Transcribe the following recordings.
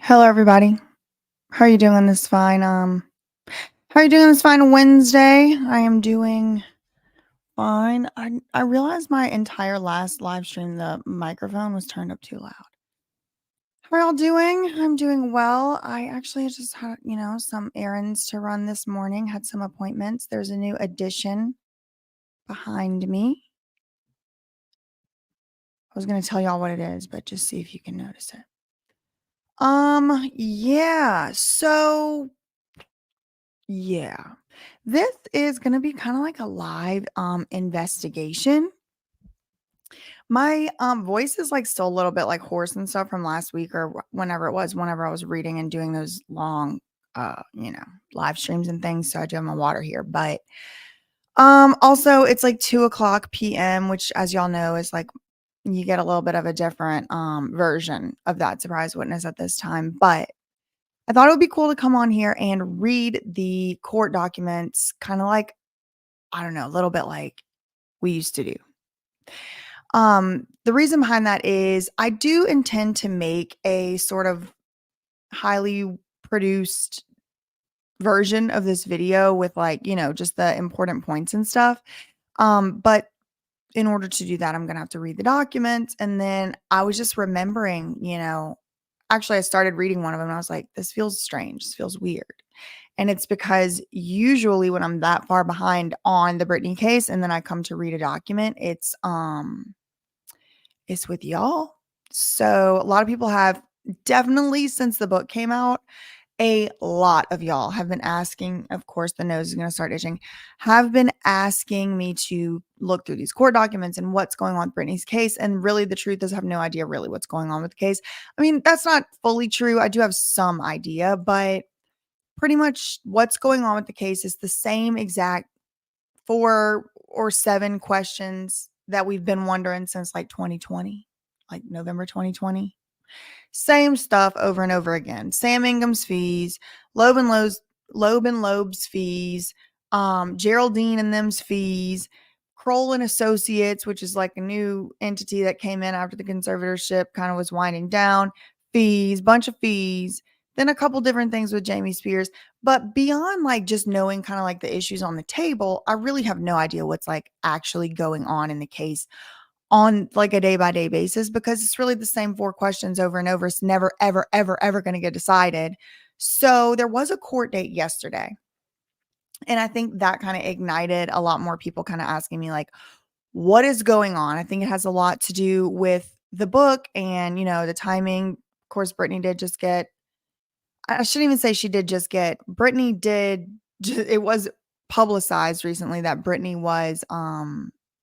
Hello, everybody. How are you doing this fine? How are you doing this fine Wednesday? I am doing fine. I realized my entire last live stream, the microphone was turned up too loud. How are y'all doing? I'm doing well. I actually just had, some errands to run this morning, had some appointments. There's a new addition behind me. I was going to tell y'all what it is, but just see if you can notice it. Yeah. Yeah. This is gonna be kinda like a live, investigation. My, voice is, like, still a little bit, like, hoarse and stuff from last week or whenever it was, whenever I was reading and doing those long, live streams and things, so I do have my water here, but, also, it's, like, 2 o'clock PM, which, as y'all know, is, like you get a little bit of a different, version of that surprise witness at this time, but I thought it would be cool to come on here and read the court documents, kinda like, I don't know, a little bit like we used to do. The reason behind that is I do intend to make a sort of highly produced version of this video with like, just the important points and stuff. But in order to do that, I'm gonna have to read the documents. And then I was just remembering, actually I started reading one of them and I was like, this feels strange. This feels weird. And it's because usually when I'm that far behind on the Britney case and then I come to read a document, it's with y'all. So a lot of people have definitely since the book came out, a lot of y'all have been asking, of course, the nose is going to start itching, have been asking me to look through these court documents and what's going on with Britney's case. And really, the truth is, I have no idea really what's going on with the case. I mean, that's not fully true. I do have some idea, but pretty much what's going on with the case is the same exact 4 or 7 questions that we've been wondering since like 2020, like November 2020. Same stuff over and over again. Sam Ingham's fees, Loeb and Loeb's fees, Geraldine and them's fees, Kroll and Associates, which is like a new entity that came in after the conservatorship kind of was winding down, fees, bunch of fees, then a couple different things with Jamie Spears. But beyond like just knowing kind of like the issues on the table, I really have no idea what's like actually going on in the case on like a day by day basis because it's really the same 4 questions over and over. It's never, ever, ever, ever going to get decided. So there was a court date yesterday. And I think that kind of ignited a lot more people kind of asking me, like, what is going on? I think it has a lot to do with the book and, the timing. Of course, Brittany did just get, I shouldn't even say she did just get, Brittany did, it was publicized recently that Brittany was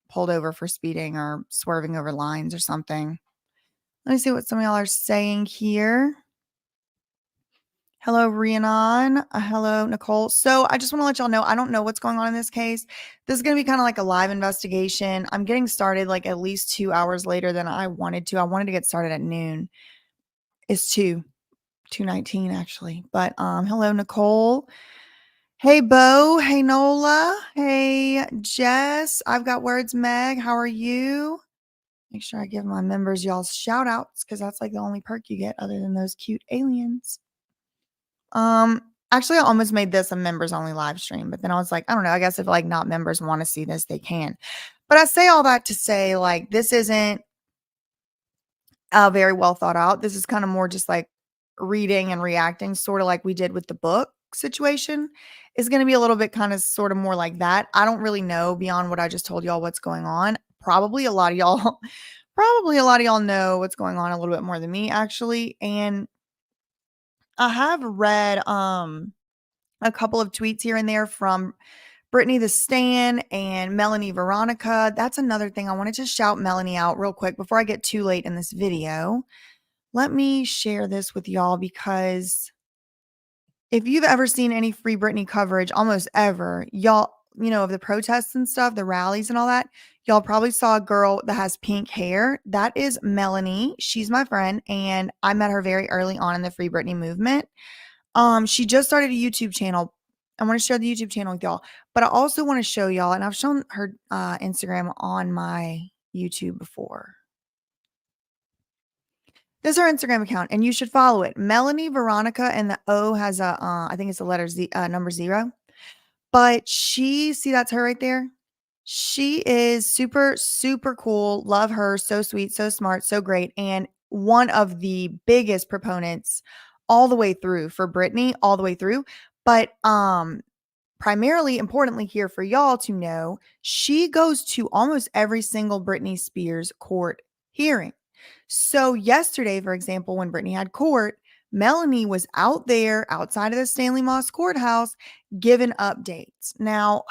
pulled over for speeding or swerving over lines or something. Let me see what some of y'all are saying here. Hello, Rhiannon. Hello, Nicole. So I just want to let y'all know, I don't know what's going on in this case. This is going to be kind of like a live investigation. I'm getting started like at least 2 hours later than I wanted to. I wanted to get started at noon. It's 2:19 actually. But hello, Nicole. Hey, Bo. Hey, Nola. Hey, Jess. I've got words, Meg. How are you? Make sure I give my members y'all's shout outs because that's like the only perk you get other than those cute aliens. Actually, I almost made this a members only live stream, but then I was like, I don't know. I guess if like not members want to see this, they can. But I say all that to say, like, this isn't very well thought out. This is kind of more just like reading and reacting, sort of like we did with the book situation. Is going to be a little bit kind of sort of more like that. I don't really know beyond what I just told y'all what's going on. Probably a lot of y'all, probably a lot of y'all know what's going on a little bit more than me, actually. And I have read a couple of tweets here and there from Brittany the Stan and Melanie Veronica. That's another thing. I wanted to shout Melanie out real quick before I get too late in this video. Let me share this with y'all because if you've ever seen any Free Britney coverage, almost ever, y'all, of the protests and stuff, the rallies and all that, y'all probably saw a girl that has pink hair. That is Melanie. She's my friend, and I met her very early on in the Free Britney movement. She just started a YouTube channel. I want to share the YouTube channel with y'all, but I also want to show y'all, and I've shown her Instagram on my YouTube before. This is her Instagram account, and you should follow it. Melanie Veronica, and the O has a, I think it's the letter Z, number 0. But see, that's her right there. She is super, super cool. Love her. So sweet, so smart, so great. And one of the biggest proponents all the way through for Britney, all the way through. But primarily importantly here for y'all to know, she goes to almost every single Britney Spears court hearing. So yesterday, for example, when Britney had court, Melanie was out there outside of the Stanley Moss courthouse giving updates. Now,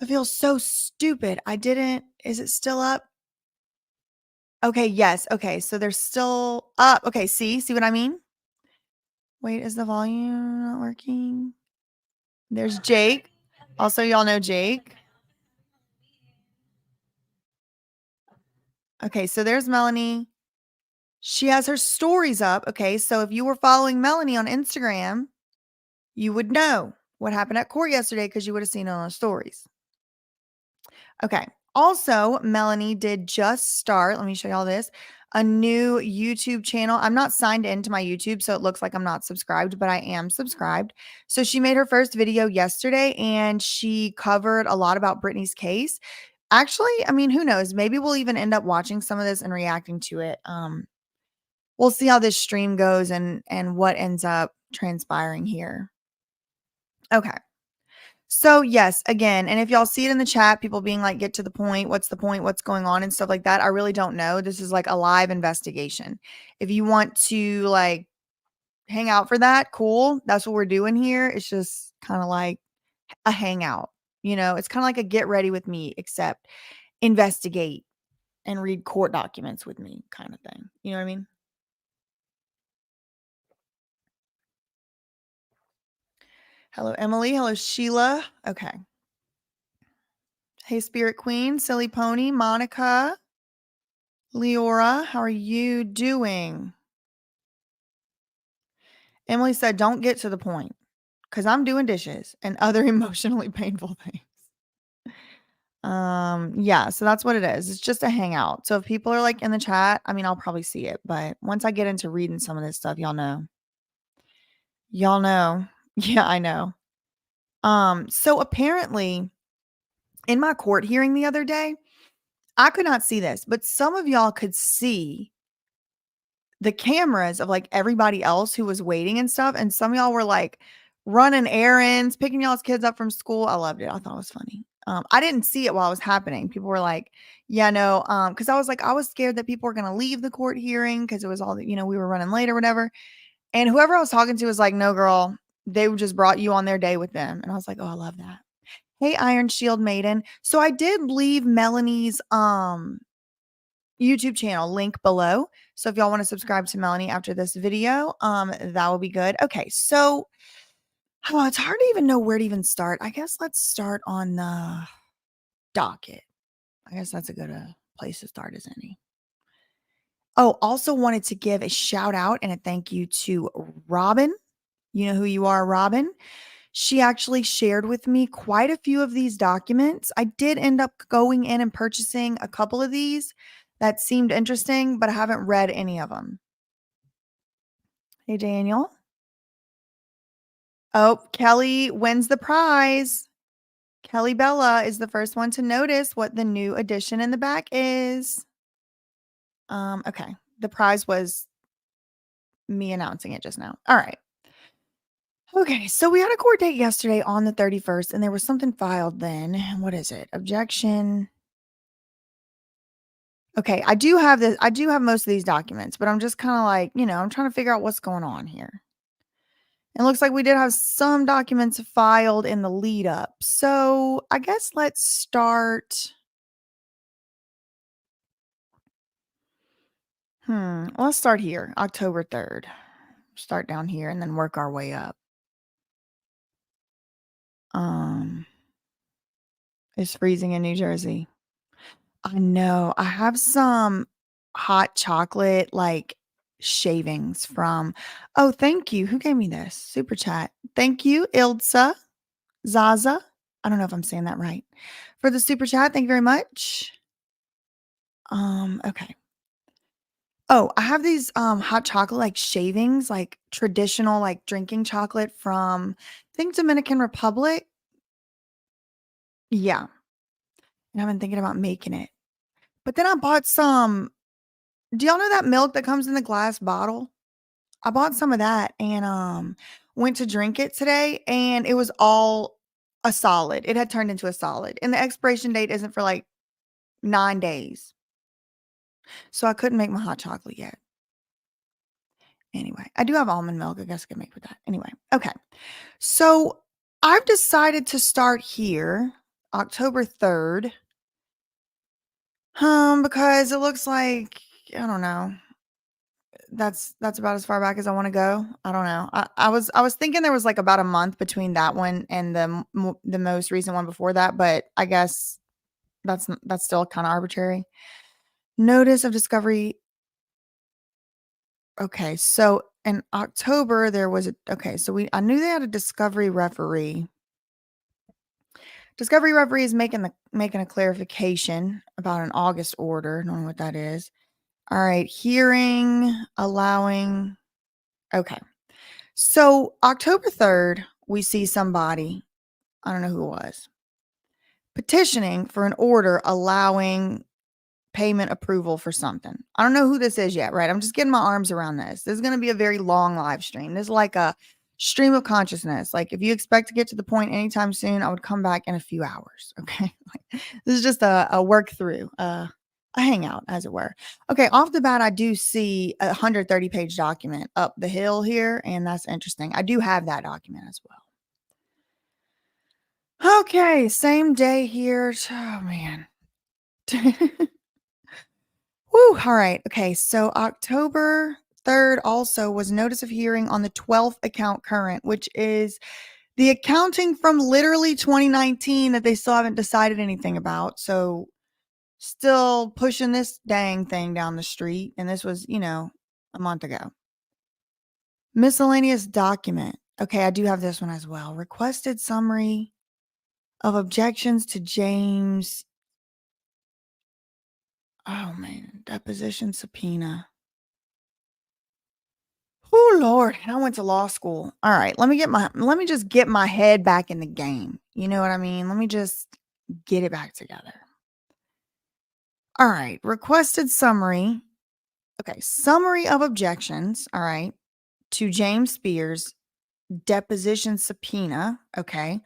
I feel so stupid. Is it still up? Okay, yes. Okay, so they're still up. Okay, see what I mean? Wait, is the volume not working? There's Jake. Also, y'all know Jake. Okay, so there's Melanie. She has her stories up. Okay, so if you were following Melanie on Instagram, you would know what happened at court yesterday because you would have seen it on the stories. Okay. Also, Melanie did just start, let me show y'all this, a new YouTube channel. I'm not signed into my YouTube, so it looks like I'm not subscribed, but I am subscribed. So she made her first video yesterday and she covered a lot about Britney's case. Actually, I mean, who knows? Maybe we'll even end up watching some of this and reacting to it. We'll see how this stream goes and what ends up transpiring here. Okay. So yes, again, and if y'all see it in the chat, people being like, get to the point, what's the point, what's going on and stuff like that. I really don't know. This is like a live investigation. If you want to like hang out for that, cool. That's what we're doing here. It's just kind of like a hangout. It's kind of like a get ready with me, except investigate and read court documents with me kind of thing. You know what I mean? Hello, Emily. Hello, Sheila. Okay. Hey, Spirit Queen, Silly Pony, Monica, Leora, how are you doing? Emily said, don't get to the point because I'm doing dishes and other emotionally painful things. Yeah, so that's what it is. It's just a hangout. So if people are like in the chat, I mean, I'll probably see it, but once I get into reading some of this stuff, y'all know. Y'all know. Yeah, I know. So apparently in my court hearing the other day, I could not see this, but some of y'all could see the cameras of like everybody else who was waiting and stuff. And some of y'all were like running errands, picking y'all's kids up from school. I loved it. I thought it was funny. I didn't see it while it was happening. People were like, yeah, no, because I was scared that people were gonna leave the court hearing because it was all we were running late or whatever. And whoever I was talking to was like, no, girl, they just brought you on their day with them. And I was like, oh, I love that. Hey, Iron Shield Maiden. So I did leave Melanie's YouTube channel link below. So if y'all want to subscribe to Melanie after this video, that will be good. Okay, so it's hard to even know where to even start. I guess let's start on the docket. I guess that's a good place to start as any. Oh, also wanted to give a shout out and a thank you to Robin. You know who you are, Robin. She actually shared with me quite a few of these documents. I did end up going in and purchasing a couple of these that seemed interesting, but I haven't read any of them. Hey, Daniel. Oh, Kelly wins the prize. Kelly Bella is the first one to notice what the new addition in the back is. Okay. The prize was me announcing it just now. All right. Okay, so we had a court date yesterday on the 31st, and there was something filed then. What is it? Objection. Okay, I do have most of these documents, but I'm just kind of like, I'm trying to figure out what's going on here. It looks like we did have some documents filed in the lead up. So I guess let's start. Let's start here, October 3rd. Start down here and then work our way up. It's freezing in New Jersey. I know. I have some hot chocolate like shavings from. Oh, thank you. Who gave me this? Super chat. Thank you, Ilsa Zaza. I don't know if I'm saying that right. For the super chat. Thank you very much. Okay. Oh, I have these, hot chocolate, like, shavings, like, traditional, like, drinking chocolate from, I think, Dominican Republic. Yeah, and I've been thinking about making it. But then I bought some. Do y'all know that milk that comes in the glass bottle? I bought some of that and, went to drink it today, and it was all a solid. It had turned into a solid, and the expiration date isn't for, like, 9 days. So I couldn't make my hot chocolate yet. Anyway, I do have almond milk. I guess I could make with that. Anyway, okay. So I've decided to start here October 3rd, because it looks like, I don't know, that's about as far back as I wanna go. I don't know. I was thinking there was, like, about a month between that one and the most recent one before that, but I guess that's still kinda arbitrary. Notice of discovery. Okay, so in October, there was a okay, so I knew they had a discovery referee. Discovery referee is making a clarification about an August order. Don't know what that is. All right, hearing, allowing. Okay. So October 3rd, we see somebody, I don't know who it was, petitioning for an order allowing payment approval for something. I don't know who this is yet, right? I'm just getting my arms around this. This is going to be a very long live stream. This is like a stream of consciousness. Like if you expect to get to the point anytime soon, I would come back in a few hours. Okay. Like, this is just a work through, a hangout, as it were. Okay. Off the bat, I do see a 130-page document up the hill here, and that's interesting. I do have that document as well. Okay. Same day here. Oh, man. Woo, all right. Okay, so October 3rd also was notice of hearing on the 12th account current, which is the accounting from literally 2019 that they still haven't decided anything about. So still pushing this dang thing down the street. And this was, a month ago. Miscellaneous document. Okay, I do have this one as well. Requested summary of objections to James. Oh man, deposition subpoena. Oh Lord, and I went to law school. All right, let me just get my head back in the game. You know what I mean? Let me just get it back together. All right, requested summary. Okay, summary of objections, all right, to James Spears deposition subpoena, okay,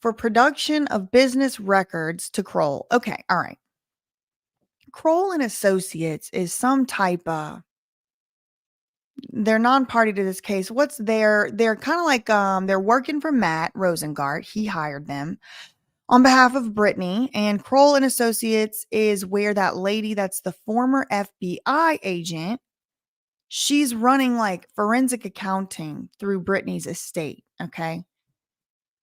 for production of business records to Kroll. Okay, all right. Kroll and Associates is some type of, they're non-party to this case. They're kind of like they're working for Matt Rosengard. He hired them on behalf of Britney, and Kroll and Associates is where that lady that's the former FBI agent, she's running like forensic accounting through Britney's estate, okay?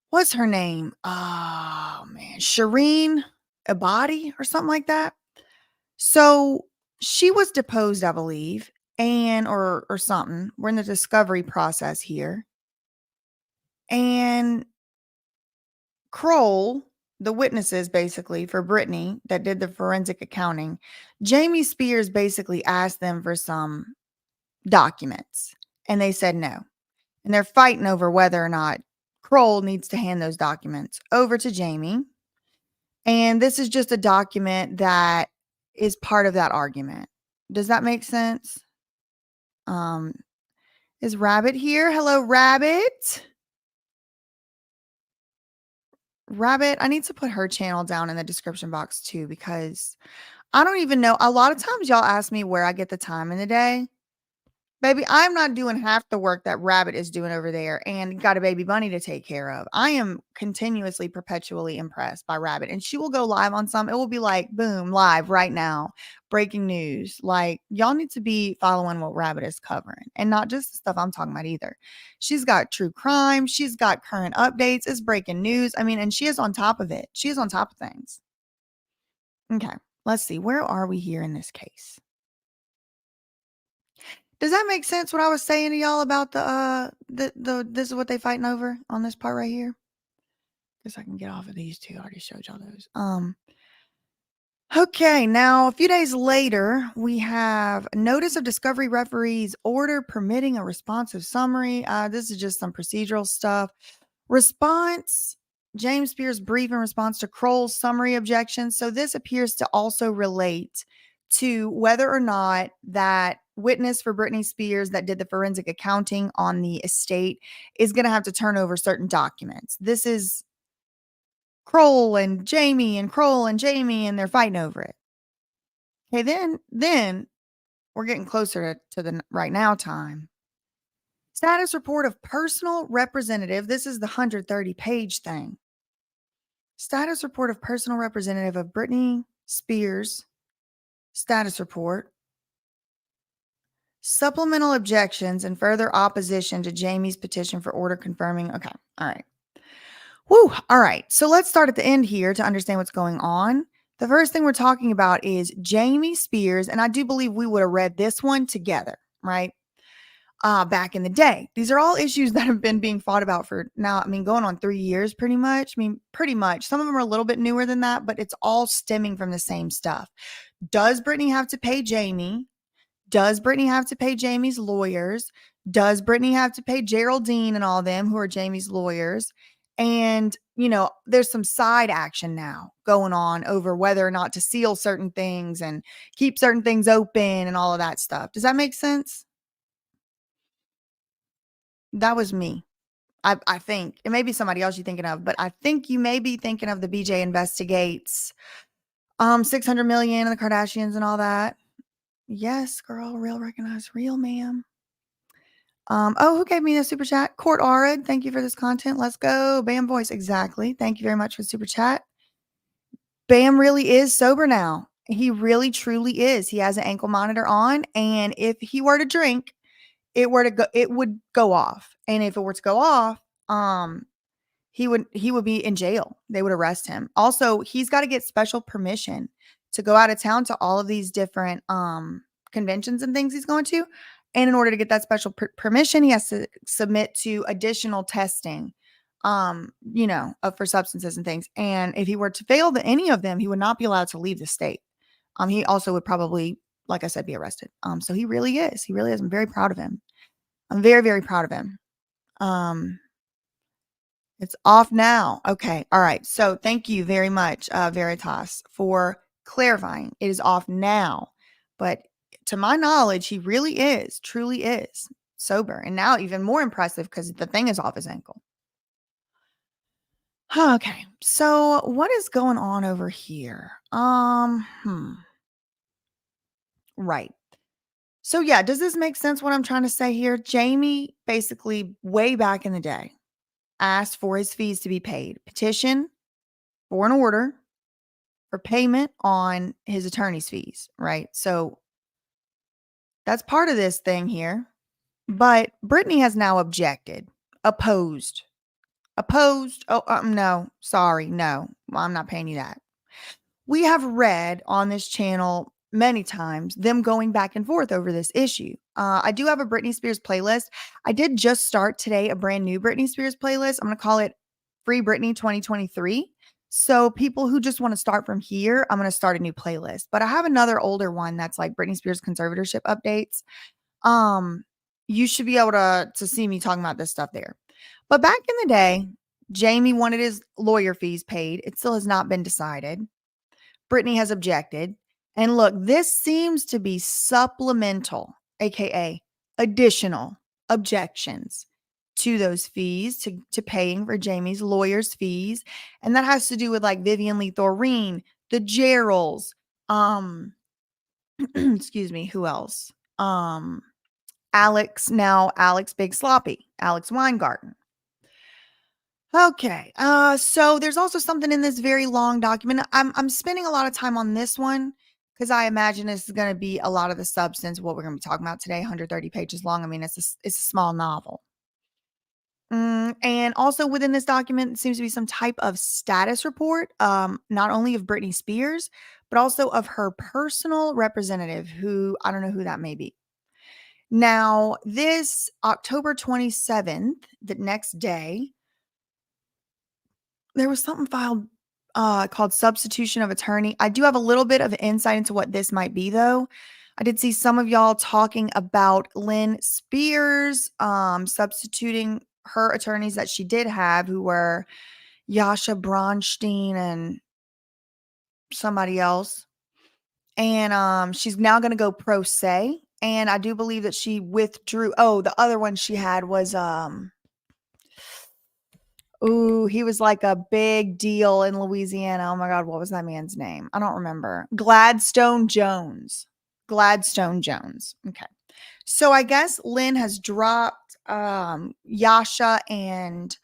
What's her name? Oh man, Shireen Abadi or something like that. So she was deposed, I believe, and or something. We're in the discovery process here. And Kroll, the witnesses basically for Brittany that did the forensic accounting, Jamie Spears basically asked them for some documents and they said no. And they're fighting over whether or not Kroll needs to hand those documents over to Jamie. And this is just a document that is part of that argument. Does that make sense? Um, is Rabbit here? Hello, Rabbit. Rabbit, I need to put her channel down in the description box too, because I don't even know. A lot of times y'all ask me where I get the time in the day. Baby, I'm not doing half the work that Rabbit is doing over there and got a baby bunny to take care of. I am continuously, perpetually impressed by Rabbit. And she will go live on some. It will be like, boom, live right now. Breaking news. Like, y'all need to be following what Rabbit is covering. And not just the stuff I'm talking about either. She's got true crime. She's got current updates. It's breaking news. I mean, and she is on top of it. She is on top of things. Okay, let's see. Where are we here in this case? Does that make sense what I was saying to y'all about the this is what they fighting over on this part right here? Guess I can get off of these two. I already showed y'all those. Okay, now a few days later, we have a notice of discovery referee's order permitting a responsive summary. This is just some procedural stuff. Response James Spears' brief in response to Kroll's summary objection. So this appears to also relate to whether or not that witness for Britney Spears that did the forensic accounting on the estate is going to have to turn over certain documents. This is Kroll and Jamie and Kroll and Jamie, and they're fighting over it. Okay, then we're getting closer to the right now time. Status report of personal representative. This is the 130-page thing. Status report of personal representative of Britney Spears. Status report. Supplemental objections and further opposition to Jamie's petition for order confirming. Okay, all right. Woo, all right. So let's start at the end here to understand what's going on. The first thing we're talking about is Jamie Spears, and I do believe we would have read this one together, right? Back in the day. These are all issues that have been being fought about for now, I mean, going on 3 years pretty much. I mean, pretty much. Some of them are a little bit newer than that, but it's all stemming from the same stuff. Does Britney have to pay Jamie? Does Britney have to pay Jamie's lawyers? Does Britney have to pay Geraldine and all of them who are Jamie's lawyers? And, there's some side action now going on over whether or not to seal certain things and keep certain things open and all of that stuff. Does that make sense? That was me. I think. It may be somebody else you're thinking of, but I think you may be thinking of the BJ Investigates, 600 million and the Kardashians and all that. Yes, girl, real recognized real, ma'am. Who gave me the super chat? Court Arid, thank you for this content. Let's go. Bam voice, exactly. Thank you very much for the super chat. Bam really is sober now. He really truly is. He has an ankle monitor on, and if he were to drink, it would go off. And if it were to go off, he would be in jail. They would arrest him. Also, he's got to get special permission to go out of town to all of these different conventions and things he's going to. And in order to get that special permission, he has to submit to additional testing, for substances and things. And if he were to fail any of them, he would not be allowed to leave the state. He also would probably, like I said, be arrested. So he really is. He really is. I'm very proud of him. I'm very, very proud of him. It's off now. Okay. All right. So thank you very much, Veritas, for clarifying. It is off now. But to my knowledge, he really is, truly is sober. And now even more impressive because the thing is off his ankle. Okay. So what is going on over here? Right. So yeah, does this make sense what I'm trying to say here? Jamie basically way back in the day asked for his fees to be paid. Petition for an order for payment on his attorney's fees, right? So that's part of this thing here. But Britney has now objected, opposed. Oh, no, sorry. No, I'm not paying you that. We have read on this channel many times them going back and forth over this issue. I do have a Britney Spears playlist. I did just start today a brand new Britney Spears playlist. I'm going to call it Free Britney 2023. So people who just want to start from here, I'm going to start a new playlist. But I have another older one that's like Britney Spears conservatorship updates. You should be able to see me talking about this stuff there. But back in the day, Jamie wanted his lawyer fees paid. It still has not been decided. Britney has objected. And look, this seems to be supplemental, aka additional objections to those fees, to paying for Jamie's lawyer's fees. And that has to do with like Vivian Lee Thoreen, the Geralds, excuse me, who else? Alex Big Sloppy, Alex Weingarten. Okay. So there's also something in this very long document. I'm spending a lot of time on this one because I imagine this is going to be a lot of the substance of what we're going to be talking about today. 130 pages long. I mean, it's a small novel. And also within this document seems to be some type of status report, not only of Britney Spears, but also of her personal representative, who I don't know who that may be. Now, this October 27th, the next day, there was something filed called substitution of attorney. I do have a little bit of insight into what this might be, though. I did see some of y'all talking about Lynn Spears substituting her attorneys that she did have, who were Yasha Bronstein and somebody else. And she's now going to go pro se. And I do believe that she withdrew. Oh, the other one she had was ooh, he was like a big deal in Louisiana. Oh my God, what was that man's name? I don't remember. Gladstone Jones. Gladstone Jones. Okay. So I guess Lynn has dropped Yasha and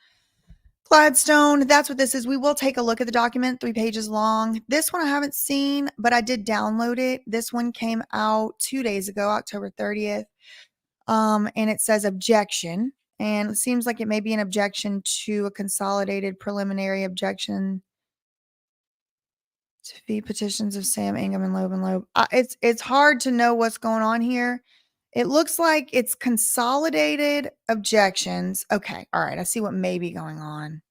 Gladstone. That's what this is. We will take a look at the document, 3 pages long. This one I haven't seen, but I did download it. This one came out 2 days ago, October 30th. And it says objection. And it seems like it may be an objection to a consolidated preliminary objection to fee petitions of Sam Ingham and Loeb and Loeb. It's hard to know what's going on here. It looks like it's consolidated objections. Okay, all right. I see what may be going on.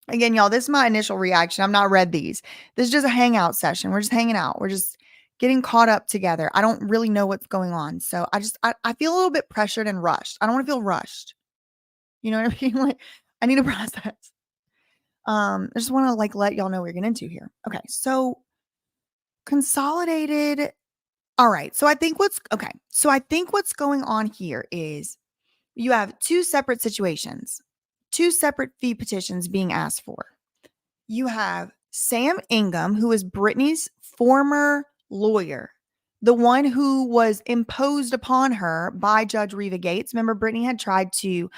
Again, y'all, this is my initial reaction. I've not read these. This is just a hangout session. We're just hanging out. We're just getting caught up together. I don't really know what's going on. So I feel a little bit pressured and rushed. I don't want to feel rushed. You know what I mean? Like, I need a process. I just want to like let y'all know what we're getting into here. Okay, so consolidated. All right. So I think what's going on here is you have 2 separate situations, 2 separate fee petitions being asked for. You have Sam Ingham, who is Britney's former lawyer, the one who was imposed upon her by Judge Reva Gates. Remember, Britney had tried to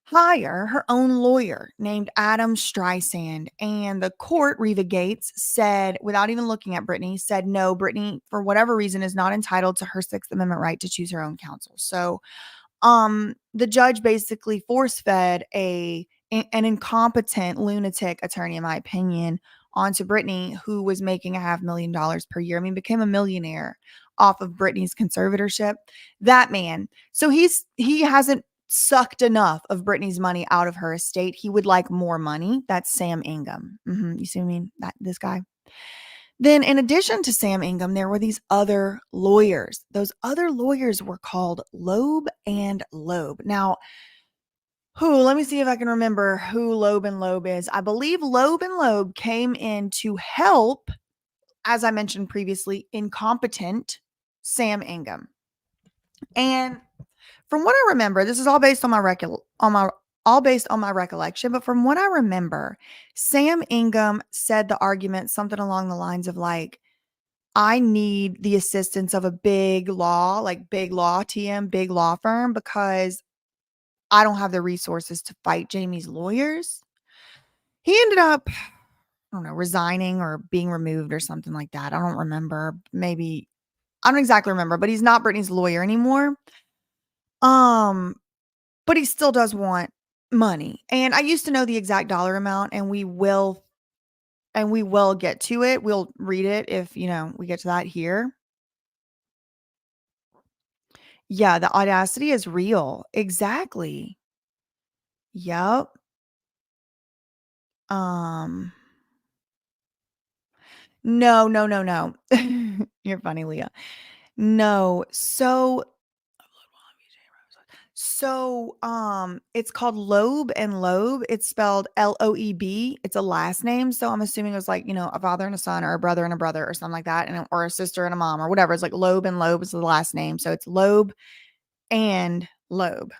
hire her own lawyer named Adam Streisand. And the court, Reva Gates, said, without even looking at Britney, said, no, Britney, for whatever reason, is not entitled to her Sixth Amendment right to choose her own counsel. So the judge basically force-fed an incompetent lunatic attorney, in my opinion, onto Britney, who was making $500,000 per year. I mean, became a millionaire off of Britney's conservatorship. That man. So he hasn't sucked enough of Britney's money out of her estate. He would like more money. That's Sam Ingham. You see what I mean? This guy. Then, in addition to Sam Ingham, there were these other lawyers. Those other lawyers were called Loeb and Loeb. Now, let me see if I can remember who Loeb and Loeb is. I believe Loeb and Loeb came in to help, as I mentioned previously, incompetent Sam Ingham. And from what I remember, this is all based on my recollection, but from what I remember, Sam Ingham said the argument something along the lines of like, I need the assistance of a big law firm, because I don't have the resources to fight Jamie's lawyers. He ended up, I don't know, resigning or being removed or something like that. I don't remember. Maybe, I don't exactly remember, but he's not Britney's lawyer anymore. But he still does want money. And I used to know the exact dollar amount, and we will get to it. We'll read it if, we get to that here. Yeah, the audacity is real. Exactly. Yep. No, no, no, no. You're funny, Leah. No. So, it's called Loeb and Loeb. It's spelled Loeb. It's a last name. So I'm assuming it was like, a father and a son, or a brother and a brother, or something like that. Or a sister and a mom, or whatever. It's like Loeb and Loeb is the last name. So it's Loeb and Loeb.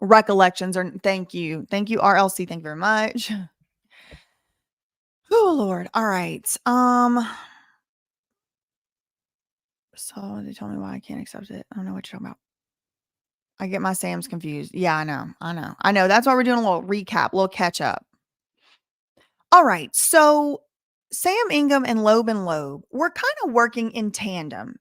Recollections are, thank you. Thank you, RLC. Thank you very much. Oh, Lord. All right. So they tell me why I can't accept it. I don't know what you're talking about. I get my Sam's confused. Yeah, I know. That's why we're doing a little recap, a little catch up. All right. So Sam Ingham and Loeb were kind of working in tandem,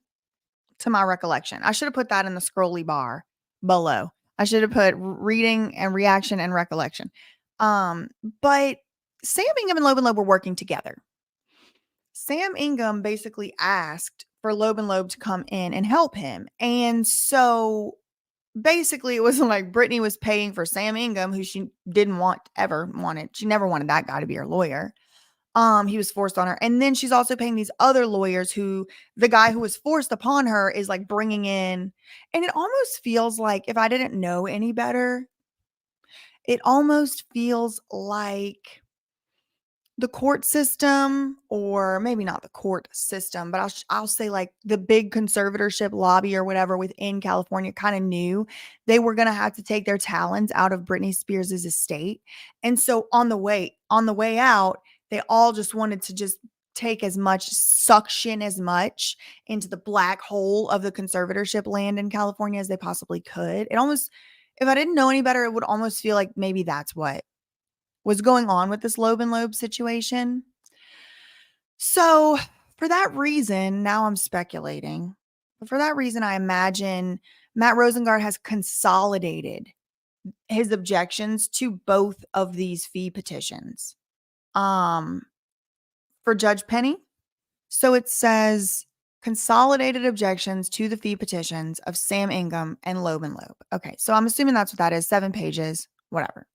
to my recollection. I should have put that in the scrolly bar below. I should have put reading and reaction and recollection. But Sam Ingham and Loeb were working together. Sam Ingham basically asked for Loeb to come in and help him. And so basically, it was like Britney was paying for Sam Ingham, who she didn't want ever wanted. She never wanted that guy to be her lawyer. He was forced on her. And then she's also paying these other lawyers who the guy who was forced upon her is like bringing in. And it almost feels like, if I didn't know any better, it almost feels like the court system, or maybe not the court system, but I'll say like the big conservatorship lobby or whatever within California kind of knew they were going to have to take their talons out of Britney Spears's estate. And so on the way out, they all just wanted to just take as much, suction as much into the black hole of the conservatorship land in California as they possibly could. It almost, if I didn't know any better, it would almost feel like maybe that's what was going on with this Loeb and Loeb situation. So, for that reason, now I'm speculating. But for that reason, I imagine Matt Rosengard has consolidated his objections to both of these fee petitions. Um, for Judge Penny. So it says consolidated objections to the fee petitions of Sam Ingham and Loeb and Loeb. Okay, so I'm assuming that's what that is. 7 pages, whatever.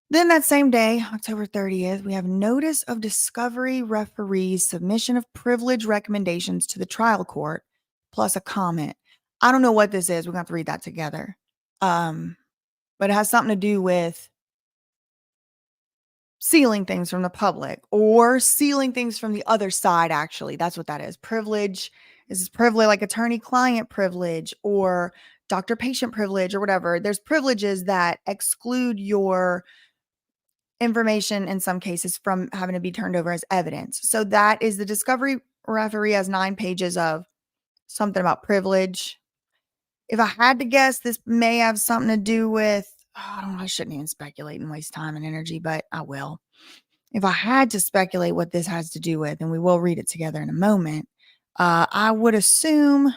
Then that same day, October 30th, we have notice of discovery referees submission of privilege recommendations to the trial court, plus a comment. I don't know what this is. We're going to have to read that together. But it has something to do with sealing things from the public or sealing things from the other side, actually. That's what that is. Privilege. Is this privilege like attorney-client privilege or doctor-patient privilege or whatever? There's privileges that exclude your information in some cases from having to be turned over as evidence. So that is the discovery referee has 9 pages of something about privilege. If I had to guess, this may have something to do with, I don't know, I shouldn't even speculate and waste time and energy, but I will. If I had to speculate what this has to do with, and we will read it together in a moment, I would assume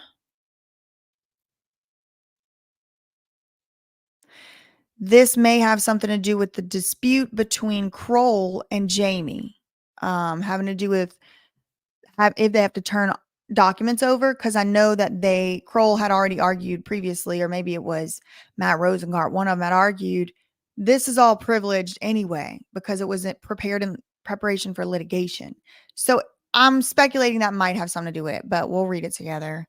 this may have something to do with the dispute between Kroll and Jamie, having to do with if they have to turn documents over, because I know that Kroll had already argued previously, or maybe it was Matt Rosengart, one of them had argued, this is all privileged anyway, because it wasn't prepared in preparation for litigation. So I'm speculating that might have something to do with it, but we'll read it together.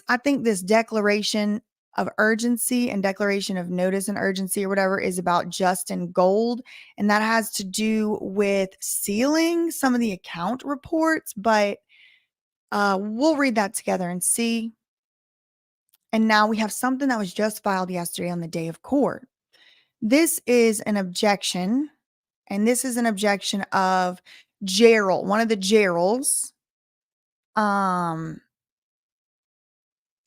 I think this declaration of urgency and declaration of notice and urgency or whatever is about Justin Gold. And that has to do with sealing some of the account reports, but we'll read that together and see. And now we have something that was just filed yesterday on the day of court. This is an objection, and this is an objection of Gerald, one of the Geralds,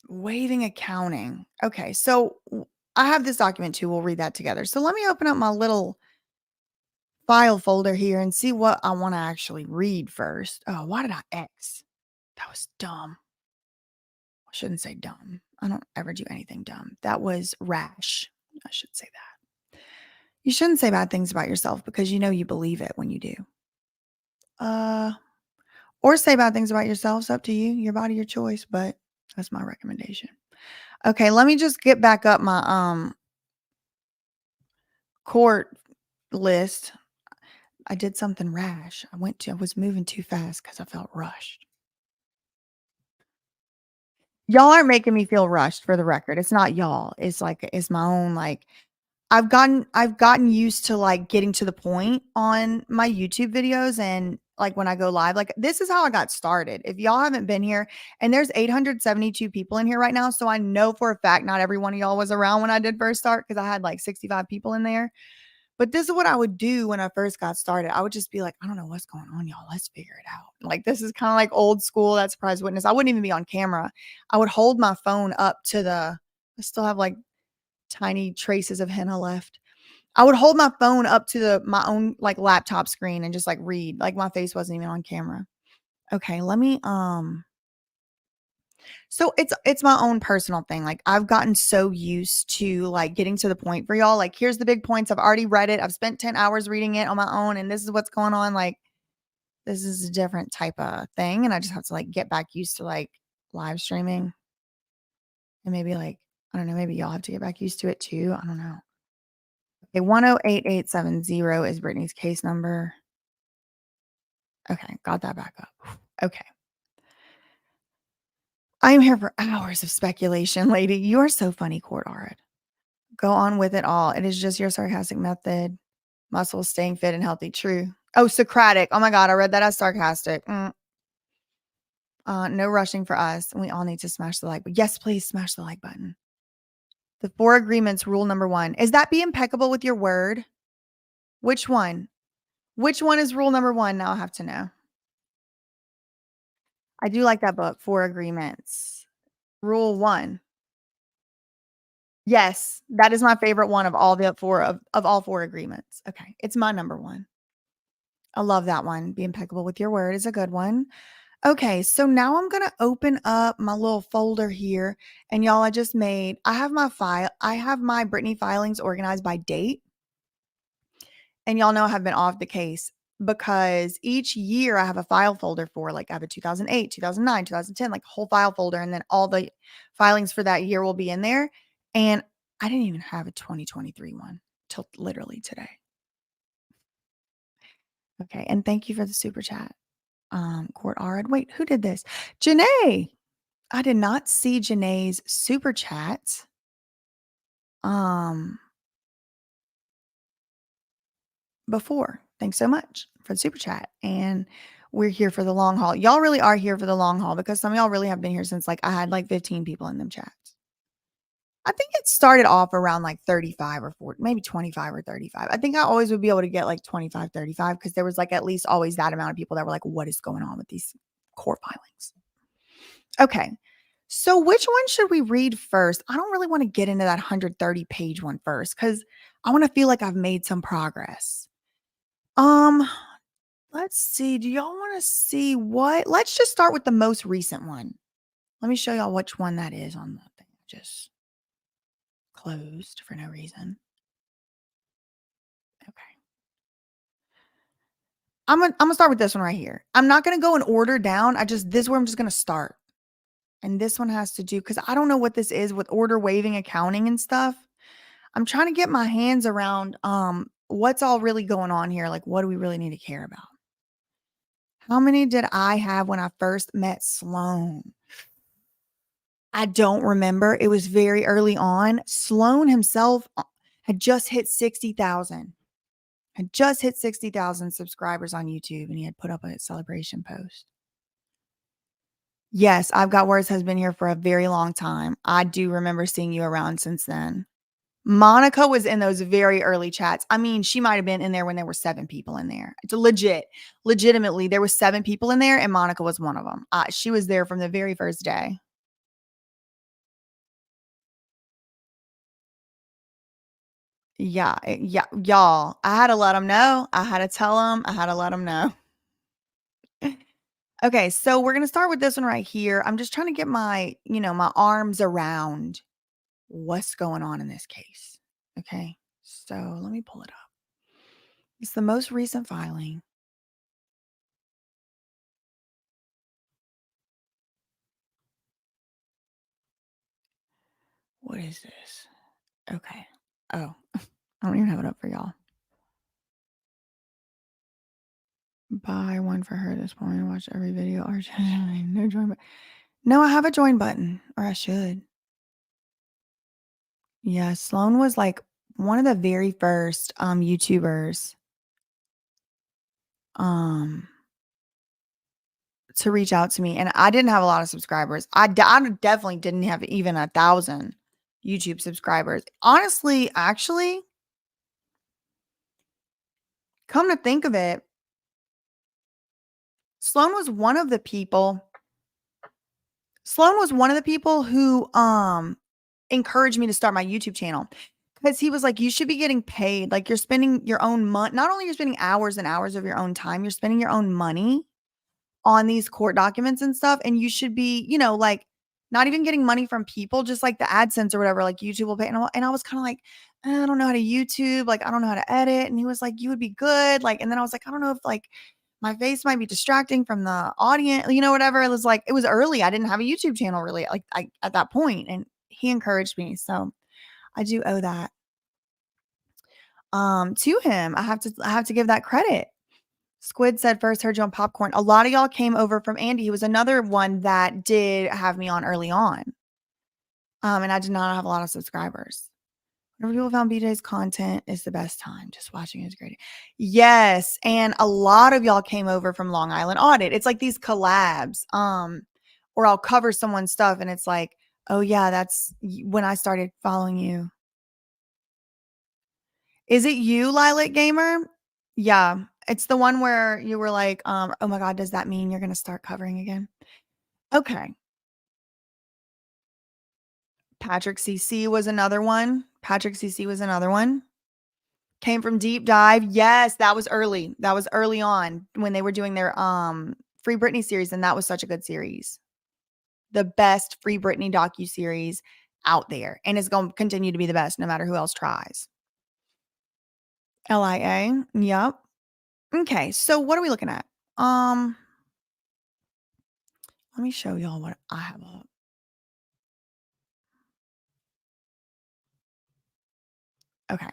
waiving accounting. Okay, so I have this document too. We'll read that together. So let me open up my little file folder here and see what I want to actually read first. Oh, why did I X? That was dumb. I shouldn't say dumb. I don't ever do anything dumb. That was rash. I should say that. You shouldn't say bad things about yourself because you know you believe it when you do. Or say bad things about yourself. It's up to you. Your body, your choice, but that's my recommendation. Okay, let me just get back up my court list. I did something rash. I was moving too fast because I felt rushed. Y'all aren't making me feel rushed, for the record. It's not y'all. It's my own, like, I've gotten used to like getting to the point on my YouTube videos, and like when I go live, like this is how I got started. If y'all haven't been here, and there's 872 people in here right now, so I know for a fact not every one of y'all was around when I did first start, because I had like 65 people in there. But this is what I would do when I first got started. I would just be like, I don't know what's going on, y'all. Let's figure it out. Like, this is kind of like old school, that surprise witness. I wouldn't even be on camera. I would hold my phone up to I still have like tiny traces of henna left. I would hold my phone up to my own like laptop screen and just like read. Like my face wasn't even on camera. Okay, let me so it's my own personal thing. Like I've gotten so used to like getting to the point for y'all. Like here's the big points. I've already read it. I've spent 10 hours reading it on my own, and this is what's going on. Like this is a different type of thing, and I just have to like get back used to like live streaming and maybe like I don't know, maybe y'all have to get back used to it too. I don't know. Okay, 108870 is Brittany's case number. Okay, got that back up. Okay. I am here for hours of speculation, lady. You are so funny, Court Arid. Go on with it all. It is just your sarcastic method. Muscles staying fit and healthy. True. Oh, Socratic. Oh my God, I read that as sarcastic. No rushing for us. And we all need to smash the like button. Yes, please smash the like button. The 4 agreements, rule number 1. Is that be impeccable with your word? Which one? Which one is rule number 1? Now I have to know. I do like that book, 4 agreements. Rule 1. Yes, that is my favorite one of all the 4 of all 4 agreements. Okay, it's my number 1. I love that one. Be impeccable with your word is a good one. Okay, so now I'm going to open up my little folder here. And y'all, I have my Britney filings organized by date. And y'all know I have been off the case because each year I have a file folder for, like, I have a 2008, 2009, 2010, like a whole file folder. And then all the filings for that year will be in there. And I didn't even have a 2023 one till literally today. Okay. And thank you for the super chat. Court Arid. Wait, who did this? Janae. I did not see Janae's super chat. Before. Thanks so much for the super chat. And we're here for the long haul. Y'all really are here for the long haul because some of y'all really have been here since, like, I had like 15 people in them chats. I think it started off around like 35 or 40, maybe 25 or 35. I think I always would be able to get like 25, 35 because there was like at least always that amount of people that were like, what is going on with these court filings? Okay. So which one should we read first? I don't really want to get into that 130 page one first because I want to feel like I've made some progress. Let's see. Do y'all want to see what? Let's just start with the most recent one. Let me show y'all which one that is on the thing. Just closed for no reason. Okay. I'm gonna start with this one right here. I'm not gonna go in order down. This is where I'm just gonna start. And this one has to do, because I don't know what this is with order waiving accounting and stuff. I'm trying to get my hands around what's all really going on here. Like, what do we really need to care about? How many did I have when I first met Sloan? I don't remember. It was very early on. Sloan himself had just hit 60,000. Had just hit 60,000 subscribers on YouTube, and he had put up a celebration post. Yes, I've Got Words has been here for a very long time. I do remember seeing you around since then. Monica was in those very early chats. I mean, she might have been in there when there were 7 people in there. It's legitimately, there were 7 people in there, and Monica was one of them. She was there from the very first day. Yeah, y'all. I had to let them know. I had to tell them. I had to let them know. Okay, so we're gonna start with this one right here. I'm just trying to get my arms around what's going on in this case. Okay, so let me pull it up. It's the most recent filing. What is this? Okay. Oh, I don't even have it up for y'all. Buy one for her this morning. Watch every video. Or no join button. No, I have a join button, or I should. Yeah, Sloan was like one of the very first YouTubers to reach out to me, and I didn't have a lot of subscribers. I definitely didn't have even 1,000 YouTube subscribers. Honestly, actually, come to think of it, Sloan was one of the people who encouraged me to start my YouTube channel, because he was like, you should be getting paid. Like, you're spending your own money. Not only you're spending hours and hours of your own time, you're spending your own money on these court documents and stuff. And you should be, like, not even getting money from people, just like the AdSense or whatever, like YouTube will pay. And I was kind of like, I don't know how to YouTube. Like, I don't know how to edit. And he was like, you would be good. Like, and then I was like, I don't know if, like, my face might be distracting from the audience, whatever. It was like, it was early. I didn't have a YouTube channel really, like, at that point. And he encouraged me. So I do owe that to him. I have to give that credit. Squid said, first heard you on Popcorn. A lot of y'all came over from Andy. He was another one that did have me on early on. And I did not have a lot of subscribers. Whenever people found BJ's content is the best time. Just watching is great. Yes. And a lot of y'all came over from Long Island Audit. It's like these collabs. Or I'll cover someone's stuff and it's like, oh yeah, that's when I started following you. Is it you, Lilac Gamer? Yeah. It's the one where you were like, oh my God, does that mean you're gonna start covering again? Okay. Patrick CC was another one. Came from Deep Dive. Yes, that was early. That was early on when they were doing their Free Britney series, and that was such a good series. The best Free Britney docu-series out there. And it's going to continue to be the best no matter who else tries. LIA. Yep. Okay, so what are we looking at? Let me show y'all what I have up. Okay.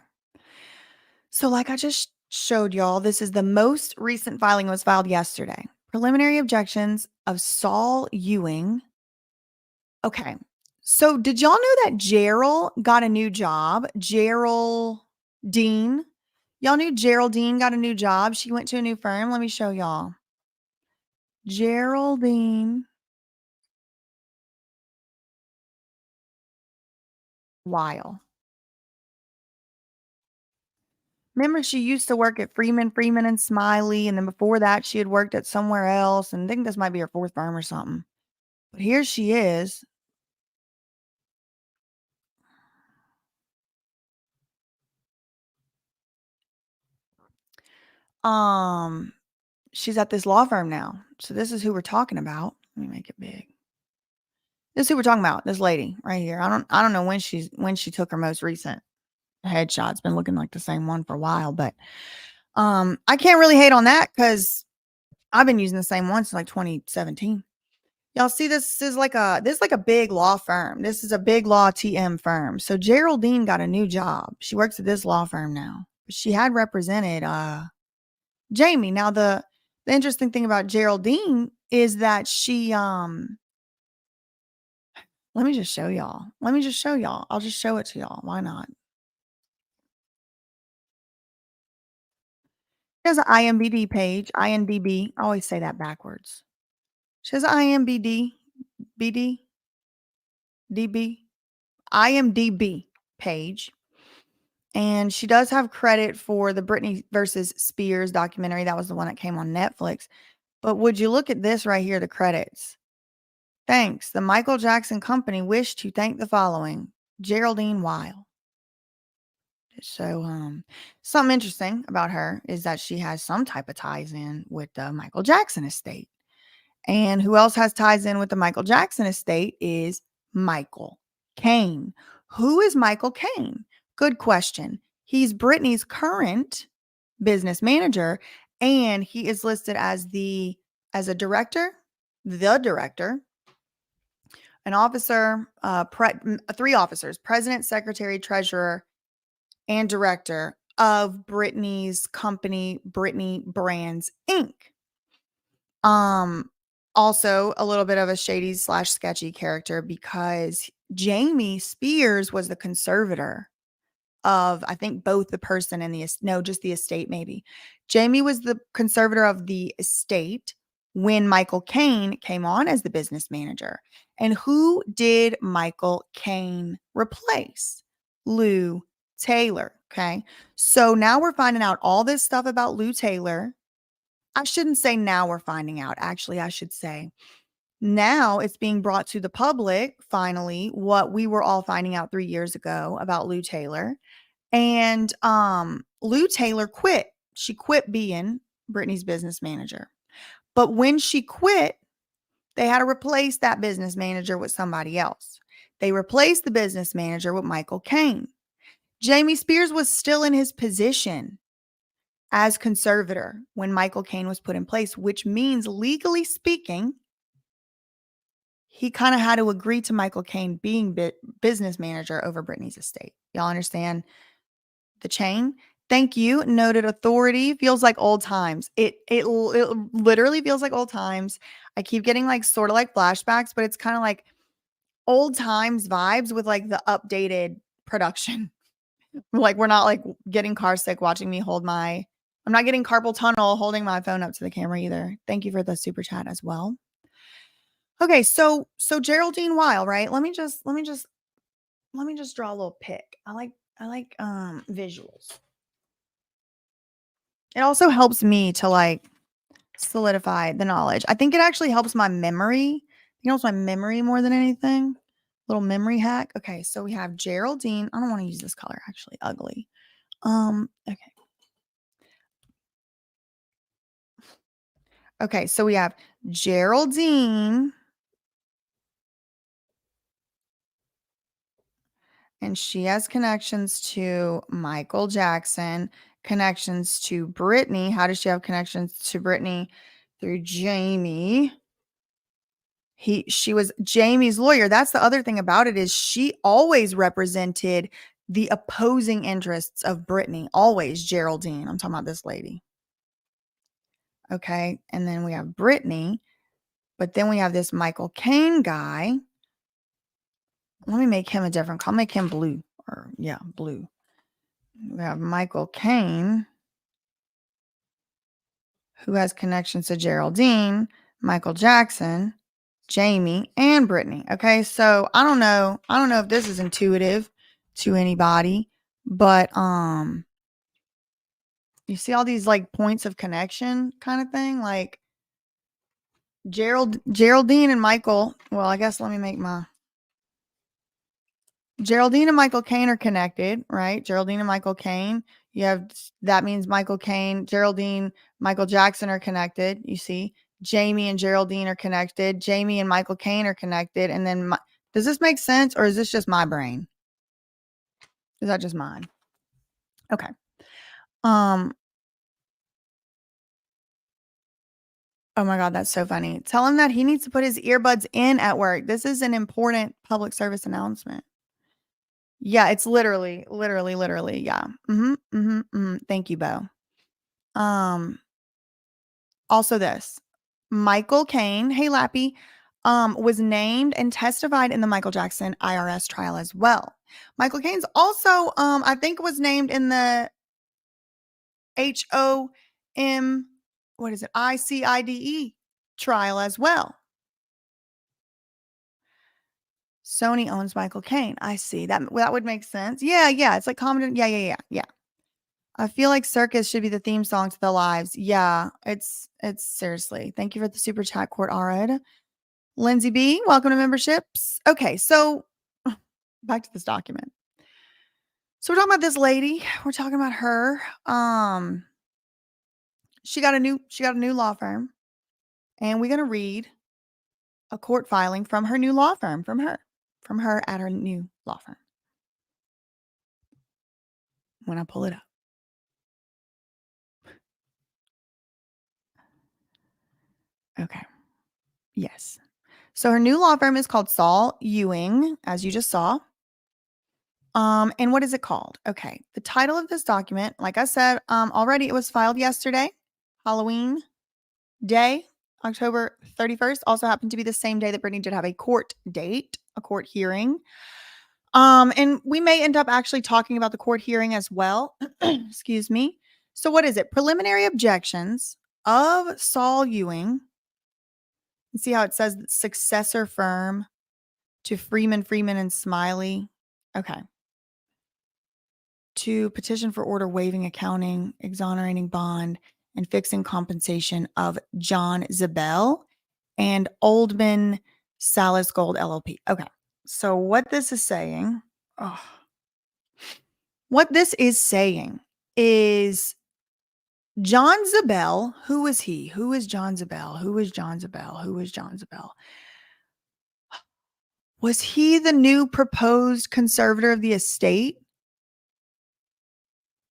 So like I just showed y'all, this is the most recent filing was filed yesterday. Preliminary objections of Saul Ewing. Okay. So did y'all know that Gerald got a new job? Geraldine. Y'all knew Geraldine got a new job. She went to a new firm. Let me show y'all. Geraldine Weil. Remember, she used to work at Freeman and Smiley, and then before that, she had worked at somewhere else. And I think this might be her fourth firm or something. But here she is. She's at this law firm now. So this is who we're talking about. Let me make it big. This is who we're talking about. This lady right here. I don't know when she took her most recent headshot. It's been looking like the same one for a while, but I can't really hate on that because I've been using the same one since like 2017. Y'all see this is like a big law firm. This is a big law TM firm. So Geraldine got a new job. She works at this law firm now. She had represented Jamie. Now the interesting thing about Geraldine is that she let me just show y'all. I'll just show it to y'all. Why not? She has an IMBD page. IMDb. I always say that backwards. She has an IMBD, BD, DB, IMDb page. And she does have credit for the Britney versus Spears documentary. That was the one that came on Netflix. But would you look at this right here, the credits? Thanks. The Michael Jackson Company wish to thank the following. Geraldine Weil. So, something interesting about her is that she has some type of ties in with the Michael Jackson estate. And who else has ties in with the Michael Jackson estate is Michael Caine. Who is Michael Caine? Good question. He's Britney's current business manager, and he is listed as a director, the director, an officer, three officers, president, secretary, treasurer, and director of Britney's company, Britney Brands Inc. Also a little bit of a shady / sketchy character because Jamie Spears was the conservator of, I think, both the person and just the estate maybe. Jamie was the conservator of the estate when Michael Caine came on as the business manager. And who did Michael Caine replace? Lou Taylor. Okay. So now we're finding out all this stuff about Lou Taylor. I shouldn't say now we're finding out. Actually, I should say now it's being brought to the public, finally, what we were all finding out 3 years ago about Lou Taylor. And Lou Taylor quit. She quit being Britney's business manager. But when she quit, they had to replace that business manager with somebody else. They replaced the business manager with Michael Caine. Jamie Spears was still in his position as conservator when Michael Caine was put in place, which means legally speaking, he kind of had to agree to Michael Caine being business manager over Britney's estate. Y'all understand the chain? Thank you. Noted authority. Feels like old times. It literally feels like old times. I keep getting like sort of like flashbacks, but it's kind of like old times vibes with like the updated production. Like we're not like getting car sick watching me hold my I'm not getting carpal tunnel holding my phone up to the camera either. Thank you for the super chat as well. Okay, so Geraldine Weil, right? Let me just draw a little pic. I like visuals. It also helps me to like solidify the knowledge. I think it actually helps my memory. It helps my memory more than anything. Little memory hack. Okay, so we have Geraldine. I don't want to use this color, actually. Ugly. Okay. Okay, so we have Geraldine. And she has connections to Michael Jackson, connections to Britney. How does she have connections to Britney? Through Jamie. She was Jamie's lawyer. That's the other thing about it is she always represented the opposing interests of Britney. Always Geraldine. I'm talking about this lady. Okay. And then we have Britney. But then we have this Michael Caine guy. Let me make him a different. I'll make him blue. Blue. We have Michael Caine, who has connections to Geraldine, Michael Jackson, Jamie, and Britney. Okay, so I don't know if this is intuitive to anybody, but you see all these like points of connection kind of thing, like Geraldine and Michael. Well, I guess let me make my Geraldine and Michael Caine are connected, right? Geraldine and Michael Caine. That means Michael Caine, Geraldine, Michael Jackson are connected. You see, Jamie and Geraldine are connected. Jamie and Michael Caine are connected. And then, does this make sense, or is this just my brain? Is that just mine? Okay. Oh my God, that's so funny. Tell him that he needs to put his earbuds in at work. This is an important public service announcement. Yeah, it's literally. Yeah. Thank you, Bo. Also this, Michael Caine, hey Lappy, was named and testified in the Michael Jackson IRS trial as well. Michael Caine's also, I think was named in the HOM, what is it, ICIDE trial as well. Sony owns Michael Caine. I see. That would make sense. Yeah. It's like common. Yeah. I feel like Circus should be the theme song to the lives. Yeah, it's seriously. Thank you for the super chat, Court Arad. Lindsay B, welcome to memberships. Okay, so back to this document. So we're talking about this lady. We're talking about her. She got a new law firm, and we're gonna read a court filing from her new law firm, from her at her new law firm. When I pull it up. Okay. Yes. So her new law firm is called Saul Ewing, as you just saw. And what is it called? Okay. The title of this document, like I said, already it was filed yesterday, Halloween day, October 31st. Also happened to be the same day that Britney did have a court date, a court hearing. And we may end up actually talking about the court hearing as well. Excuse me. So what is it? Preliminary objections of Saul Ewing. See how it says successor firm to Freeman, and Smiley. Okay. To petition for order waiving accounting, exonerating bond, and fixing compensation of John Zabel and Oldman Salas Gold LLP. Okay. So what this is saying, is John Zabel. Who is he? Who is John Zabel? Was he the new proposed conservator of the estate?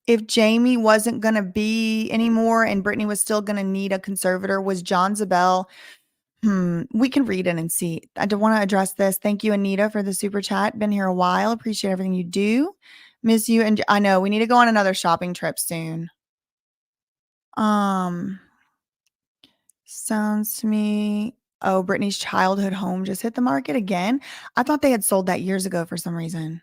If Jamie wasn't going to be anymore and Britney was still going to need a conservator, was John Zabel We can read it and see. I do wanna address this. Thank you, Anita, for the super chat. Been here a while. Appreciate everything you do. Miss you, and I know we need to go on another shopping trip soon. Um, Sounds to me. Oh, Britney's childhood home just hit the market again? I thought they had sold that years ago for some reason.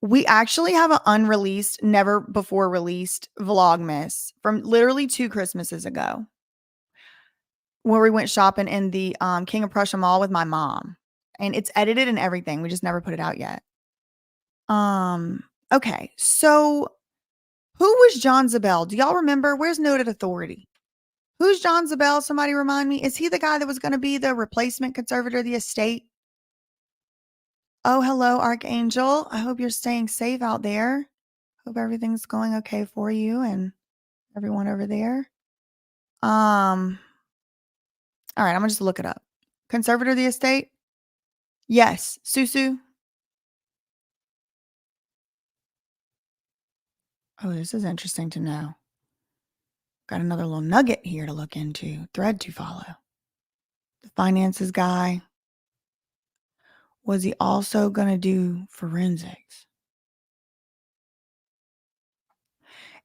We actually have an unreleased, never before released Vlogmas from literally 2 Christmases ago, where we went shopping in the, King of Prussia Mall with my mom, and it's edited and everything, we just never put it out yet. Okay, so who was John Zabel? Do y'all remember? Where's Noted Authority? Who's John Zabel? Somebody remind me. Is he the guy that was gonna be the replacement conservator of the estate? Oh, hello, Archangel. I hope you're staying safe out there. Hope everything's going okay for you and everyone over there. All right, I'm gonna just look it up. Conservator of the estate? Yes. Susu? Oh, this is interesting to know. Got another little nugget here to look into, thread to follow. The finances guy. Was he also gonna do forensics?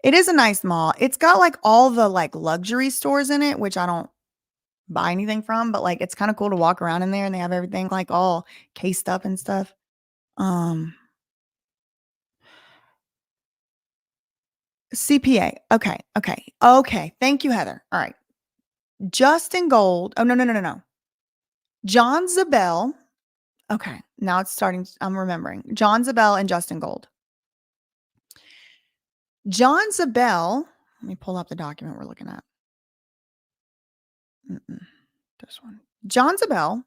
It is a nice mall. It's got like all the like luxury stores in it, which I don't buy anything from, but like it's kind of cool to walk around in there and they have everything like all cased up and stuff. Um CPA. Okay. Okay. Okay. Thank you, Heather. All right. Justin Gold. Oh, no, no, no, no, no. John Zabel. Okay. Now it's starting. I'm remembering. John Zabel and Justin Gold. John Zabel. Let me pull up the document we're looking at. This one. John Zabel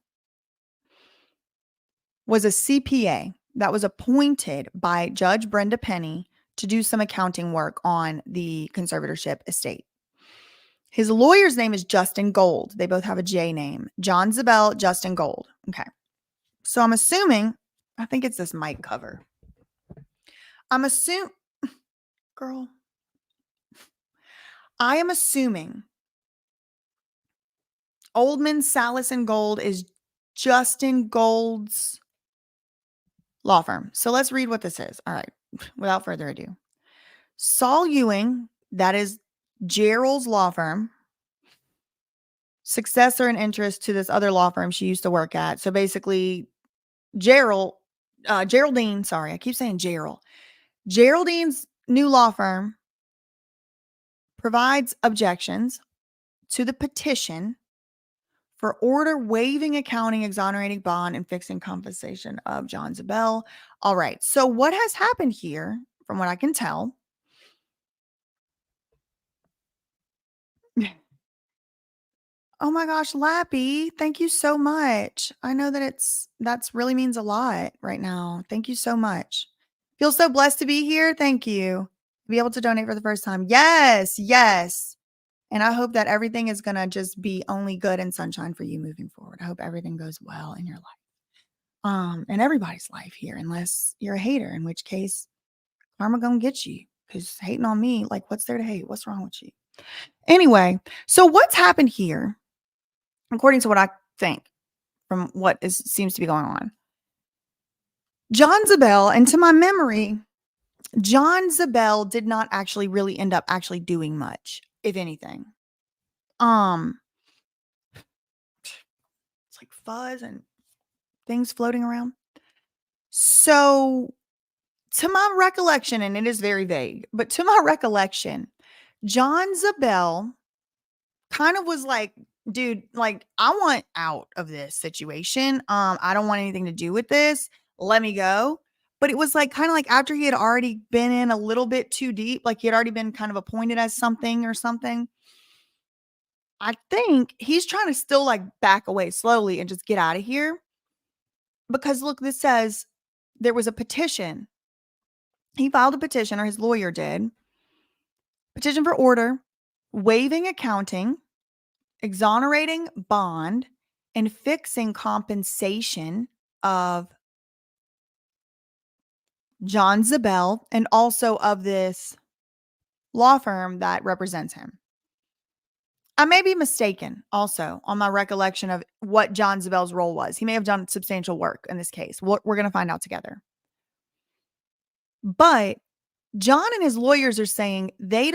was a CPA that was appointed by Judge Brenda Penny to do some accounting work on the conservatorship estate. His lawyer's name is Justin Gold. They both have a J name. John Zabel, Justin Gold. Okay. So I'm assuming, I think it's this mic cover. Girl, I am assuming Oldman, Salas, and Gold is Justin Gold's law firm. So let's read what this is. All right. Without further ado. Saul Ewing, that is Gerald's law firm, successor in interest to this other law firm she used to work at. So basically, Geraldine, sorry, I keep saying Gerald. Geraldine's new law firm provides objections to the petition for order waiving accounting, exonerating bond, and fixing compensation of John Zabel. All right. So what has happened here, from what I can tell, oh my gosh, Lappy, thank you so much. I know that that's really means a lot right now. Thank you so much. Feel so blessed to be here. Thank you. Be able to donate for the first time. Yes, yes. And I hope that everything is going to just be only good and sunshine for you moving forward. I hope everything goes well in your life. And everybody's life here, unless you're a hater, in which case karma gonna get you. Because hating on me, like, what's there to hate? What's wrong with you? Anyway, so what's happened here, according to what I think, from what seems to be going on? John Zabel, and to my memory, John Zabel did not actually really end up actually doing much, if anything. It's like fuzz and things floating around. So, to my recollection, and it is very vague, but to my recollection, John Zabel kind of was like, dude, like, I want out of this situation. I don't want anything to do with this. Let me go. But it was like kind of like after he had already been in a little bit too deep, like he had already been kind of appointed as something or something. I think he's trying to still like back away slowly and just get out of here. Because look, this says there was a petition. He filed a petition, or his lawyer did. Petition for order, waiving accounting, exonerating bond, and fixing compensation of John Zabel and also of this law firm that represents him. I may be mistaken also on my recollection of what John Zabel's role was. He may have done substantial work in this case. We're going to find out together. But John and his lawyers are saying they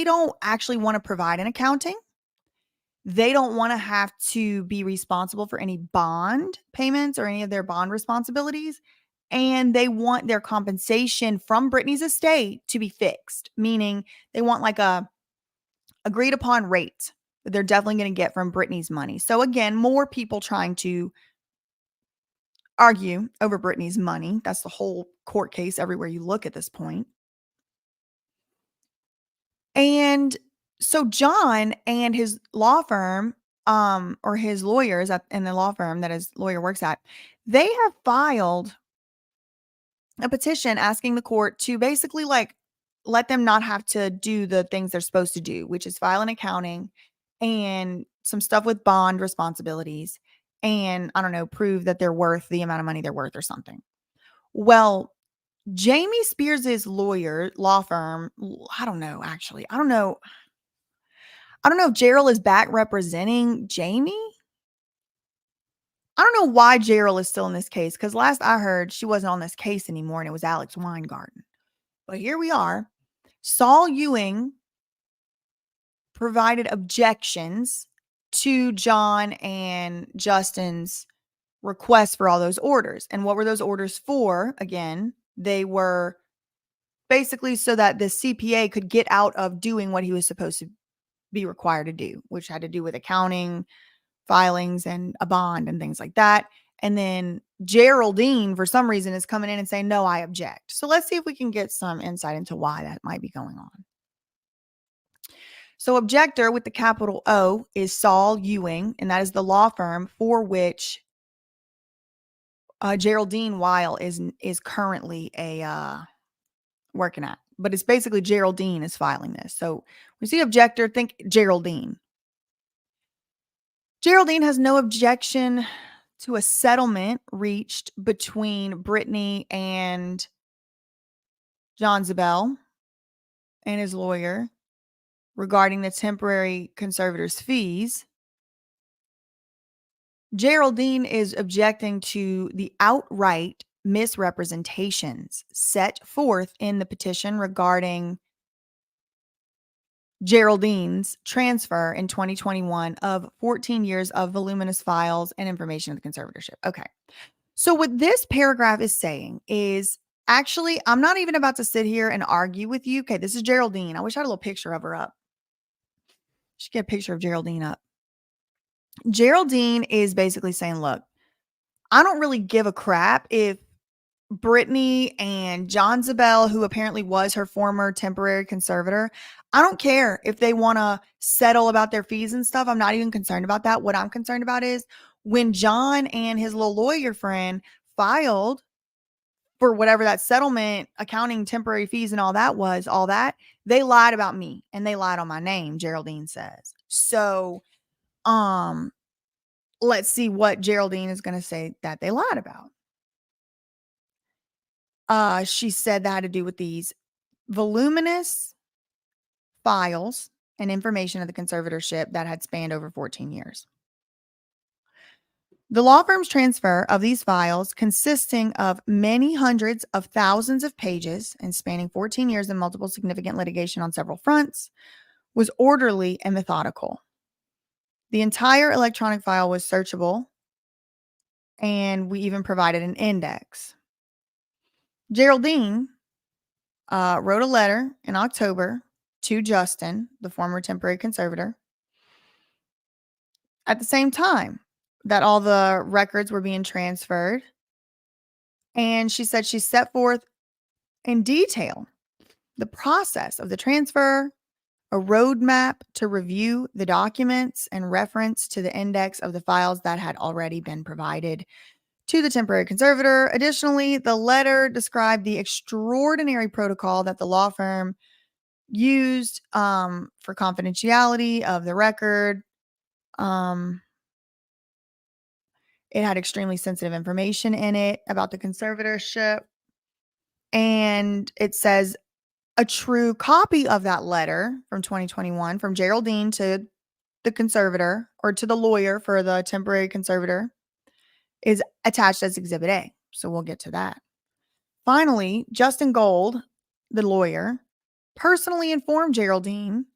don't actually want to provide an accounting. They don't want to have to be responsible for any bond payments or any of their bond responsibilities. And they want their compensation from Britney's estate to be fixed, meaning they want like a agreed upon rate that they're definitely going to get from Britney's money. So again, more people trying to argue over Britney's money. That's the whole court case everywhere you look at this point. And so John and his law firm, or his lawyers in the law firm that his lawyer works at, they have filed a petition asking the court to basically like let them not have to do the things they're supposed to do, which is file an accounting and some stuff with bond responsibilities and I don't know, prove that they're worth the amount of money they're worth or something. Well, Jamie Spears's law firm, I don't know actually. I don't know if Gerald is back representing Jamie. I don't know why Gerald is still in this case because last I heard she wasn't on this case anymore and it was Alex Weingarten. But here we are. Saul Ewing provided objections to John and Justin's request for all those orders. And what were those orders for? Again, they were basically so that the CPA could get out of doing what he was supposed to be required to do, which had to do with accounting, filings, and a bond and things like that. And then Geraldine, for some reason, is coming in and saying, no, I object. So let's see if we can get some insight into why that might be going on. So objector with the capital O is Saul Ewing, and that is the law firm for which Geraldine Weil is currently working at. But it's basically Geraldine is filing this. So we see objector, think Geraldine. Geraldine has no objection to a settlement reached between Britney and John Zabel and his lawyer regarding the temporary conservator's fees. Geraldine is objecting to the outright misrepresentations set forth in the petition regarding Geraldine's transfer in 2021 of 14 years of voluminous files and information of the conservatorship. Okay. So what this paragraph is saying is actually, I'm not even about to sit here and argue with you. Okay, this is Geraldine. I wish I had a little picture of her up. Should get a picture of Geraldine up. Geraldine is basically saying, look, I don't really give a crap if Britney and John Zabel, who apparently was her former temporary conservator, I don't care if they want to settle about their fees and stuff. I'm not even concerned about that. What I'm concerned about is when John and his little lawyer friend filed for whatever that settlement, accounting, temporary fees and all that, they lied about me and they lied on my name, Geraldine says. So, let's see what Geraldine is going to say that they lied about. She said that had to do with these voluminous files and information of the conservatorship that had spanned over 14 years. The law firm's transfer of these files, consisting of many hundreds of thousands of pages and spanning 14 years and multiple significant litigation on several fronts, was orderly and methodical. The entire electronic file was searchable, and we even provided an index. Geraldine wrote a letter in October to Justin, the former temporary conservator, at the same time that all the records were being transferred. And she said she set forth in detail the process of the transfer, a roadmap to review the documents, and reference to the index of the files that had already been provided to the temporary conservator. Additionally, the letter described the extraordinary protocol that the law firm used for confidentiality of the record. It had extremely sensitive information in it about the conservatorship. And it says a true copy of that letter from 2021 from Geraldine to the conservator or to the lawyer for the temporary conservator is attached as Exhibit A. So we'll get to that. Finally, Justin Gold, the lawyer, personally informed Geraldine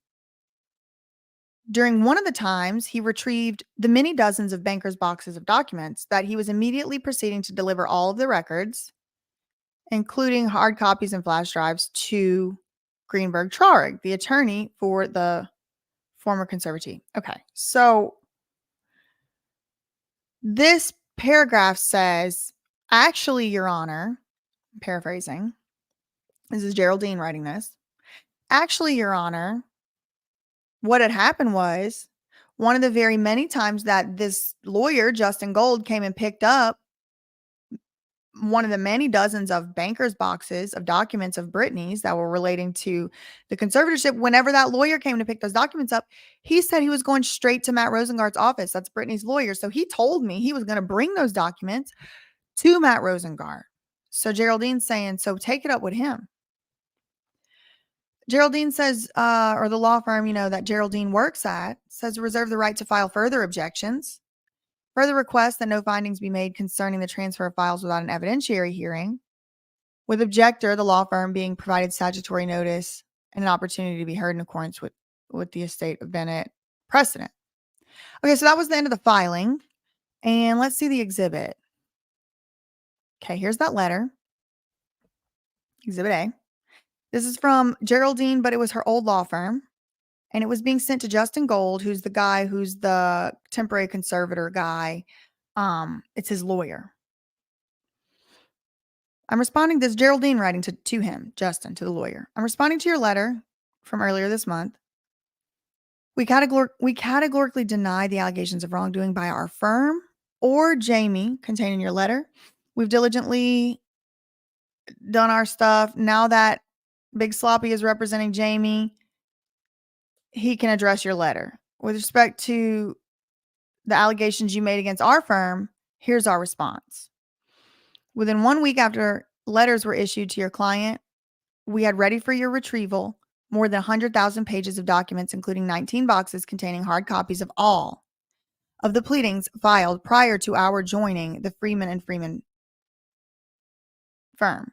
during one of the times he retrieved the many dozens of banker's boxes of documents that he was immediately proceeding to deliver all of the records, including hard copies and flash drives, to Greenberg Traurig, the attorney for the former conservatee. Okay, so this paragraph says, actually, Your Honor, paraphrasing, this is Geraldine writing this. Actually, Your Honor, what had happened was one of the very many times that this lawyer, Justin Gold, came and picked up one of the many dozens of banker's boxes of documents of Britney's that were relating to the conservatorship. Whenever that lawyer came to pick those documents up, he said he was going straight to Matt Rosengard's office. That's Britney's lawyer. So he told me he was going to bring those documents to Matt Rosengard. So Geraldine's saying, so take it up with him. Geraldine says, or the law firm, that Geraldine works at, says reserve the right to file further objections. Further request that no findings be made concerning the transfer of files without an evidentiary hearing, with objector, the law firm, being provided statutory notice and an opportunity to be heard in accordance with the estate of Bennett precedent. Okay, so that was the end of the filing. And let's see the exhibit. Okay, here's that letter. Exhibit A. This is from Geraldine, but it was her old law firm. And it was being sent to Justin Gold, who's the temporary conservator guy. It's his lawyer. I'm responding, this Geraldine writing to him, Justin, to the lawyer. I'm responding to your letter from earlier this month. We categorically deny the allegations of wrongdoing by our firm or Jamie contained in your letter. We've diligently done our stuff. Now that Big Sloppy is representing Jamie, he can address your letter. With respect to the allegations you made against our firm, here's our response. Within 1 week after letters were issued to your client, we had ready for your retrieval more than 100,000 pages of documents, including 19 boxes containing hard copies of all of the pleadings filed prior to our joining the Freeman and Freeman firm,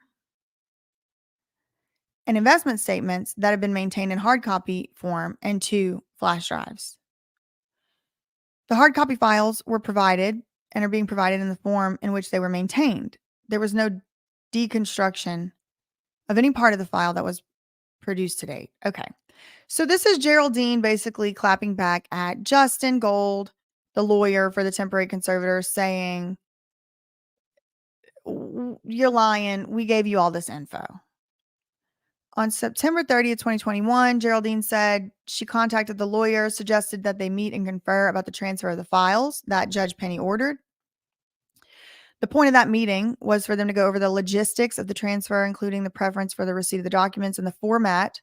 and investment statements that have been maintained in hard copy form and 2 flash drives. The hard copy files were provided and are being provided in the form in which they were maintained. There was no deconstruction of any part of the file that was produced to date. Okay. So this is Geraldine basically clapping back at Justin Gold, the lawyer for the temporary conservator, saying, you're lying. We gave you all this info. On September 30th, 2021, Geraldine said she contacted the lawyer, suggested that they meet and confer about the transfer of the files that Judge Penny ordered. The point of that meeting was for them to go over the logistics of the transfer, including the preference for the receipt of the documents and the format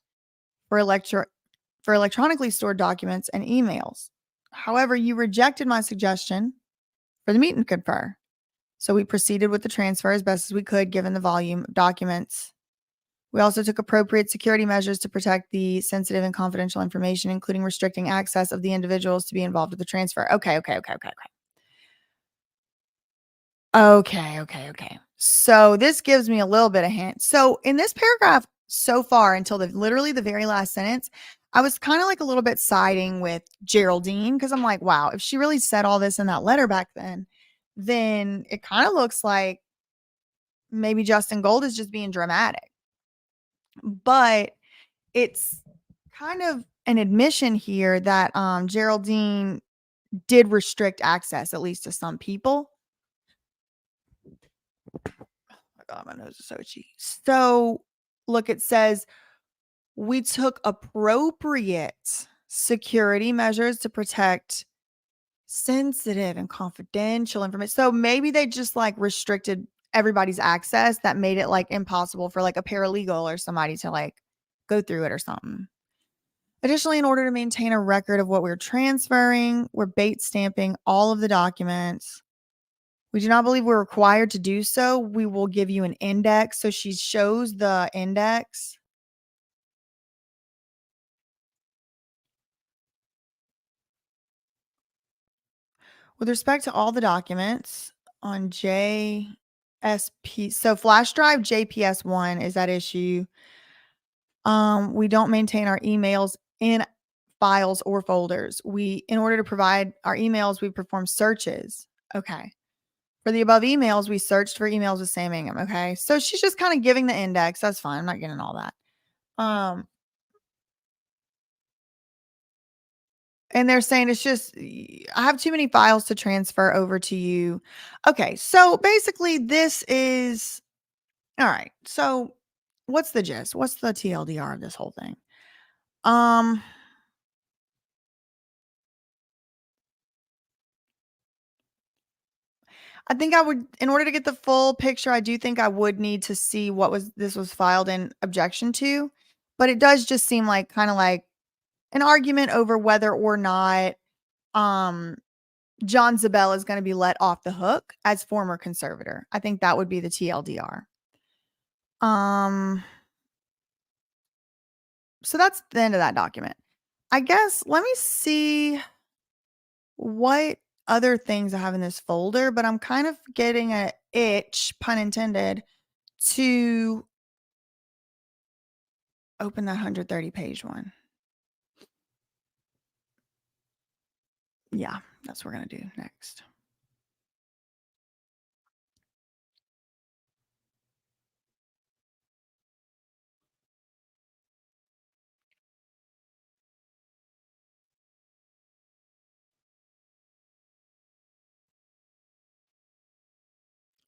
for electronically stored documents and emails. However, you rejected my suggestion for the meet and confer. So we proceeded with the transfer as best as we could, given the volume of documents. We also took appropriate security measures to protect the sensitive and confidential information, including restricting access of the individuals to be involved with the transfer. Okay. So this gives me a little bit of hint. So in this paragraph so far, until literally the very last sentence, I was kind of like a little bit siding with Geraldine, because I'm like, wow, if she really said all this in that letter back then it kind of looks like maybe Justin Gold is just being dramatic. But it's kind of an admission here that Geraldine did restrict access, at least to some people. Oh my God, my nose is so itchy. So look, it says, we took appropriate security measures to protect sensitive and confidential information. So maybe they just like restricted everybody's access, that made it like impossible for like a paralegal or somebody to like go through it or something. Additionally, in order to maintain a record of what we're transferring, we're bait stamping all of the documents. We do not believe we're required to do so. We will give you an index. So she shows the index. With respect to all the documents on JSP, so flash drive JPS1 is at issue. We don't maintain our emails in files or folders. In order to provide our emails, we perform searches. Okay. For the above emails, we searched for emails with Sam Ingham. Okay. So she's just kind of giving the index. That's fine. I'm not getting all that. And they're saying it's just, I have too many files to transfer over to you. Okay. So basically, this is all right. So what's the gist? What's the TLDR of this whole thing? Um, I think I would, in order to get the full picture, I do think I would need to see what this was filed in objection to. But it does just seem like kind of like an argument over whether or not um John Zabel is going to be let off the hook as former conservator. I think that would be the TLDR. So that's the end of that document. I guess let me see what other things I have in this folder, but I'm kind of getting an itch, pun intended, to open that 130 page one. Yeah, that's what we're going to do next.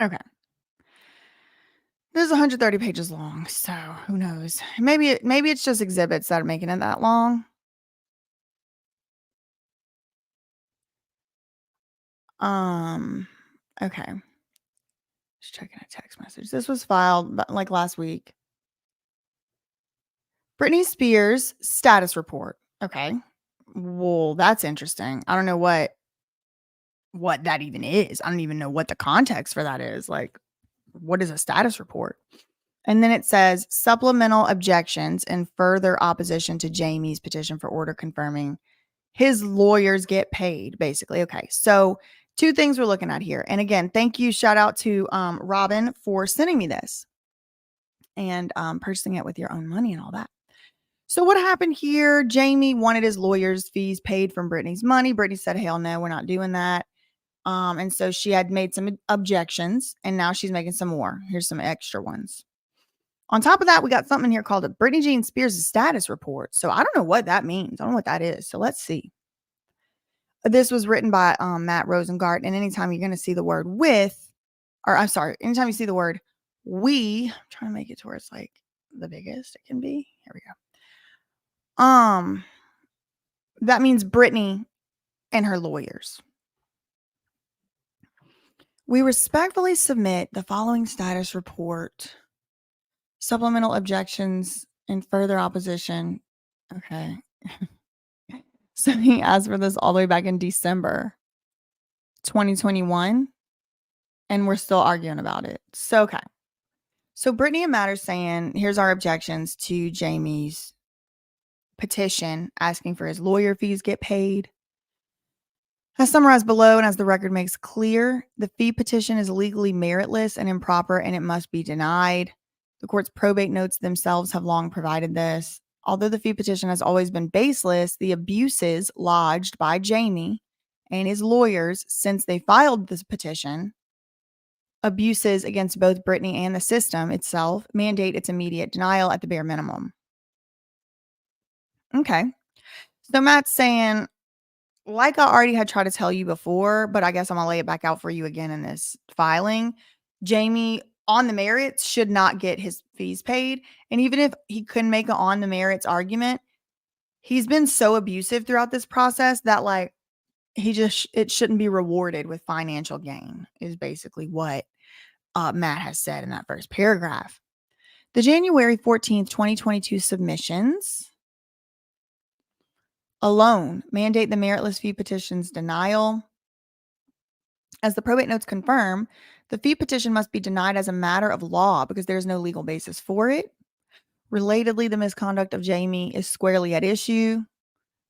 Okay. This is 130 pages long, so who knows? Maybe it's just exhibits that are making it that long. Okay. Just checking a text message. This was filed like last week. Britney Spears status report. Okay. Well, that's interesting. I don't know what that even is. I don't even know what the context for that is. Like, what is a status report? And then it says supplemental objections and further opposition to Jamie's petition for order confirming his lawyers get paid, basically. Okay. So two things we're looking at here. And again, thank you. Shout out to Robin for sending me this and purchasing it with your own money and all that. So what happened here? Jamie wanted his lawyer's fees paid from Britney's money. Britney said, hell no, we're not doing that. And so she had made some objections and now she's making some more. Here's some extra ones. On top of that, we got something here called a Britney Jean Spears status report. So I don't know what that means. I don't know what that is. So let's see. This was written by Matt Rosengard. And anytime you're going to see the word with, or I'm sorry, anytime you see the word we, I'm trying to make it to where it's like the biggest it can be. Here we go. That means Britney and her lawyers. We respectfully submit the following status report. Supplemental objections and further opposition. Okay. So he asked for this all the way back in December 2021, and we're still arguing about it. So, okay. So Britney and Matt are saying, here's our objections to Jamie's petition asking for his lawyer fees get paid. As summarized below, and as the record makes clear, the fee petition is legally meritless and improper, and it must be denied. The court's probate notes themselves have long provided this. Although the fee petition has always been baseless, the abuses lodged by Jamie and his lawyers since they filed this petition, abuses against both Britney and the system itself, mandate its immediate denial at the bare minimum. Okay. So Matt's saying, like I already had tried to tell you before, but I guess I'm going to lay it back out for you again in this filing. Jamie, on the merits, should not get his fees paid. And even if he couldn't make an on the merits argument, he's been so abusive throughout this process that like it shouldn't be rewarded with financial gain is basically what Matt has said in that first paragraph. The January 14th, 2022 submissions alone mandate the meritless fee petition's denial. As the probate notes confirm, the fee petition must be denied as a matter of law because there is no legal basis for it. Relatedly, the misconduct of Jamie is squarely at issue,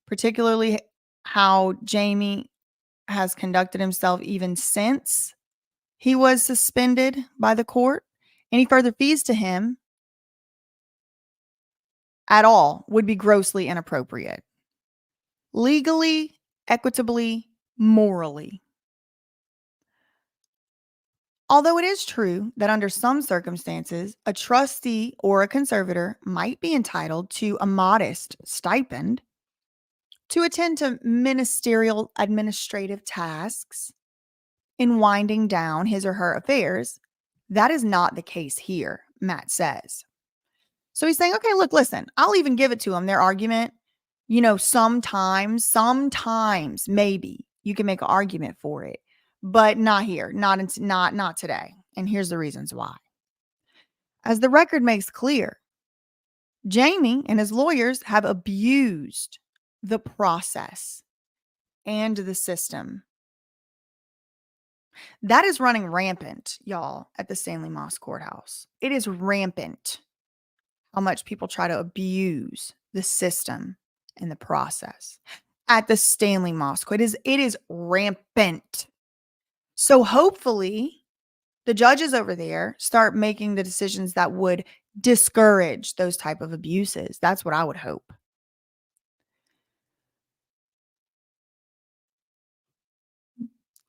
particularly how Jamie has conducted himself even since he was suspended by the court. Any further fees to him at all would be grossly inappropriate. Legally, equitably, morally. Although it is true that under some circumstances, a trustee or a conservator might be entitled to a modest stipend to attend to ministerial administrative tasks in winding down his or her affairs, that is not the case here, Matt says. So he's saying, okay, look, listen, I'll even give it to him. Their argument, sometimes maybe you can make an argument for it, but not here, not today. And here's the reasons why. As the record makes clear, Jamie and his lawyers have abused the process and the system. That is running rampant, y'all, at the Stanley Moss Courthouse. It is rampant how much people try to abuse the system and the process at the Stanley Moss Court. It is rampant. So hopefully the judges over there start making the decisions that would discourage those type of abuses. That's what I would hope.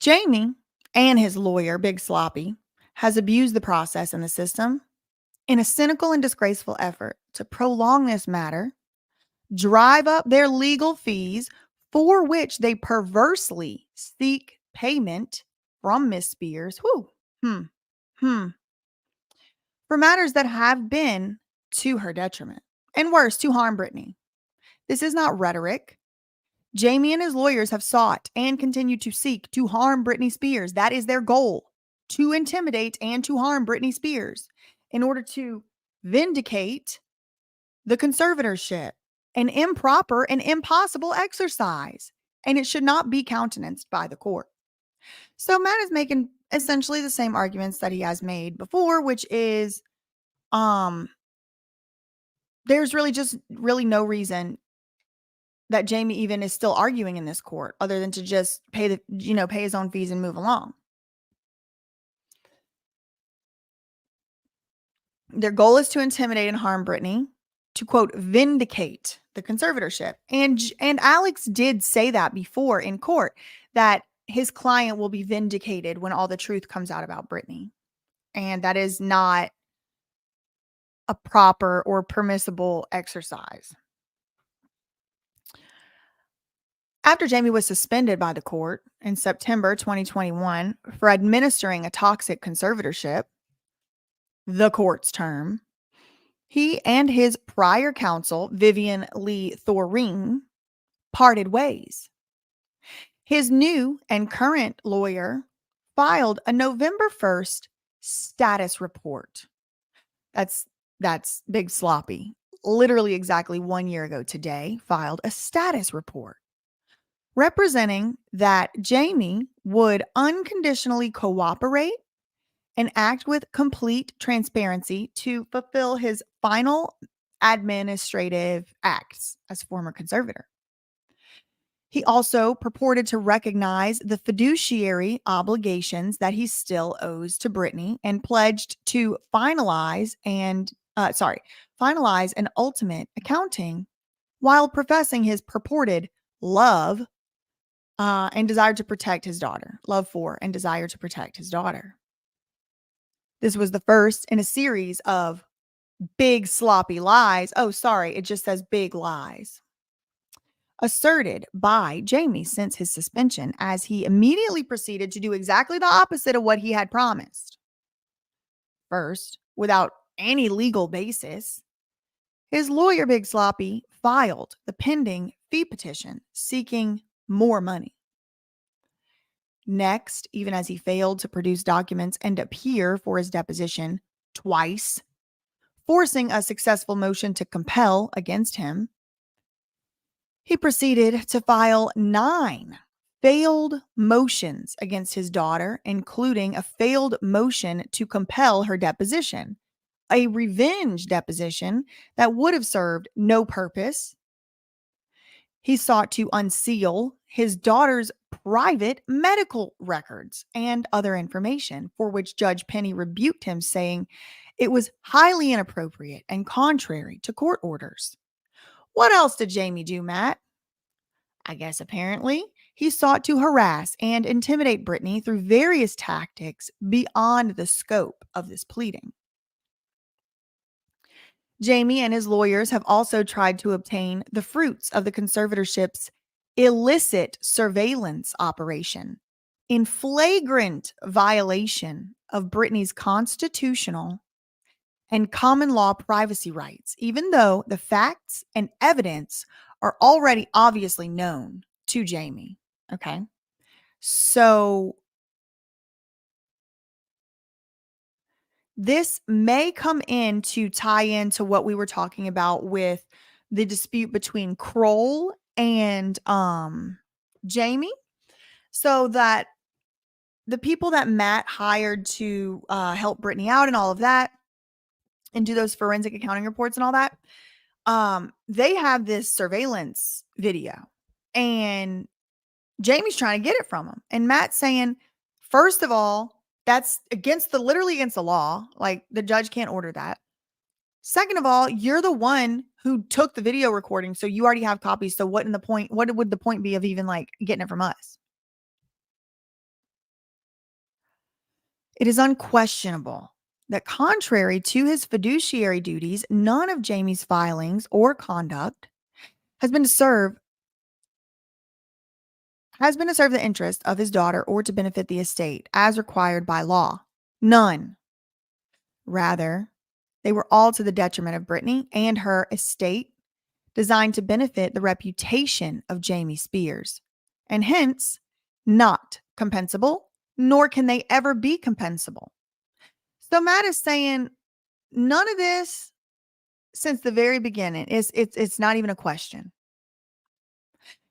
Jamie and his lawyer, Big Sloppy, has abused the process and the system in a cynical and disgraceful effort to prolong this matter, drive up their legal fees for which they perversely seek payment from Miss Spears. For matters that have been to her detriment and worse, to harm Britney. This is not rhetoric. Jamie and his lawyers have sought and continue to seek to harm Britney Spears. That is their goal, to intimidate and to harm Britney Spears in order to vindicate the conservatorship, an improper and impossible exercise, and it should not be countenanced by the court. So Matt is making essentially the same arguments that he has made before, which is there's really no reason that Jamie even is still arguing in this court other than to just pay his own fees and move along. Their goal is to intimidate and harm Britney, to quote, vindicate the conservatorship. And Alex did say that before in court, that his client will be vindicated when all the truth comes out about Britney. And that is not a proper or permissible exercise. After Jamie was suspended by the court in September 2021 for administering a toxic conservatorship, the court's term, he and his prior counsel, Vivian Lee Thoreen, parted ways. His new and current lawyer filed a November 1st status report. That's Big Sloppy. Literally exactly 1 year ago today, filed a status report representing that Jamie would unconditionally cooperate and act with complete transparency to fulfill his final administrative acts as former conservator. He also purported to recognize the fiduciary obligations that he still owes to Britney and pledged to finalize an ultimate accounting while professing his purported love and desire to protect his daughter. Love for and desire to protect his daughter. This was the first in a series of big sloppy lies. Oh, sorry, it just says big lies. Asserted by Jamie since his suspension, as he immediately proceeded to do exactly the opposite of what he had promised. First, without any legal basis, his lawyer, Big Sloppy, filed the pending fee petition seeking more money. Next, even as he failed to produce documents and appear for his deposition twice, forcing a successful motion to compel against him, he proceeded to file 9 failed motions against his daughter, including a failed motion to compel her deposition, a revenge deposition that would have served no purpose. He sought to unseal his daughter's private medical records and other information, for which Judge Penny rebuked him, saying it was highly inappropriate and contrary to court orders. What else did Jamie do, Matt? I guess apparently he sought to harass and intimidate Britney through various tactics beyond the scope of this pleading. Jamie and his lawyers have also tried to obtain the fruits of the conservatorship's illicit surveillance operation in flagrant violation of Britney's constitutional and common law privacy rights, even though the facts and evidence are already obviously known to Jamie. Okay. So this may come in to tie into what we were talking about with the dispute between Kroll and Jamie. So that the people that Matt hired to help Britney out and all of that and do those forensic accounting reports and all that, they have this surveillance video and Jamie's trying to get it from him. And Matt's saying, first of all, that's literally against the law. Like the judge can't order that. Second of all, you're the one who took the video recording, so you already have copies. So what would the point be of even like getting it from us? It is unquestionable that contrary to his fiduciary duties, none of Jamie's filings or conduct has been to serve the interest of his daughter or to benefit the estate as required by law. None. Rather, they were all to the detriment of Britney and her estate, designed to benefit the reputation of Jamie Spears, and hence not compensable, nor can they ever be compensable. So Matt is saying none of this since the very beginning. It's not even a question.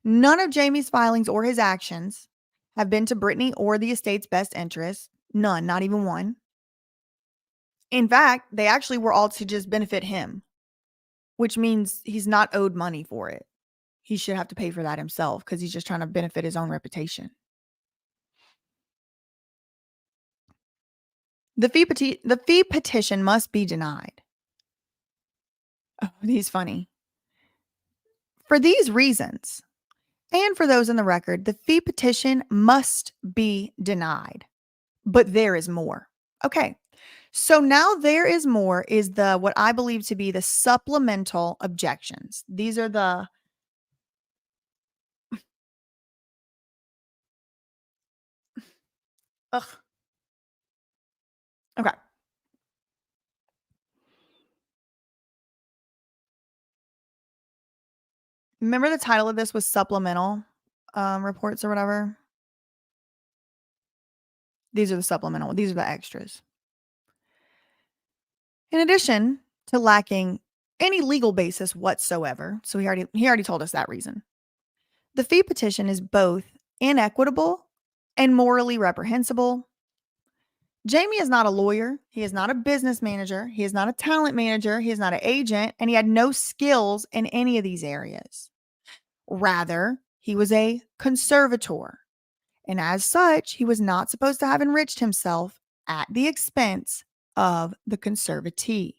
None of Jamie's filings or his actions have been to Britney or the estate's best interest. None, not even one. In fact, they actually were all to just benefit him, which means he's not owed money for it. He should have to pay for that himself because he's just trying to benefit his own reputation. The fee petition must be denied. Oh, he's funny. For these reasons, and for those in the record, the fee petition must be denied. But there is more. Okay. So now there is more is what I believe to be the supplemental objections. These are the ugh. Okay. Remember the title of this was supplemental reports or whatever? These are the supplemental. These are the extras. In addition to lacking any legal basis whatsoever, so he already told us that reason. The fee petition is both inequitable and morally reprehensible. Jamie is not a lawyer. He is not a business manager. He is not a talent manager. He is not an agent, and he had no skills in any of these areas. Rather, he was a conservator, and as such, he was not supposed to have enriched himself at the expense of the conservatee.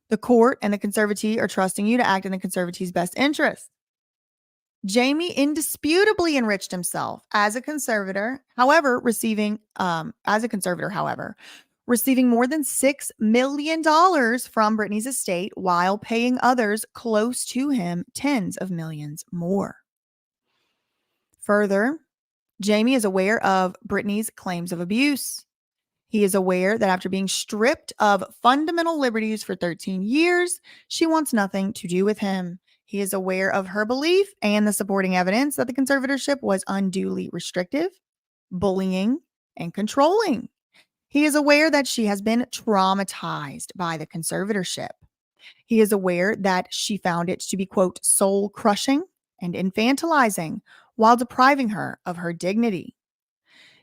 The court and the conservatee are trusting you to act in the conservatee's best interest. Jamie indisputably enriched himself as a conservator, however, receiving more than $6 million from Britney's estate while paying others close to him tens of millions more. Further, Jamie is aware of Britney's claims of abuse. He is aware that after being stripped of fundamental liberties for 13 years, she wants nothing to do with him. He is aware of her belief and the supporting evidence that the conservatorship was unduly restrictive, bullying, and controlling. He is aware that she has been traumatized by the conservatorship. He is aware that she found it to be, quote, soul-crushing and infantilizing while depriving her of her dignity.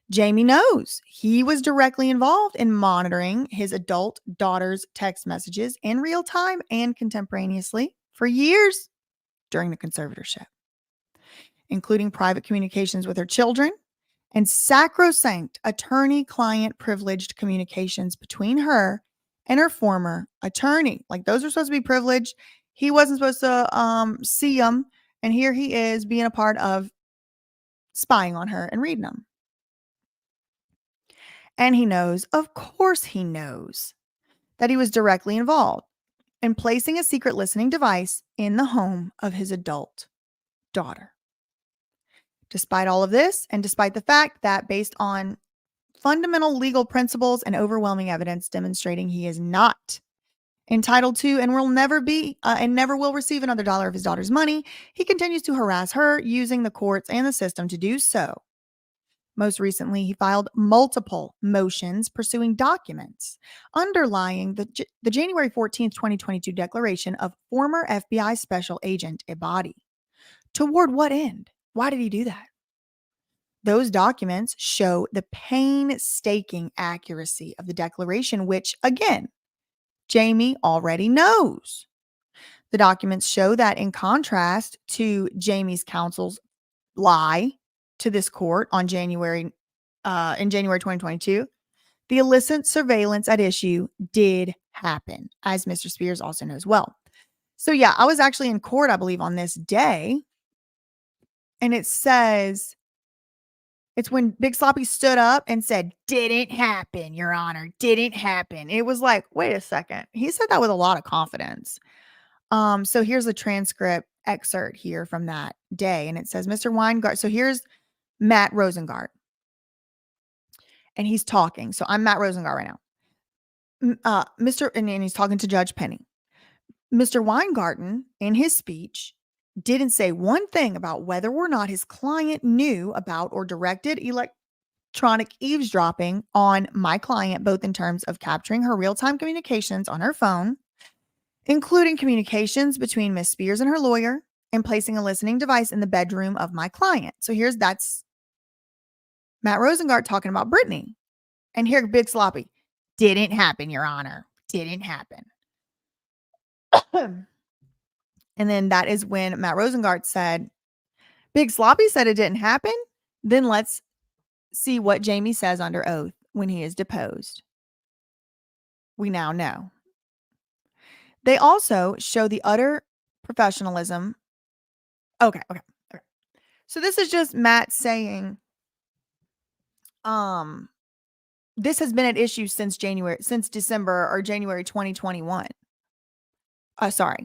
Jamie knows he was directly involved in monitoring his adult daughter's text messages in real time and contemporaneously for years during the conservatorship. including private communications with her children and sacrosanct attorney-client privileged communications between her and her former attorney. Like, those are supposed to be privileged. He wasn't supposed to see them, and here he is being a part of spying on her and reading them. And he knows, of course he knows, that he was directly involved in placing a secret listening device in the home of his adult daughter. Despite all of this, and despite the fact that based on fundamental legal principles and overwhelming evidence demonstrating he is not entitled to and will never be and never will receive another dollar of his daughter's money, he continues to harass her using the courts and the system to do so. Most recently, he filed multiple motions pursuing documents underlying the January 14th, 2022 declaration of former FBI Special Agent Ebadi. Toward what end? Why did he do that? Those documents show the painstaking accuracy of the declaration, which, again, Jamie already knows. The documents show that in contrast to Jamie's counsel's lie to this court in January 2022, the illicit surveillance at issue did happen, as Mr. Spears also knows well. So yeah, I was actually in court, I believe, on this day, and it says it's when Big Sloppy stood up and said, "Didn't happen, Your Honor, didn't happen." It was like, wait a second. He said that with a lot of confidence. So here's a transcript excerpt here from that day, and it says, Mr. Weingart. So here's Matt Rosengard, and he's talking. So I'm Matt Rosengard right now. And he's talking to Judge Penny. Mr. Weingarten, in his speech, didn't say one thing about whether or not his client knew about or directed electronic eavesdropping on my client, both in terms of capturing her real-time communications on her phone, including communications between Miss Spears and her lawyer, and placing a listening device in the bedroom of my client. So that's Matt Rosengard talking about Britney. And here, Big Sloppy, didn't happen, Your Honor. Didn't happen. And then that is when Matt Rosengard said, Big Sloppy said it didn't happen. Then let's see what Jamie says under oath when he is deposed. We now know. They also show the utter professionalism. Okay. So this is just Matt saying, this has been at issue since December or January 2021.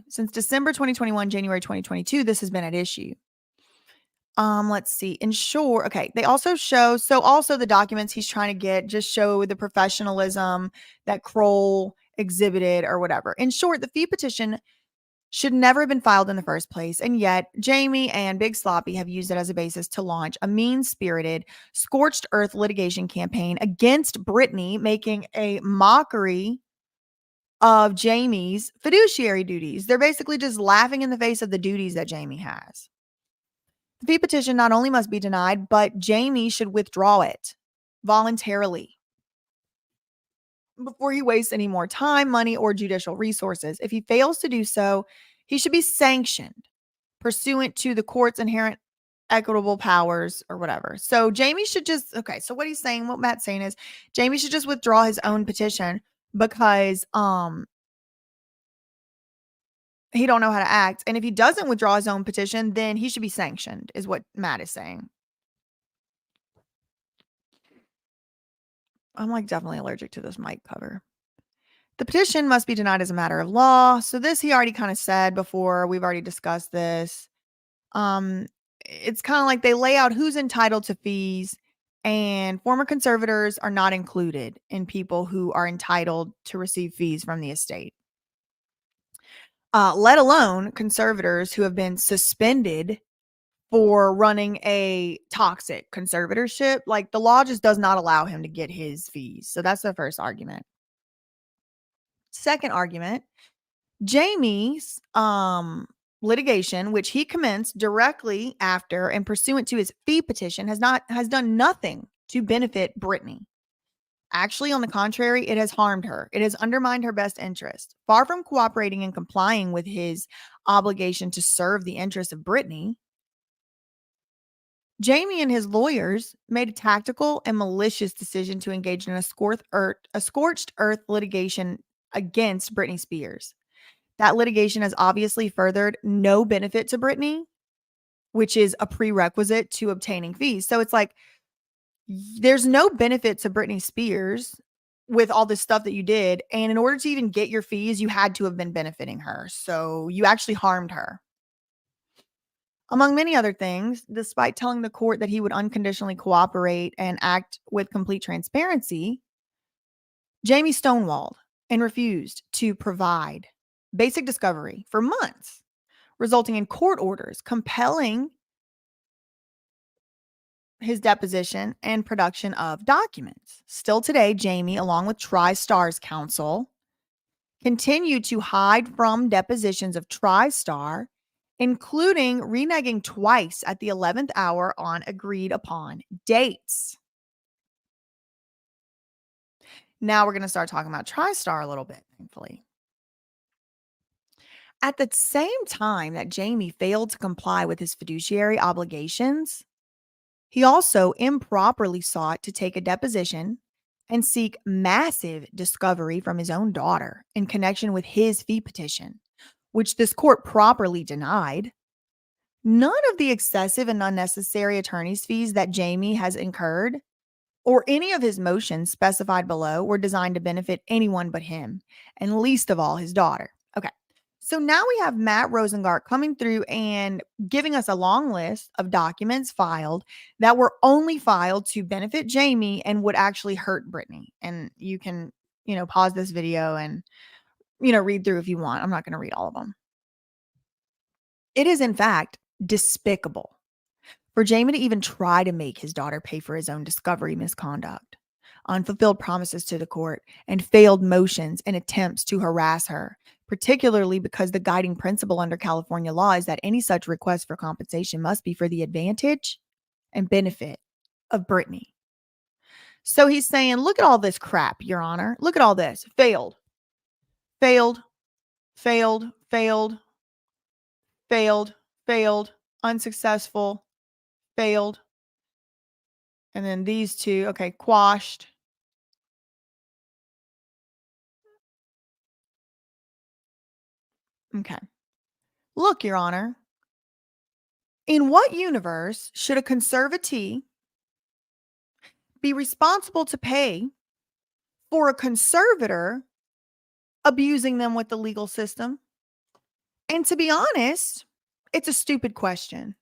Since December 2021, January 2022, this has been at issue. Let's see. Ensure. Okay. They also show, also the documents he's trying to get just show the professionalism that Kroll exhibited or whatever. In short, the fee petition should never have been filed in the first place. And yet Jamie and Big Sloppy have used it as a basis to launch a mean-spirited, scorched earth litigation campaign against Britney, making a mockery of Jamie's fiduciary duties. They're basically just laughing in the face of the duties that Jamie has. The fee petition not only must be denied, but Jamie should withdraw it voluntarily before he wastes any more time, money, or judicial resources. If he fails to do so, he should be sanctioned pursuant to the court's inherent equitable powers or whatever. So Jamie should just, so what Matt's saying is Jamie should just withdraw his own petition because he don't know how to act. And if he doesn't withdraw his own petition, then he should be sanctioned, is what Matt is saying. I'm definitely allergic to this mic cover. The petition must be denied as a matter of law. So this he already kind of said before. We've already discussed this. It's kind of like they lay out who's entitled to fees, and former conservators are not included in people who are entitled to receive fees from the estate. Let alone conservators who have been suspended for running a toxic conservatorship. The law just does not allow him to get his fees. So that's the first argument. Second argument, Jamie's litigation, which he commenced directly after and pursuant to his fee petition, has done nothing to benefit Britney. Actually, on the contrary, it has harmed her. It has undermined her best interest. Far from cooperating and complying with his obligation to serve the interests of Britney, Jamie and his lawyers made a tactical and malicious decision to engage in a scorched earth litigation against Britney Spears. That litigation has obviously furthered no benefit to Britney, which is a prerequisite to obtaining fees. So it's like there's no benefit to Britney Spears with all this stuff that you did. And in order to even get your fees, you had to have been benefiting her. So you actually harmed her. Among many other things, despite telling the court that he would unconditionally cooperate and act with complete transparency, Jamie stonewalled and refused to provide basic discovery for months, resulting in court orders compelling his deposition and production of documents. Still today, Jamie, along with TriStar's counsel, continued to hide from depositions of TriStar, including reneging twice at the 11th hour on agreed upon dates. Now we're going to start talking about TriStar a little bit, thankfully. At the same time that Jamie failed to comply with his fiduciary obligations, he also improperly sought to take a deposition and seek massive discovery from his own daughter in connection with his fee petition, which this court properly denied. None of the excessive and unnecessary attorney's fees that Jamie has incurred or any of his motions specified below were designed to benefit anyone but him, and least of all his daughter. Okay. So now we have Matt Rosengard coming through and giving us a long list of documents filed that were only filed to benefit Jamie and would actually hurt Britney. And you can, pause this video and, read through if you want. I'm not going to read all of them. It is, in fact, despicable for Jamie to even try to make his daughter pay for his own discovery misconduct, unfulfilled promises to the court, and failed motions and attempts to harass her, particularly because the guiding principle under California law is that any such request for compensation must be for the advantage and benefit of Britney. So he's saying, look at all this crap, Your Honor. Look at all this. Failed, failed, failed, failed, failed, failed, unsuccessful, failed. And then these two, okay, quashed. Okay. Look, Your Honor, in what universe should a conservatee be responsible to pay for a conservator abusing them with the legal system? And to be honest, it's a stupid question.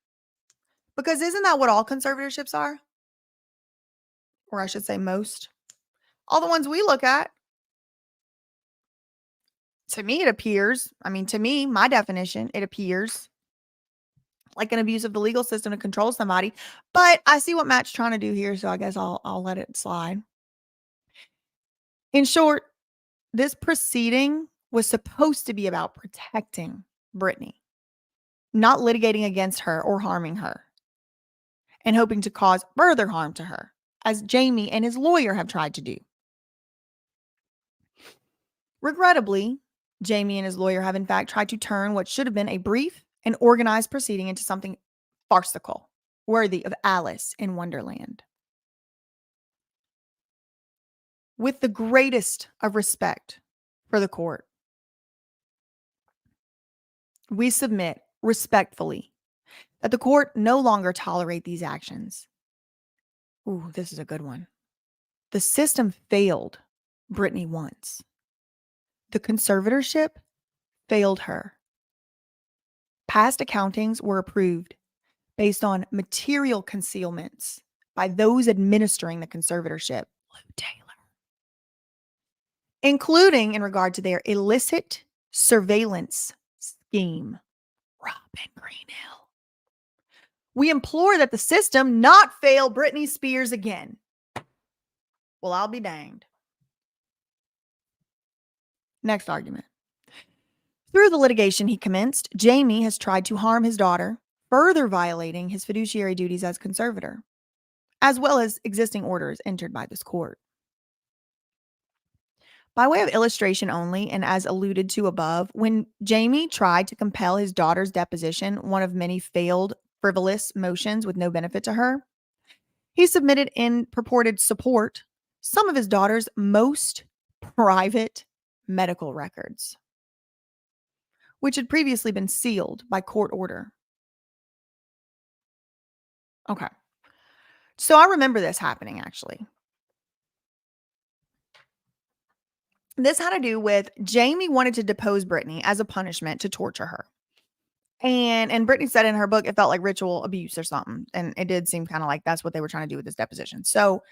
Because isn't that what all conservatorships are? Or I should say most. All the ones we look at. To me, it appears, my definition, it appears like an abuse of the legal system to control somebody. But I see what Matt's trying to do here, so I guess I'll let it slide. In short, this proceeding was supposed to be about protecting Britney, not litigating against her or harming her, and hoping to cause further harm to her, as Jamie and his lawyer have tried to do. Regrettably, Jamie and his lawyer have in fact tried to turn what should have been a brief and organized proceeding into something farcical, worthy of Alice in Wonderland. With the greatest of respect for the court, we submit respectfully that the court no longer tolerate these actions. Ooh, this is a good one. The system failed Britney once. The conservatorship failed her. Past accountings were approved based on material concealments by those administering the conservatorship, Lou Taylor, including in regard to their illicit surveillance scheme, Robin Greenhill. We implore that the system not fail Britney Spears again. Well, I'll be danged. Next argument. Through the litigation he commenced, Jamie has tried to harm his daughter, further violating his fiduciary duties as conservator, as well as existing orders entered by this court. By way of illustration only, and as alluded to above, when Jamie tried to compel his daughter's deposition, one of many failed frivolous motions with no benefit to her, he submitted in purported support some of his daughter's most private medical records, which had previously been sealed by court order. Okay. So I remember this happening actually. This had to do with Jamie wanted to depose Britney as a punishment to torture her. And Britney said in her book it felt like ritual abuse or something. And it did seem kind of like that's what they were trying to do with this deposition. So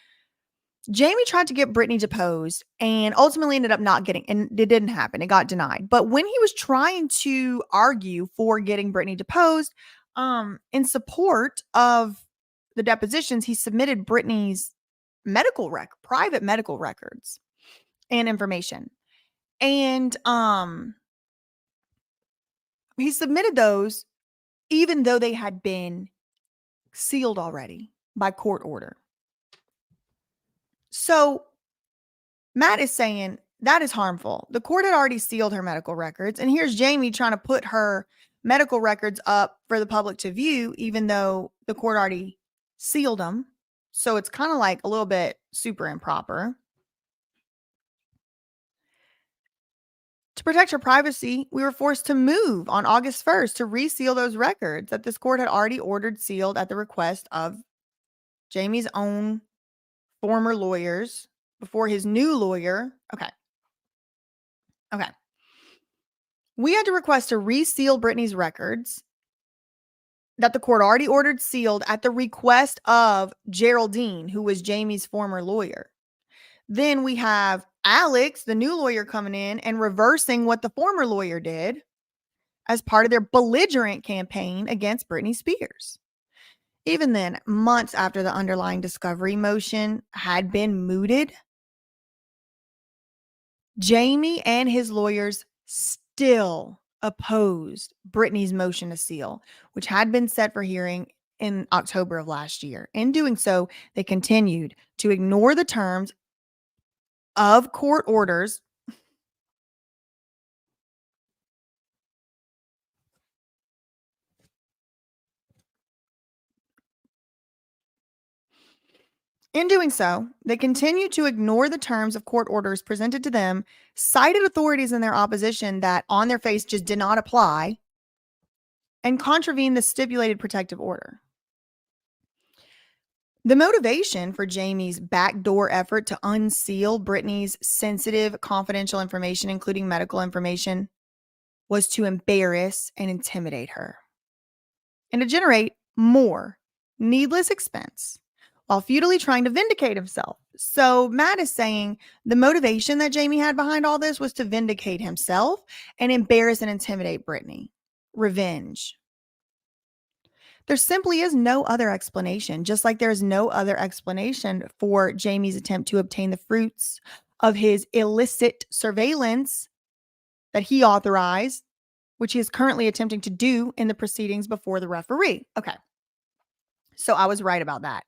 Jamie tried to get Britney deposed and ultimately ended up not getting, and it didn't happen. It got denied. But when he was trying to argue for getting Britney deposed, in support of the depositions, he submitted Britney's private medical records and information. And he submitted those even though they had been sealed already by court order. So Matt is saying that is harmful. The court had already sealed her medical records, and here's Jamie trying to put her medical records up for the public to view, even though the court already sealed them. So it's kind of like a little bit super improper. To protect her privacy, we were forced to move on August 1st to reseal those records that this court had already ordered sealed at the request of Jamie's own former lawyers before his new lawyer. Okay. We had to request to reseal Britney's records that the court already ordered sealed at the request of Geraldine, who was Jamie's former lawyer. Then we have Alex, the new lawyer, coming in and reversing what the former lawyer did as part of their belligerent campaign against Britney Spears. Even then, months after the underlying discovery motion had been mooted, Jamie and his lawyers still opposed Britney's motion to seal, which had been set for hearing in October of last year. In doing so, they continued to ignore the terms of court orders In doing so, they continued to ignore the terms of court orders presented to them, cited authorities in their opposition that on their face just did not apply, and contravened the stipulated protective order. The motivation for Jamie's backdoor effort to unseal Britney's sensitive, confidential information, including medical information, was to embarrass and intimidate her and to generate more needless expense while futilely trying to vindicate himself. So Matt is saying the motivation that Jamie had behind all this was to vindicate himself and embarrass and intimidate Britney. Revenge. There simply is no other explanation, just like there is no other explanation for Jamie's attempt to obtain the fruits of his illicit surveillance that he authorized, which he is currently attempting to do in the proceedings before the referee. Okay. So I was right about that.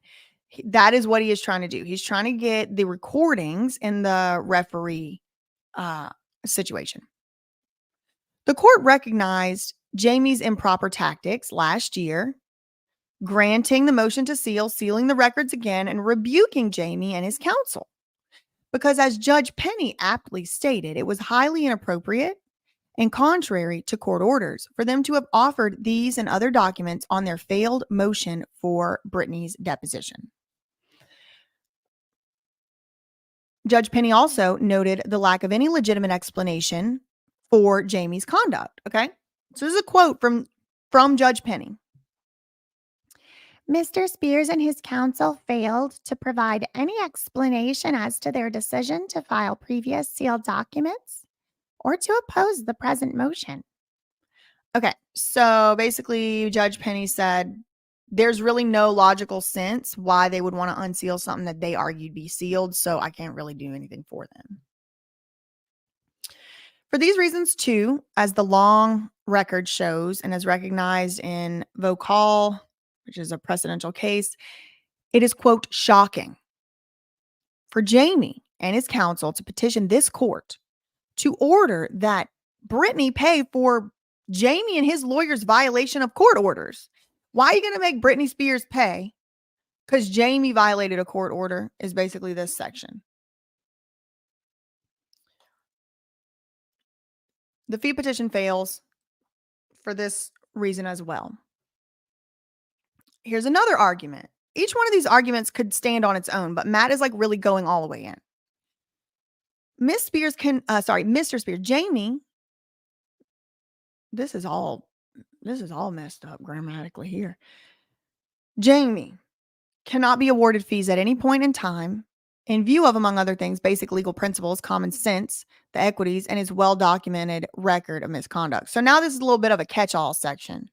That is what he is trying to do. He's trying to get the recordings in the referee situation. The court recognized Jamie's improper tactics last year, granting the motion to seal, sealing the records again, and rebuking Jamie and his counsel. Because as Judge Penny aptly stated, it was highly inappropriate and contrary to court orders for them to have offered these and other documents on their failed motion for Britney's deposition. Judge Penny also noted the lack of any legitimate explanation for Jamie's conduct. Okay. So this is a quote from Judge Penny. Mr. Spears and his counsel failed to provide any explanation as to their decision to file previous sealed documents or to oppose the present motion. Okay. So basically, Judge Penny said there's really no logical sense why they would want to unseal something that they argued be sealed, so I can't really do anything for them. For these reasons, too, as the long record shows and as recognized in Vocal, which is a precedential case, it is, quote, shocking for Jamie and his counsel to petition this court to order that Britney pay for Jamie and his lawyer's violation of court orders, Why are you going to make Britney Spears pay? Because Jamie violated a court order is basically this section. The fee petition fails for this reason as well. Here's another argument. Each one of these arguments could stand on its own, but Matt is like really going all the way in. Mr. Spears, Jamie, this is all messed up grammatically here. Jamie cannot be awarded fees at any point in time in view of, among other things, basic legal principles, common sense, the equities, and his well-documented record of misconduct. So now this is a little bit of a catch-all section.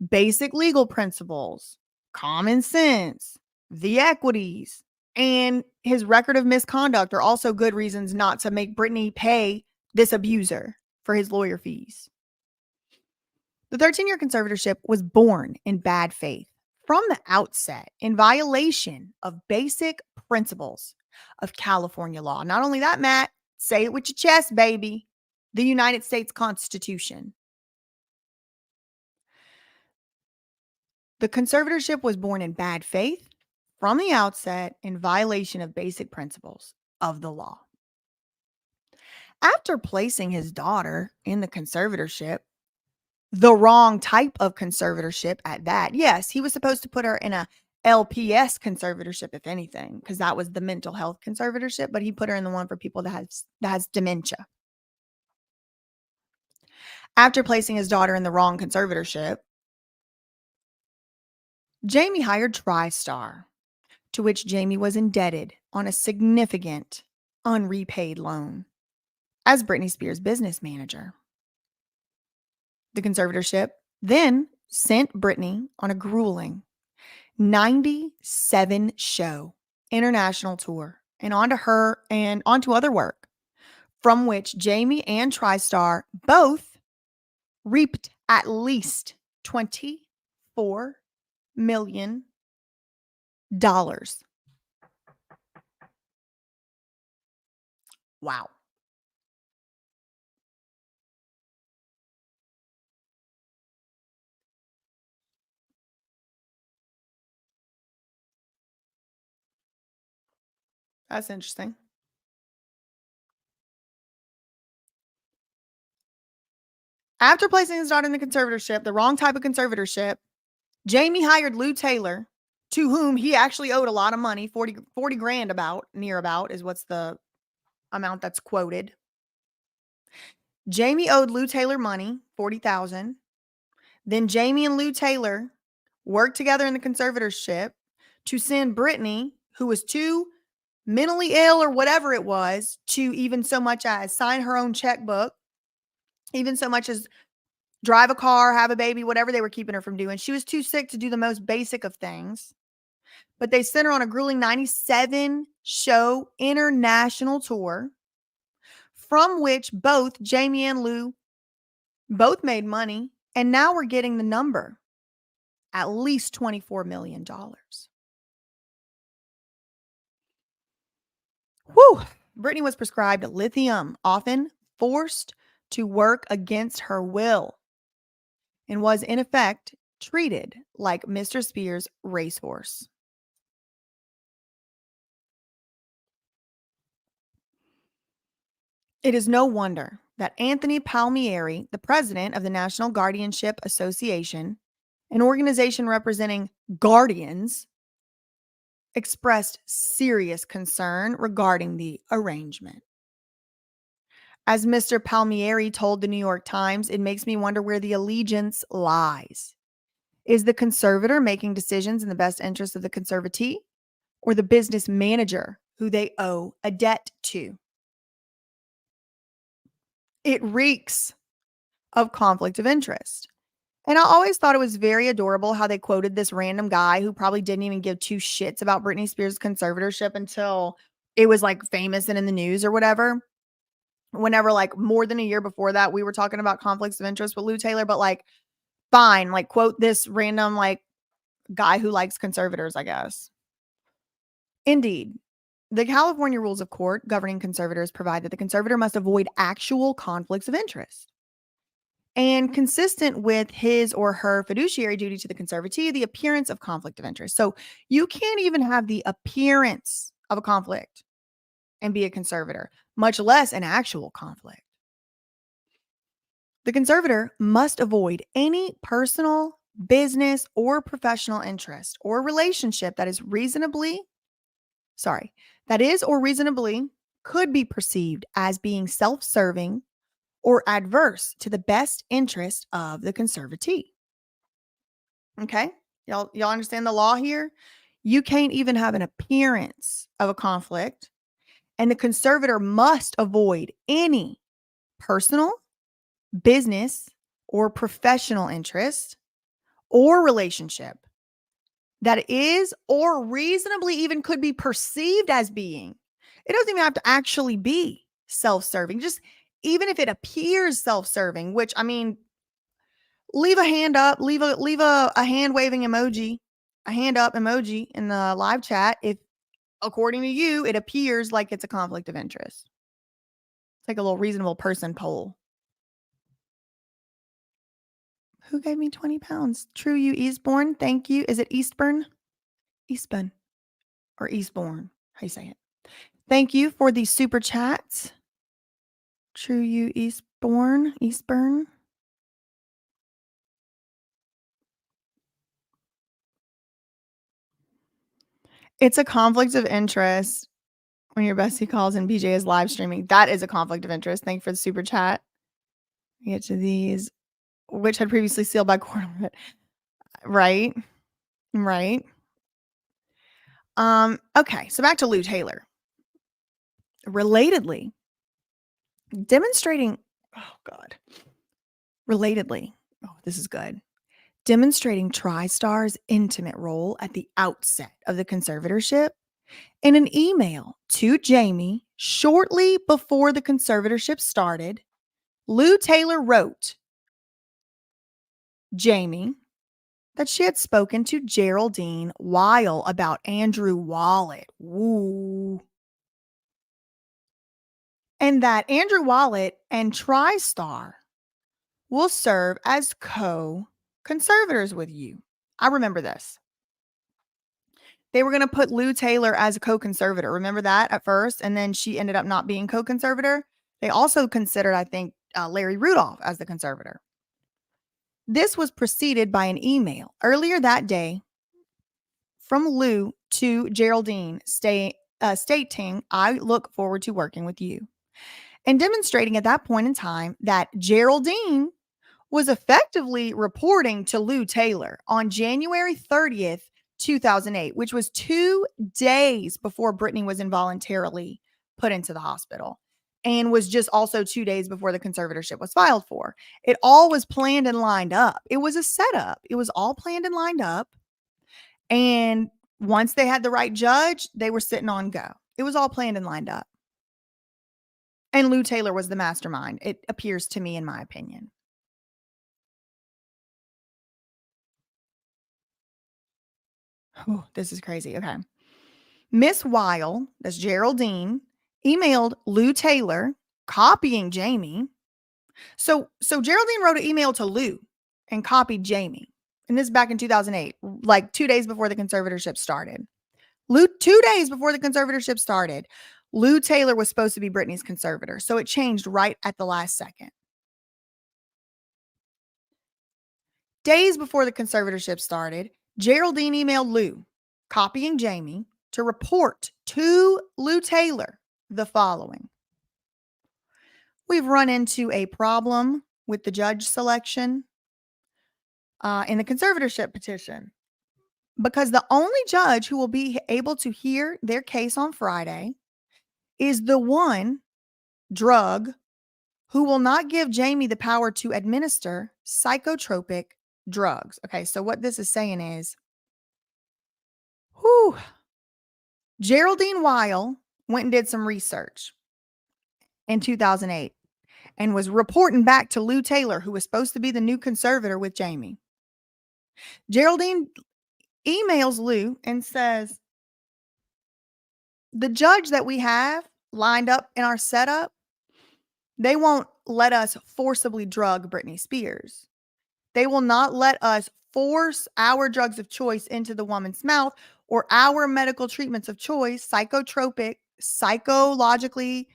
Basic legal principles, common sense, the equities, and his record of misconduct are also good reasons not to make Britney pay this abuser for his lawyer fees. The 13-year conservatorship was born in bad faith from the outset in violation of basic principles of California law. Not only that, Matt, say it with your chest, baby, the United States Constitution. The conservatorship was born in bad faith from the outset in violation of basic principles of the law. After placing his daughter in the conservatorship, the wrong type of conservatorship at that. Yes, he was supposed to put her in a LPS conservatorship, if anything, because that was the mental health conservatorship, but he put her in the one for people that has dementia. After placing his daughter in the wrong conservatorship, Jamie hired TriStar, to which Jamie was indebted on a significant unrepaid loan as Britney Spears' business manager. The conservatorship then sent Britney on a grueling 97-show international tour and onto other work, from which Jamie and TriStar both reaped at least $24 million. Wow. That's interesting. After placing his daughter in the conservatorship, the wrong type of conservatorship, Jamie hired Lou Taylor, to whom he actually owed a lot of money, 40 grand near about is what's the amount that's quoted. Jamie owed Lou Taylor money, $40,000. Then Jamie and Lou Taylor worked together in the conservatorship to send Britney, who was too mentally ill or whatever it was, to even so much as sign her own checkbook, even so much as drive a car, have a baby, whatever they were keeping her from doing. She was too sick to do the most basic of things. But they sent her on a grueling 97-show international tour, from which both Jamie and Lou both made money. And now we're getting the number, at least $24 million. Whew. Britney was prescribed lithium, often forced to work against her will, and was in effect treated like Mr. Spears' racehorse. It is no wonder that Anthony Palmieri, the president of the National Guardianship Association, an organization representing guardians, expressed serious concern regarding the arrangement. As Mr. Palmieri told the New York Times, it makes me wonder where the allegiance lies. Is the conservator making decisions in the best interest of the conservatee, or the business manager who they owe a debt to? It reeks of conflict of interest. And I always thought it was very adorable how they quoted this random guy who probably didn't even give two shits about Britney Spears' conservatorship until it was like famous and in the news or whatever. Whenever, like, more than a year before that, we were talking about conflicts of interest with Lou Taylor, but like, fine, like, quote this random like guy who likes conservators, I guess. Indeed, the California rules of court governing conservators provide that the conservator must avoid actual conflicts of interest. and consistent with his or her fiduciary duty to the conservatee, the appearance of conflict of interest. So you can't even have the appearance of a conflict and be a conservator, much less an actual conflict. The conservator must avoid any personal, business, or professional interest or relationship that is or reasonably could be perceived as being self-serving or adverse to the best interest of the conservatee. Okay? Y'all understand the law here? You can't even have an appearance of a conflict, and the conservator must avoid any personal, business, or professional interest or relationship that is or reasonably even could be perceived as being. It doesn't even have to actually be self-serving. Just even if it appears self-serving, which I mean, leave a hand up, leave a hand waving emoji, a hand up emoji in the live chat if according to you it appears like it's a conflict of interest. It's like a little reasonable person poll. Who gave me 20 pounds? True you Eastbourne. Thank you. Is it Eastburn? Eastburn or Eastbourne? How you say it? Thank you for the super chat. True you Eastbourne. It's a conflict of interest when your bestie calls and BJ is live streaming. That is a conflict of interest. Thank you for the super chat. We get to these, which had previously sealed by court. Right. Okay, so back to Lou Taylor. Relatedly, demonstrating, this is good. Demonstrating TriStar's intimate role at the outset of the conservatorship. In an email to Jamie shortly before the conservatorship started, Lou Taylor wrote Jamie that she had spoken to Geraldine Weil about Andrew Wallet. Woo. And that Andrew Wallet and TriStar will serve as co-conservators with you. I remember this. They were going to put Lou Taylor as a co-conservator. Remember that at first? And then she ended up not being co-conservator. They also considered, I think, Larry Rudolph as the conservator. This was preceded by an email earlier that day from Lou to Geraldine stating, I look forward to working with you. And demonstrating at that point in time that Geraldine was effectively reporting to Lou Taylor on January 30th, 2008, which was 2 days before Britney was involuntarily put into the hospital and was just also 2 days before the conservatorship was filed for. It all was planned and lined up. It was a setup. It was all planned and lined up. And once they had the right judge, they were sitting on go. It was all planned and lined up. And Lou Taylor was the mastermind, it appears to me, in my opinion. Oh, this is crazy. Okay. Miss Weil, that's Geraldine, emailed Lou Taylor, copying Jamie. So Geraldine wrote an email to Lou and copied Jamie. And this is back in 2008, like 2 days before the conservatorship started. 2 days before the conservatorship started, Lou Taylor was supposed to be Britney's conservator. So it changed right at the last second. Days before the conservatorship started, Geraldine emailed Lou, copying Jamie, to report to Lou Taylor the following. We've run into a problem with the judge selection in the conservatorship petition because the only judge who will be able to hear their case on Friday is the one drug who will not give Jamie the power to administer psychotropic drugs. Okay, so what this is saying is, Geraldine Weil went and did some research in 2008 and was reporting back to Lou Taylor, who was supposed to be the new conservator with Jamie. Geraldine emails Lou and says, the judge that we have lined up in our setup, they won't let us forcibly drug Britney Spears. They will not let us force our drugs of choice into the woman's mouth or our medical treatments of choice, psychotropic, psychologically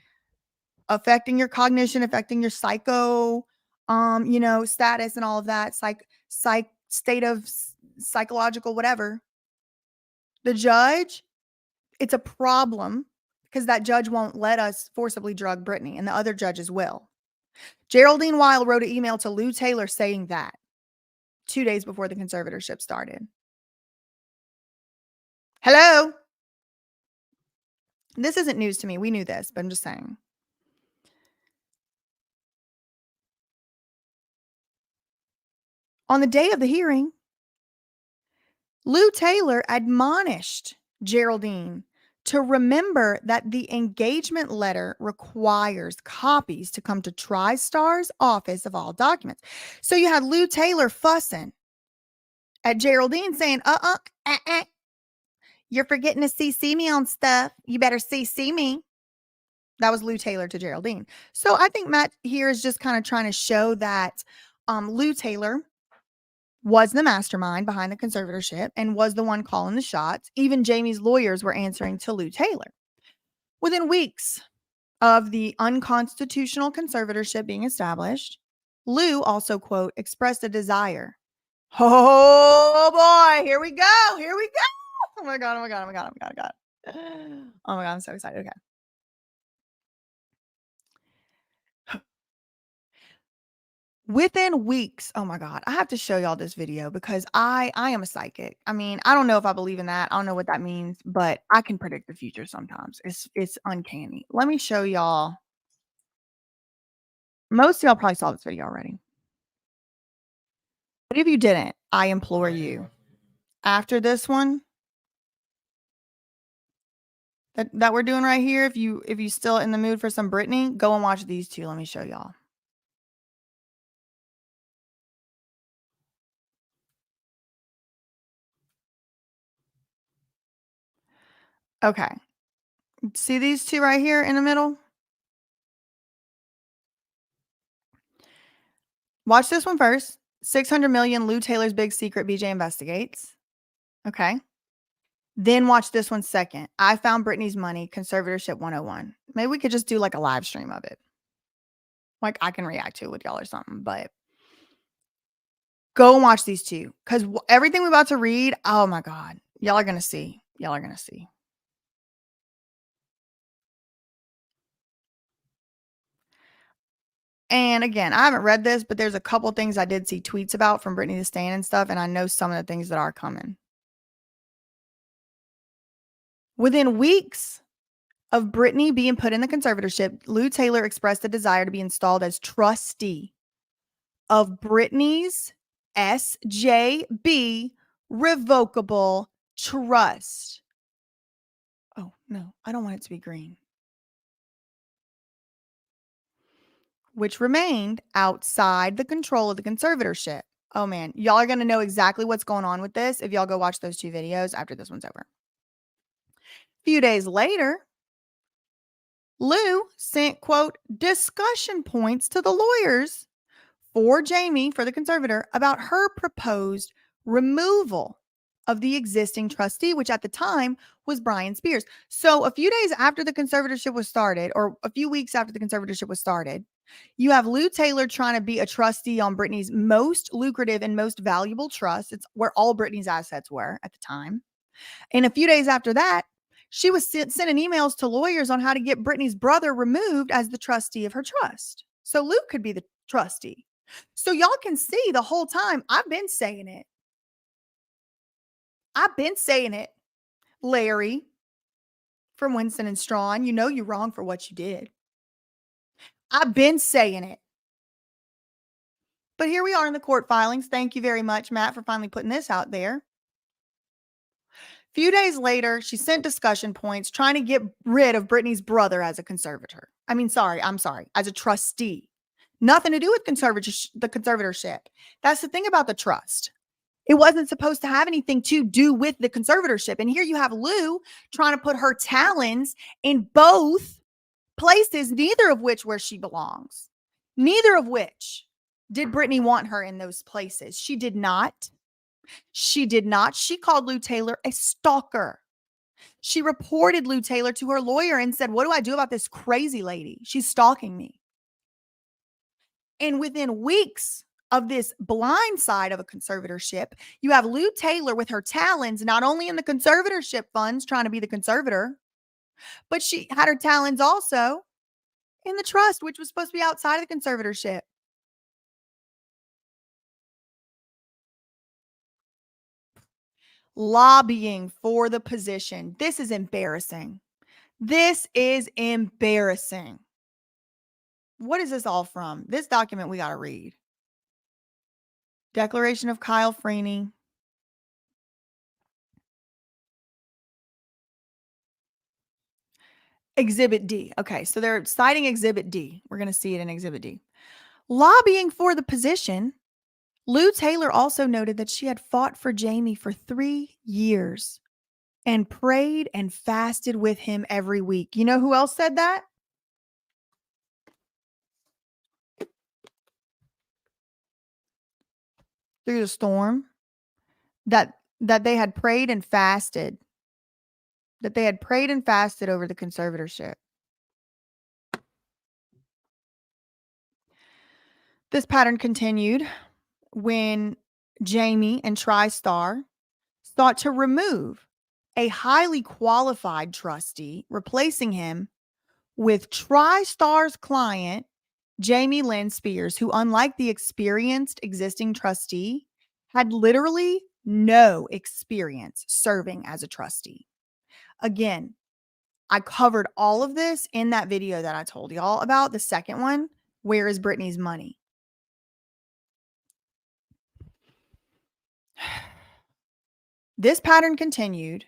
affecting your cognition, affecting your status and all of that, psych state of psychological whatever. The judge, it's a problem because that judge won't let us forcibly drug Britney, and the other judges will. Geraldine Weil wrote an email to Lou Taylor saying that 2 days before the conservatorship started. Hello? This isn't news to me. We knew this, but I'm just saying. On the day of the hearing, Lou Taylor admonished Geraldine to remember that the engagement letter requires copies to come to TriStar's office of all documents. So you had Lou Taylor fussing at Geraldine saying, you're forgetting to CC me on stuff. You better CC me. That was Lou Taylor to Geraldine. So I think Matt here is just kind of trying to show that Lou Taylor was the mastermind behind the conservatorship and was the one calling the shots. Even Jamie's lawyers were answering to Lou Taylor. Within weeks of the unconstitutional conservatorship being established, Lou also, quote, expressed a desire. Oh boy, here we go. Here we go. Oh my God, oh my God, oh my God, oh my God, oh my God. Oh my God, I'm so excited. Okay. Within weeks, oh my God, I have to show y'all this video because I am a psychic. I mean, I don't know if I believe in that. I don't know what that means, but I can predict the future sometimes. It's uncanny. Let me show y'all. Most of y'all probably saw this video already. But if you didn't, I implore you, after this one that we're doing right here, if you still in the mood for some Britney, go and watch these two. Let me show y'all. Okay. See these two right here in the middle? Watch this one first. 600 million, Lou Taylor's big secret, BJ investigates. Okay. Then watch this one second. I found Britney's money, conservatorship 101. Maybe we could just do like a live stream of it. Like I can react to it with y'all or something, but go and watch these two. Because everything we're about to read, oh my God. Y'all are going to see. Y'all are going to see. And again, I haven't read this, but there's a couple things I did see tweets about from Britney the Stan and stuff, and I know some of the things that are coming. Within weeks of Britney being put in the conservatorship, Lou Taylor expressed a desire to be installed as trustee of Britney's SJB revocable trust. Oh, no, I don't want it to be green. Which remained outside the control of the conservatorship. Oh man, y'all are going to know exactly what's going on with this if y'all go watch those two videos after this one's over. A few days later, Lou sent, quote, discussion points to the lawyers for Jamie, for the conservator, about her proposed removal of the existing trustee, which at the time was Brian Spears. So a few days after the conservatorship was started, or a few weeks after the conservatorship was started, you have Lou Taylor trying to be a trustee on Britney's most lucrative and most valuable trust. It's where all Britney's assets were at the time. And a few days after that, she was sending emails to lawyers on how to get Britney's brother removed as the trustee of her trust. So Lou could be the trustee. So y'all can see the whole time I've been saying it. I've been saying it, Larry from Winston and Strawn. You know you're wrong for what you did. I've been saying it. But here we are in the court filings. Thank you very much, Matt, for finally putting this out there. A few days later, she sent discussion points trying to get rid of Britney's brother as a conservator. I'm sorry, as a trustee. Nothing to do with the conservatorship. That's the thing about the trust. It wasn't supposed to have anything to do with the conservatorship. And here you have Lou trying to put her talons in both places, neither of which where she belongs. Neither of which did Britney want her in those places. She did not. She did not. She called Lou Taylor a stalker. She reported Lou Taylor to her lawyer and said, "What do I do about this crazy lady? She's stalking me." And within weeks of this blind side of a conservatorship, you have Lou Taylor with her talons, not only in the conservatorship funds, trying to be the conservator, but she had her talons also in the trust, which was supposed to be outside of the conservatorship. Lobbying for the position. This is embarrassing. This is embarrassing. What is this all from? This document we got to read. Declaration of Kyle Freeney. Exhibit D. Okay, so they're citing Exhibit D. We're going to see it in Exhibit D. Lobbying for the position, Lou Taylor also noted that she had fought for Jamie for 3 years and prayed and fasted with him every week. You know who else said that? Through the storm. That they had prayed and fasted. That they had prayed and fasted over the conservatorship. This pattern continued when Jamie and TriStar sought to remove a highly qualified trustee, replacing him with TriStar's client, Jamie Lynn Spears, who, unlike the experienced existing trustee, had literally no experience serving as a trustee. Again, I covered all of this in that video that I told y'all about, the second one, Where is Britney's Money? This pattern continued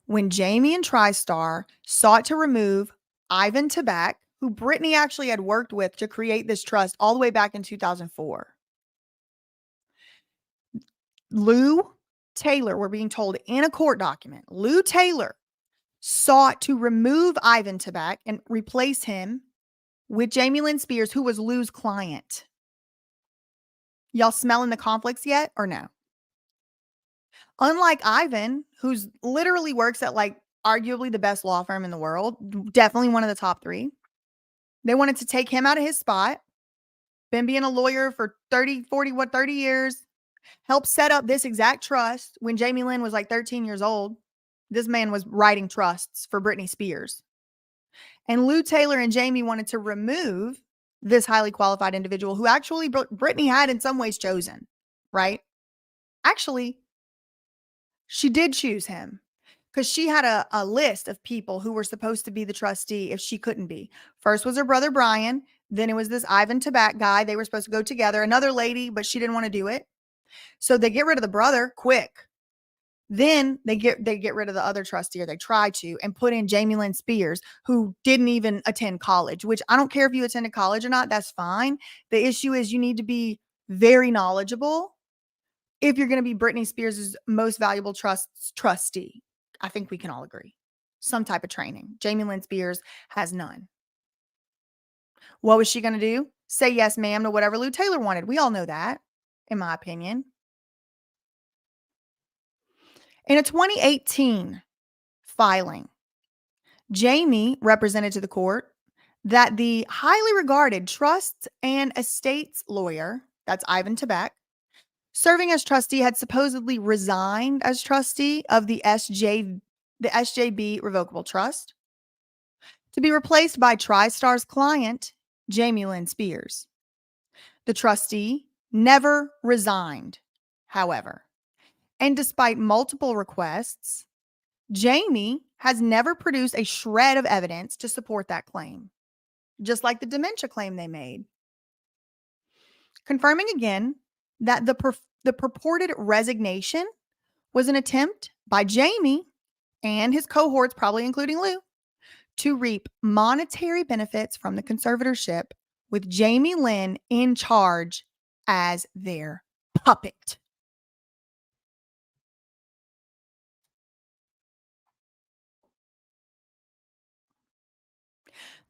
when Jamie and TriStar sought to remove Ivan Tabak, who Britney actually had worked with to create this trust all the way back in 2004. Lou Taylor, we're being told in a court document, Lou Taylor sought to remove Ivan Tabak and replace him with Jamie Lynn Spears, who was Lou's client. Y'all smelling the conflicts yet or no? Unlike Ivan, who's literally works at like arguably the best law firm in the world, definitely one of the top 3. They wanted to take him out of his spot. Been being a lawyer for 30 years. Helped set up this exact trust when Jamie Lynn was like 13 years old. This man was writing trusts for Britney Spears. And Lou Taylor and Jamie wanted to remove this highly qualified individual who actually Britney had in some ways chosen, right? Actually, she did choose him because she had a list of people who were supposed to be the trustee if she couldn't be. First was her brother Brian. Then it was this Ivan Tabak guy. They were supposed to go together. Another lady, but she didn't want to do it. So they get rid of the brother quick. Then they get rid of the other trustee, or they try to, and put in Jamie Lynn Spears, who didn't even attend college, which I don't care if you attended college or not. That's fine. The issue is you need to be very knowledgeable if you're going to be Britney Spears' most valuable trustee. I think we can all agree. Some type of training. Jamie Lynn Spears has none. What was she going to do? Say yes, ma'am, to whatever Lou Taylor wanted. We all know that, in my opinion. In a 2018 filing, Jamie represented to the court that the highly regarded trusts and estates lawyer, that's Ivan Tabak, serving as trustee, had supposedly resigned as trustee of the SJB Revocable Trust to be replaced by TriStar's client, Jamie Lynn Spears. The trustee never resigned, however, and despite multiple requests, Jamie has never produced a shred of evidence to support that claim, just like the dementia claim they made. Confirming again that the purported resignation was an attempt by Jamie and his cohorts, probably including Lou, to reap monetary benefits from the conservatorship with Jamie Lynn in charge as their puppet.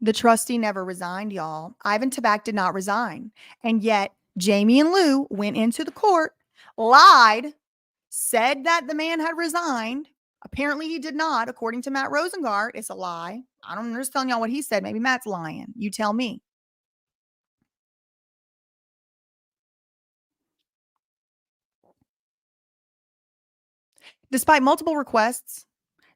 The trustee never resigned, y'all. Ivan Tabak did not resign. And yet, Jamie and Lou went into the court, lied, said that the man had resigned. Apparently, he did not. According to Matt Rosengard, it's a lie. I'm just telling y'all what he said. Maybe Matt's lying. You tell me. Despite multiple requests,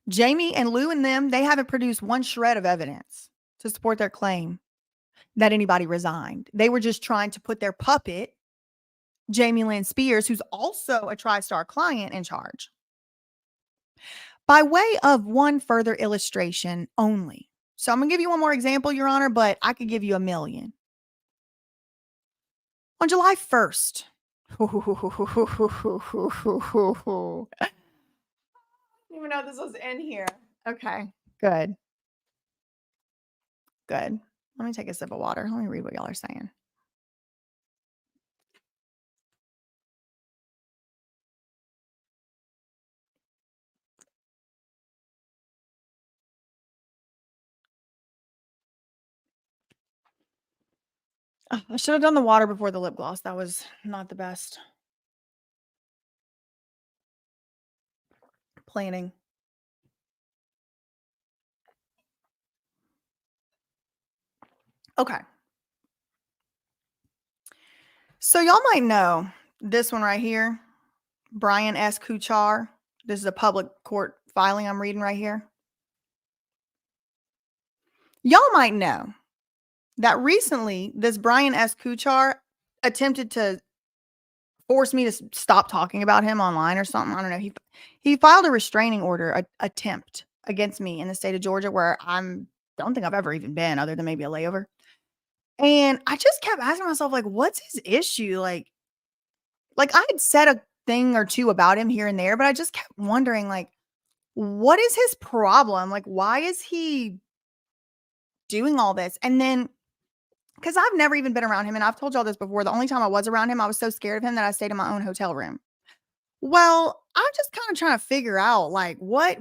Jamie and Lou and them, they haven't produced one shred of evidence to support their claim that anybody resigned. They were just trying to put their puppet, Jamie Lynn Spears, who's also a TriStar client, in charge. By way of one further illustration only. So I'm going to give you one more example, Your Honor, but I could give you a million. On July 1st, I didn't even know this was in here. Okay, good. Good. Let me take a sip of water. Let me read what y'all are saying. I should have done the water before the lip gloss. That was not the best planning. Okay. So y'all might know this one right here, Brian S. Kuchar. This is a public court filing I'm reading right here. Y'all might know that recently this Brian S. Kuchar attempted to force me to stop talking about him online or something. I don't know. He filed a restraining order attempt against me in the state of Georgia, where don't think I've ever even been, other than maybe a layover. And I just kept asking myself, like, what's his issue? Like I had said a thing or two about him here and there, but I just kept wondering, like, what is his problem? Like, why is he doing all this? And then, because I've never even been around him, and I've told y'all this before, the only time I was around him, I was so scared of him that I stayed in my own hotel room. Well, I'm just kind of trying to figure out, like, why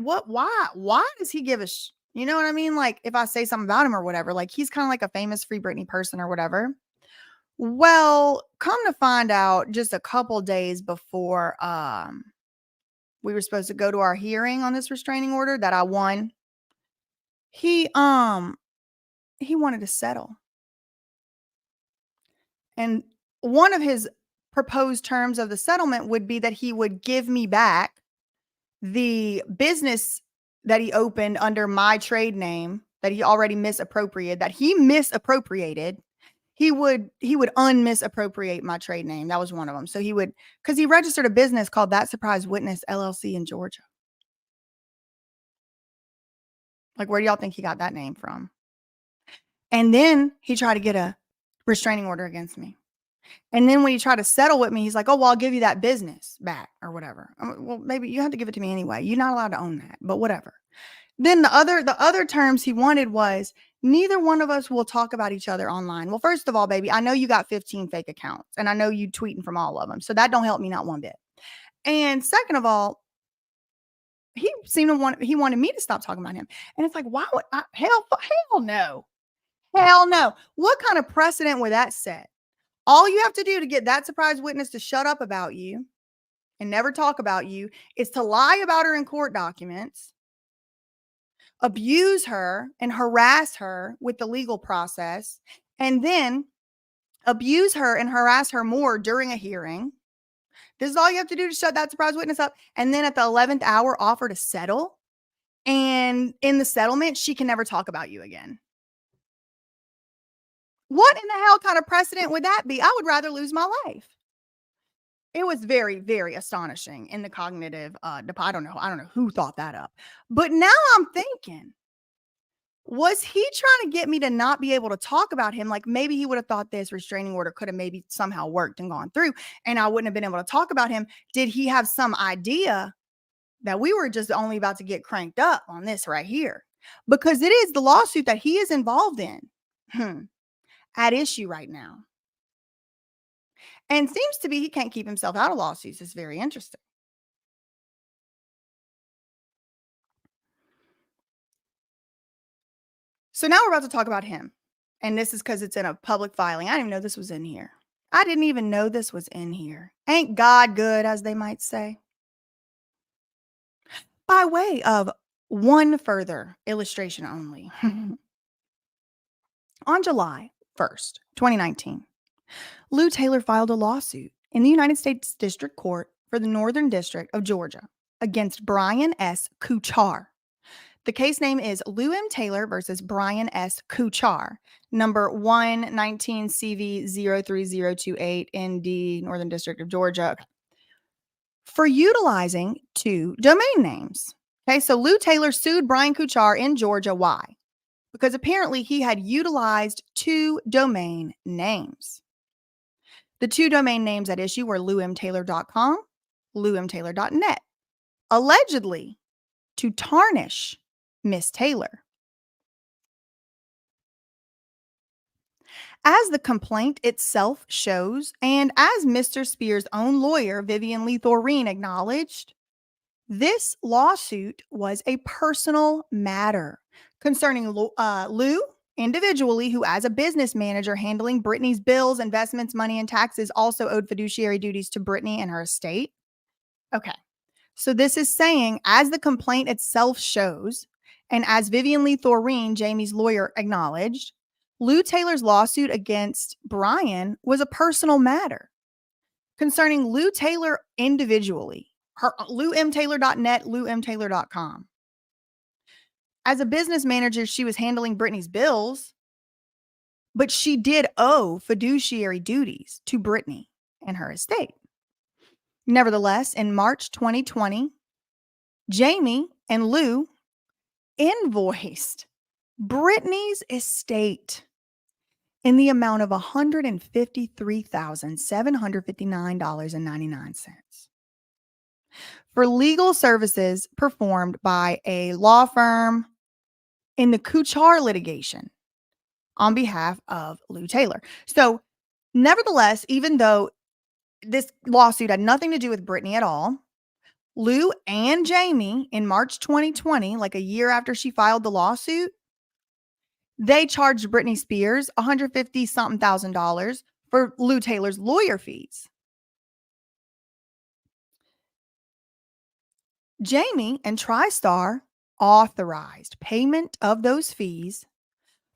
does he give a you know what I mean? Like, if I say something about him or whatever, like, he's kind of like a famous Free Britney person or whatever. Well, come to find out, just a couple days before we were supposed to go to our hearing on this restraining order that I won, he wanted to settle. And one of his proposed terms of the settlement would be that he would give me back the business that he opened under my trade name that he already misappropriated, He would unmisappropriate my trade name. That was one of them. So he would, because he registered a business called That Surprise Witness LLC in Georgia. Like, where do y'all think he got that name from? And then he tried to get a restraining order against me. And then when he tried to settle with me, he's like, oh, well, I'll give you that business back or whatever. Well, maybe you have to give it to me anyway. You're not allowed to own that, but whatever. Then the other terms he wanted was, neither one of us will talk about each other online. Well, first of all, baby, I know you got 15 fake accounts, and I know you tweeting from all of them. So that don't help me not one bit. And second of all, he wanted me to stop talking about him. And it's like, why would I? Hell no. Hell no. What kind of precedent would that set? All you have to do to get that surprise witness to shut up about you and never talk about you is to lie about her in court documents, abuse her and harass her with the legal process, and then abuse her and harass her more during a hearing. This is all you have to do to shut that surprise witness up. And then at the 11th hour, offer to settle. And in the settlement, she can never talk about you again. What in the hell kind of precedent would that be? I would rather lose my life. It was very, very astonishing in the cognitive I don't know who thought that up. But now I'm thinking, was he trying to get me to not be able to talk about him? Like, maybe he would have thought this restraining order could have maybe somehow worked and gone through, and I wouldn't have been able to talk about him. Did he have some idea that we were just only about to get cranked up on this right here? Because it is the lawsuit that he is involved in at issue right now. And seems to be he can't keep himself out of lawsuits. It's very interesting. So now we're about to talk about him. And this is because it's in a public filing. I didn't even know this was in here. I didn't even know this was in here. Ain't God good, as they might say? By way of one further illustration only. On July 1st, 2019, Lou Taylor filed a lawsuit in the United States District Court for the Northern District of Georgia against Brian S. Kuchar. The case name is Lou M. Taylor versus Brian S. Kuchar, number 119CV03028 ND, Northern District of Georgia, for utilizing two domain names. Okay, so Lou Taylor sued Brian Kuchar in Georgia. Why? Because apparently he had utilized two domain names. The two domain names at issue were louimtaylor.com, louimtaylor.net, allegedly to tarnish Miss Taylor. As the complaint itself shows, and as Mr. Spears' own lawyer, Vivian Lee Thoreen, acknowledged, this lawsuit was a personal matter concerning Lou individually, who as a business manager handling Britney's bills, investments, money, and taxes, also owed fiduciary duties to Britney and her estate. Okay. So this is saying, as the complaint itself shows, and as Vivian Lee Thoreen, Jamie's lawyer, acknowledged, Lou Taylor's lawsuit against Brian was a personal matter concerning Lou Taylor individually, her louimtaylor.net, louimtaylor.com. As a business manager, she was handling Britney's bills, but she did owe fiduciary duties to Britney and her estate. Nevertheless, in March 2020, Jamie and Lou invoiced Britney's estate in the amount of $153,759.99 for legal services performed by a law firm in the Kuchar litigation on behalf of Lou Taylor. So, nevertheless, even though this lawsuit had nothing to do with Britney at all, Lou and Jamie in March 2020, like a year after she filed the lawsuit, they charged Britney Spears $150-something thousand for Lou Taylor's lawyer fees. Jamie and TriStar authorized payment of those fees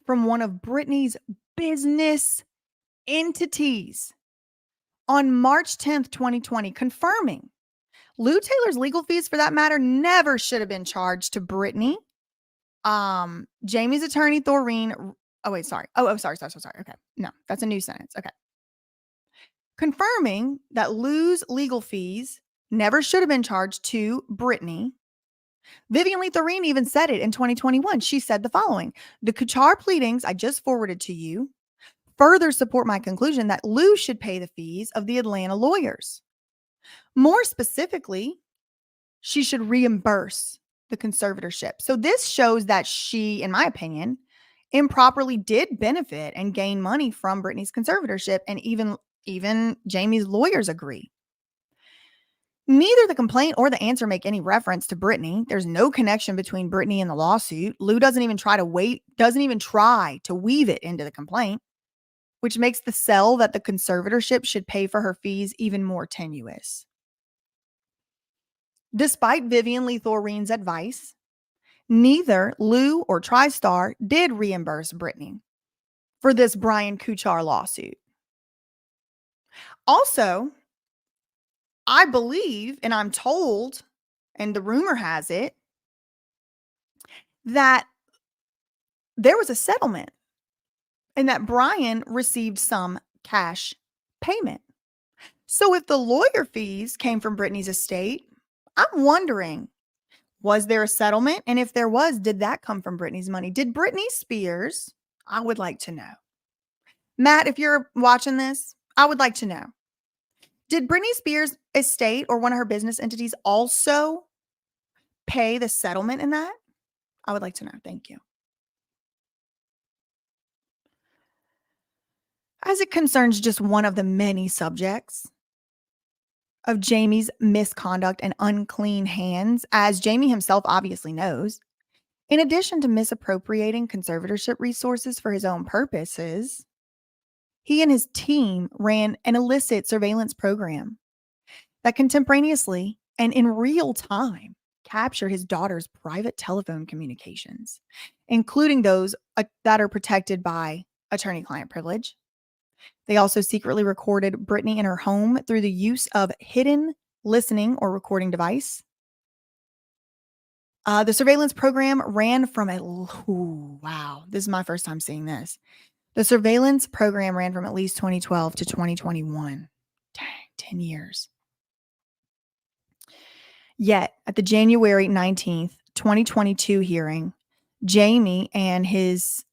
from one of Britney's business entities on March 10th, 2020, confirming Lou Taylor's legal fees, for that matter, never should have been charged to Britney. Jamie's attorney, Thoreen. Oh, wait, sorry. Sorry. Okay. No, that's a new sentence. Okay. Confirming that Lou's legal fees never should have been charged to Britney. Vivian Lee Thoreen even said it in 2021. She said the following: the Kuchar pleadings I just forwarded to you further support my conclusion that Lou should pay the fees of the Atlanta lawyers. More specifically, she should reimburse the conservatorship. So this shows that she, in my opinion, improperly did benefit and gain money from Britney's conservatorship, and even Jamie's lawyers agree. Neither the complaint or the answer make any reference to Britney. There's no connection between Britney and the lawsuit. Lou doesn't even try to weave it into the complaint, which makes the sell that the conservatorship should pay for her fees even more tenuous. Despite Vivian Lee Thoreen's advice, neither Lou or TriStar did reimburse Britney for this Brian Kuchar lawsuit. Also, I believe, and I'm told, and the rumor has it, that there was a settlement and that Brian received some cash payment. So if the lawyer fees came from Britney's estate, I'm wondering, was there a settlement? And if there was, did that come from Britney's money? Did Britney Spears? I would like to know. Matt, if you're watching this, I would like to know. Did Britney Spears' estate or one of her business entities also pay the settlement in that? I would like to know. Thank you. As it concerns just one of the many subjects of Jamie's misconduct and unclean hands, as Jamie himself obviously knows, In addition to misappropriating conservatorship resources for his own purposes, he and his team ran an illicit surveillance program that contemporaneously and in real time captured his daughter's private telephone communications, including those that are protected by attorney-client privilege. They also secretly recorded Britney in her home through the use of hidden listening or recording device. The surveillance program ran from wow, this is my first time seeing this. The surveillance program ran from at least 2012 to 2021. Dang, 10 years. Yet, at the January 19th, 2022 hearing, Jamie and his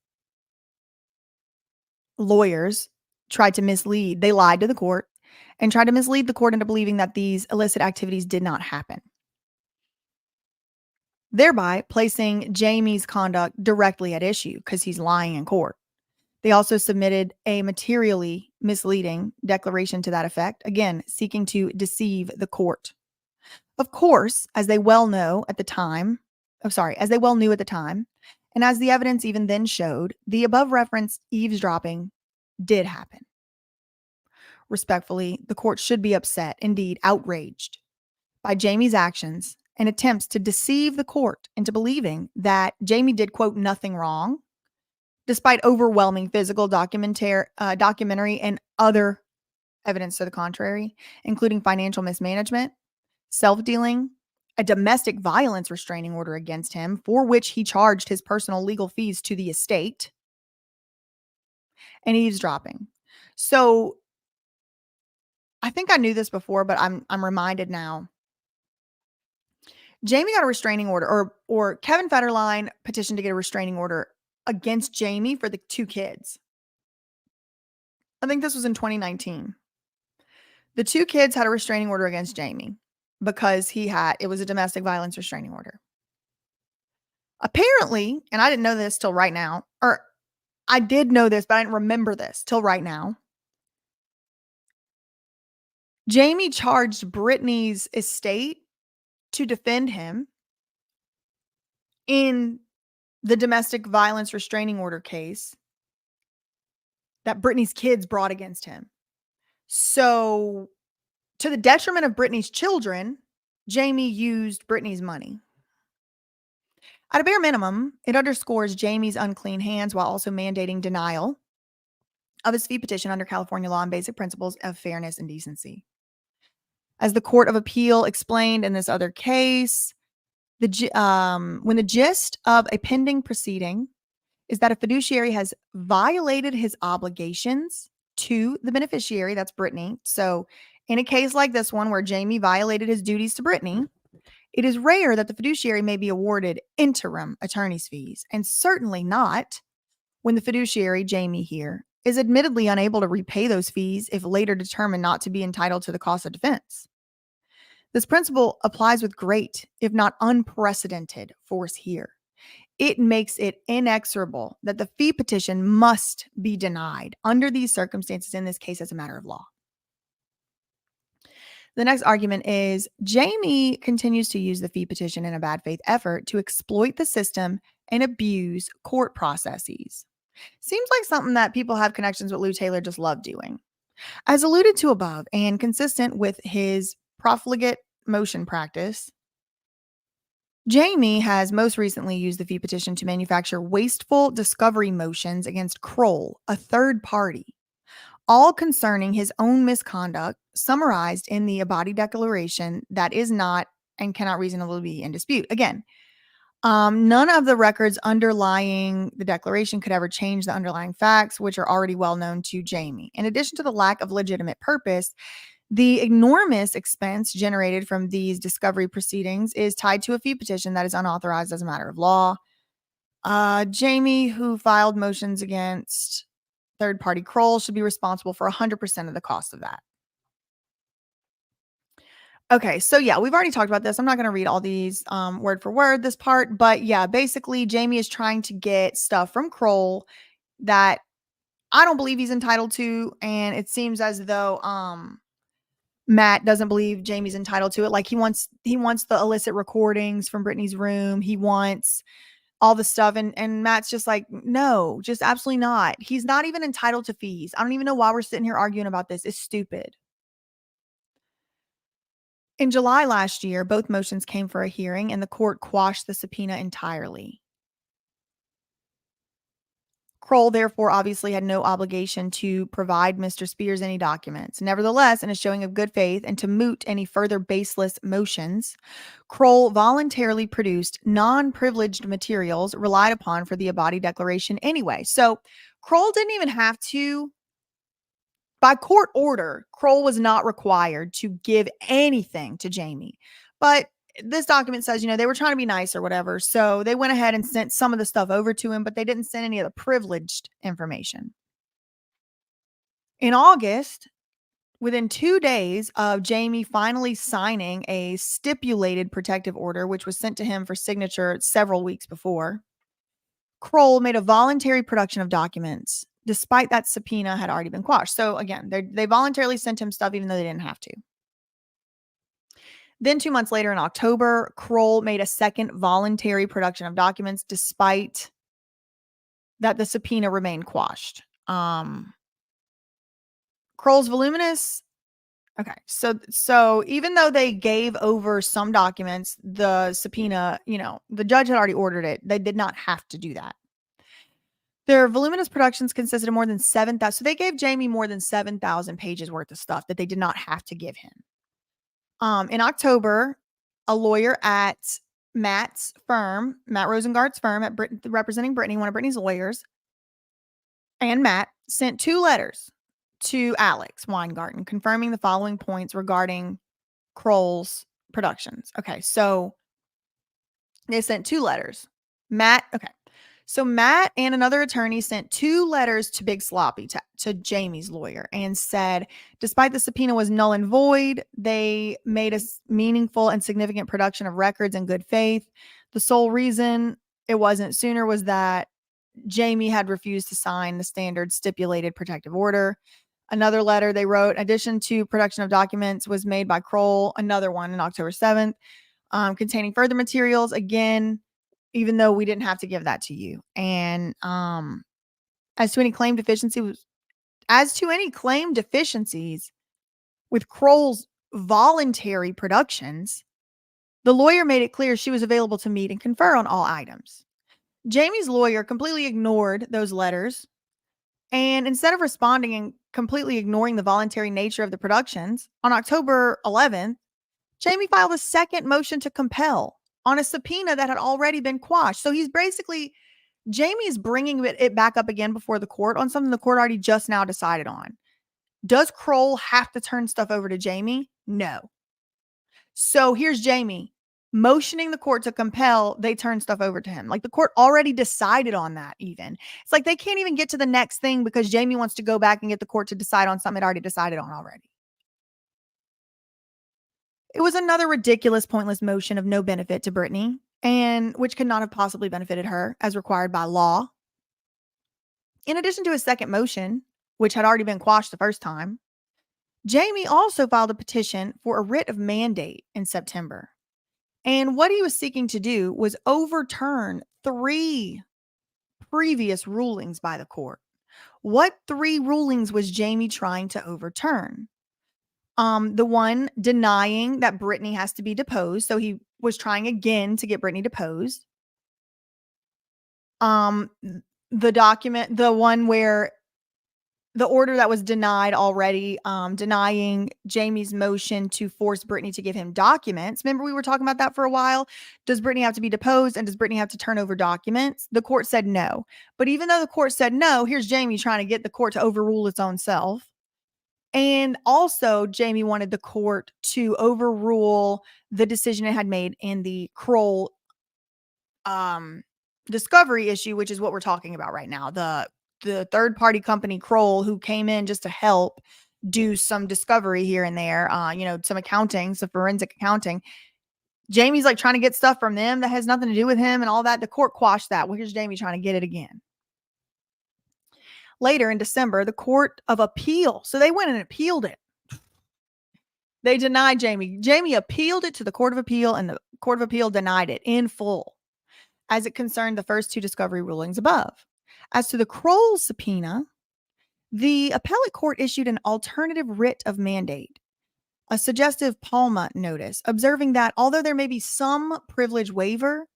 lawyers tried to mislead. They lied to the court and tried to mislead the court into believing that these illicit activities did not happen, thereby placing Jamie's conduct directly at issue because he's lying in court. They also submitted a materially misleading declaration to that effect, again, seeking to deceive the court. Of course, as they well knew at the time, and as the evidence even then showed, the above referenced eavesdropping did happen. Respectfully, the court should be upset, indeed outraged, by Jamie's actions and attempts to deceive the court into believing that Jamie did, quote, nothing wrong, despite overwhelming physical documentary and other evidence to the contrary, including financial mismanagement, self-dealing, a domestic violence restraining order against him, for which he charged his personal legal fees to the estate, and eavesdropping. So I think I knew this before, but I'm reminded now. Jamie got a restraining order, or Kevin Federline petitioned to get a restraining order against Jamie for the two kids. I think this was in 2019. The two kids had a restraining order against Jamie because it was a domestic violence restraining order. Apparently, and I didn't know this till right now, or I did know this, but I didn't remember this till right now. Jamie charged Britney's estate to defend him in the domestic violence restraining order case that Britney's kids brought against him. So, to the detriment of Britney's children, Jamie used Britney's money. At a bare minimum, it underscores Jamie's unclean hands while also mandating denial of his fee petition under California law and basic principles of fairness and decency. As the Court of Appeal explained in this other case, when the gist of a pending proceeding is that a fiduciary has violated his obligations to the beneficiary, that's Britney. So in a case like this one where Jamie violated his duties to Britney, it is rare that the fiduciary may be awarded interim attorney's fees, and certainly not when the fiduciary, Jamie here, is admittedly unable to repay those fees if later determined not to be entitled to the cost of defense. This principle applies with great, if not unprecedented, force here. It makes it inexorable that the fee petition must be denied under these circumstances in this case as a matter of law. The next argument is Jamie continues to use the fee petition in a bad faith effort to exploit the system and abuse court processes. Seems like something that people have connections with Lou Taylor just love doing. As alluded to above and consistent with his profligate motion practice, Jamie has most recently used the fee petition to manufacture wasteful discovery motions against Kroll, a third party, all concerning his own misconduct, summarized in the Abadi Declaration that is not and cannot reasonably be in dispute. Again, none of the records underlying the declaration could ever change the underlying facts, which are already well known to Jamie. In addition to the lack of legitimate purpose, the enormous expense generated from these discovery proceedings is tied to a fee petition that is unauthorized as a matter of law. Jamie, who filed motions against third-party Kroll, should be responsible for 100% of the cost of that. Okay, so yeah, we've already talked about this. I'm not going to read all these word for word, this part, but yeah, basically Jamie is trying to get stuff from Kroll that I don't believe he's entitled to, and it seems as though Matt doesn't believe Jamie's entitled to it. Like he wants the illicit recordings from Britney's room. He wants all the stuff. And Matt's just like, no, just absolutely not. He's not even entitled to fees. I don't even know why we're sitting here arguing about this. It's stupid. In July last year, both motions came for a hearing and the court quashed the subpoena entirely. Kroll, therefore, obviously had no obligation to provide Mr. Spears any documents. Nevertheless, in a showing of good faith and to moot any further baseless motions, Kroll voluntarily produced non-privileged materials relied upon for the Abadi Declaration anyway. So Kroll didn't even have to, by court order, Kroll was not required to give anything to Jamie. But this document says, they were trying to be nice or whatever. So they went ahead and sent some of the stuff over to him, but they didn't send any of the privileged information. In August, within 2 days of Jamie finally signing a stipulated protective order, which was sent to him for signature several weeks before, Kroll made a voluntary production of documents, despite that subpoena had already been quashed. So again, they voluntarily sent him stuff even though they didn't have to. Then 2 months later in October, Kroll made a second voluntary production of documents despite that the subpoena remained quashed. Kroll's voluminous. Okay. So even though they gave over some documents, the subpoena, the judge had already ordered it. They did not have to do that. Their voluminous productions consisted of more than 7,000. So they gave Jamie more than 7,000 pages worth of stuff that they did not have to give him. In October, a lawyer at Matt's firm, Matt Rosengard's firm representing Britney, one of Britney's lawyers, and Matt sent 2 letters to Alex Weingarten confirming the following points regarding Kroll's productions. Okay, so they sent 2 letters. So Matt and another attorney sent 2 letters to Big Sloppy, to Jamie's lawyer, and said, despite the subpoena was null and void, they made a meaningful and significant production of records in good faith. The sole reason it wasn't sooner was that Jamie had refused to sign the standard stipulated protective order. Another letter they wrote, in addition to production of documents, was made by Kroll, another one on October 7th, containing further materials. Again, even though we didn't have to give that to you. And as to any claim deficiencies with Kroll's voluntary productions, the lawyer made it clear she was available to meet and confer on all items. Jamie's lawyer completely ignored those letters, and instead of responding and completely ignoring the voluntary nature of the productions, on October 11th, Jamie filed a second motion to compel on a subpoena that had already been quashed. So Jamie's bringing it back up again before the court on something the court already just now decided on. Does Kroll have to turn stuff over to Jamie? No. So here's Jamie motioning the court to compel they turn stuff over to him. Like the court already decided on that even. It's like they can't even get to the next thing because Jamie wants to go back and get the court to decide on something it already decided on already. It was another ridiculous, pointless motion of no benefit to Britney, and which could not have possibly benefited her as required by law. In addition to his second motion, which had already been quashed the first time, Jamie also filed a petition for a writ of mandate in September. And what he was seeking to do was overturn 3 previous rulings by the court. What 3 rulings was Jamie trying to overturn? The one denying that Britney has to be deposed. So he was trying again to get Britney deposed. The one where the order that was denied already, denying Jamie's motion to force Britney to give him documents. Remember, we were talking about that for a while. Does Britney have to be deposed and does Britney have to turn over documents? The court said no. But even though the court said no, here's Jamie trying to get the court to overrule its own self. And also, Jamie wanted the court to overrule the decision it had made in the Kroll discovery issue, which is what we're talking about right now. The third-party company Kroll, who came in just to help do some discovery here and there, some accounting, some forensic accounting. Jamie's like trying to get stuff from them that has nothing to do with him and all that. The court quashed that. Well, here's Jamie trying to get it again. Later in December, the Court of Appeal. So they went and appealed it. They denied Jamie. Jamie appealed it to the Court of Appeal, and the Court of Appeal denied it in full. as it concerned the first two discovery rulings above. As to the Kroll subpoena, the appellate court issued an alternative writ of mandate, a suggestive Palma notice, observing that although there may be some privilege waiver,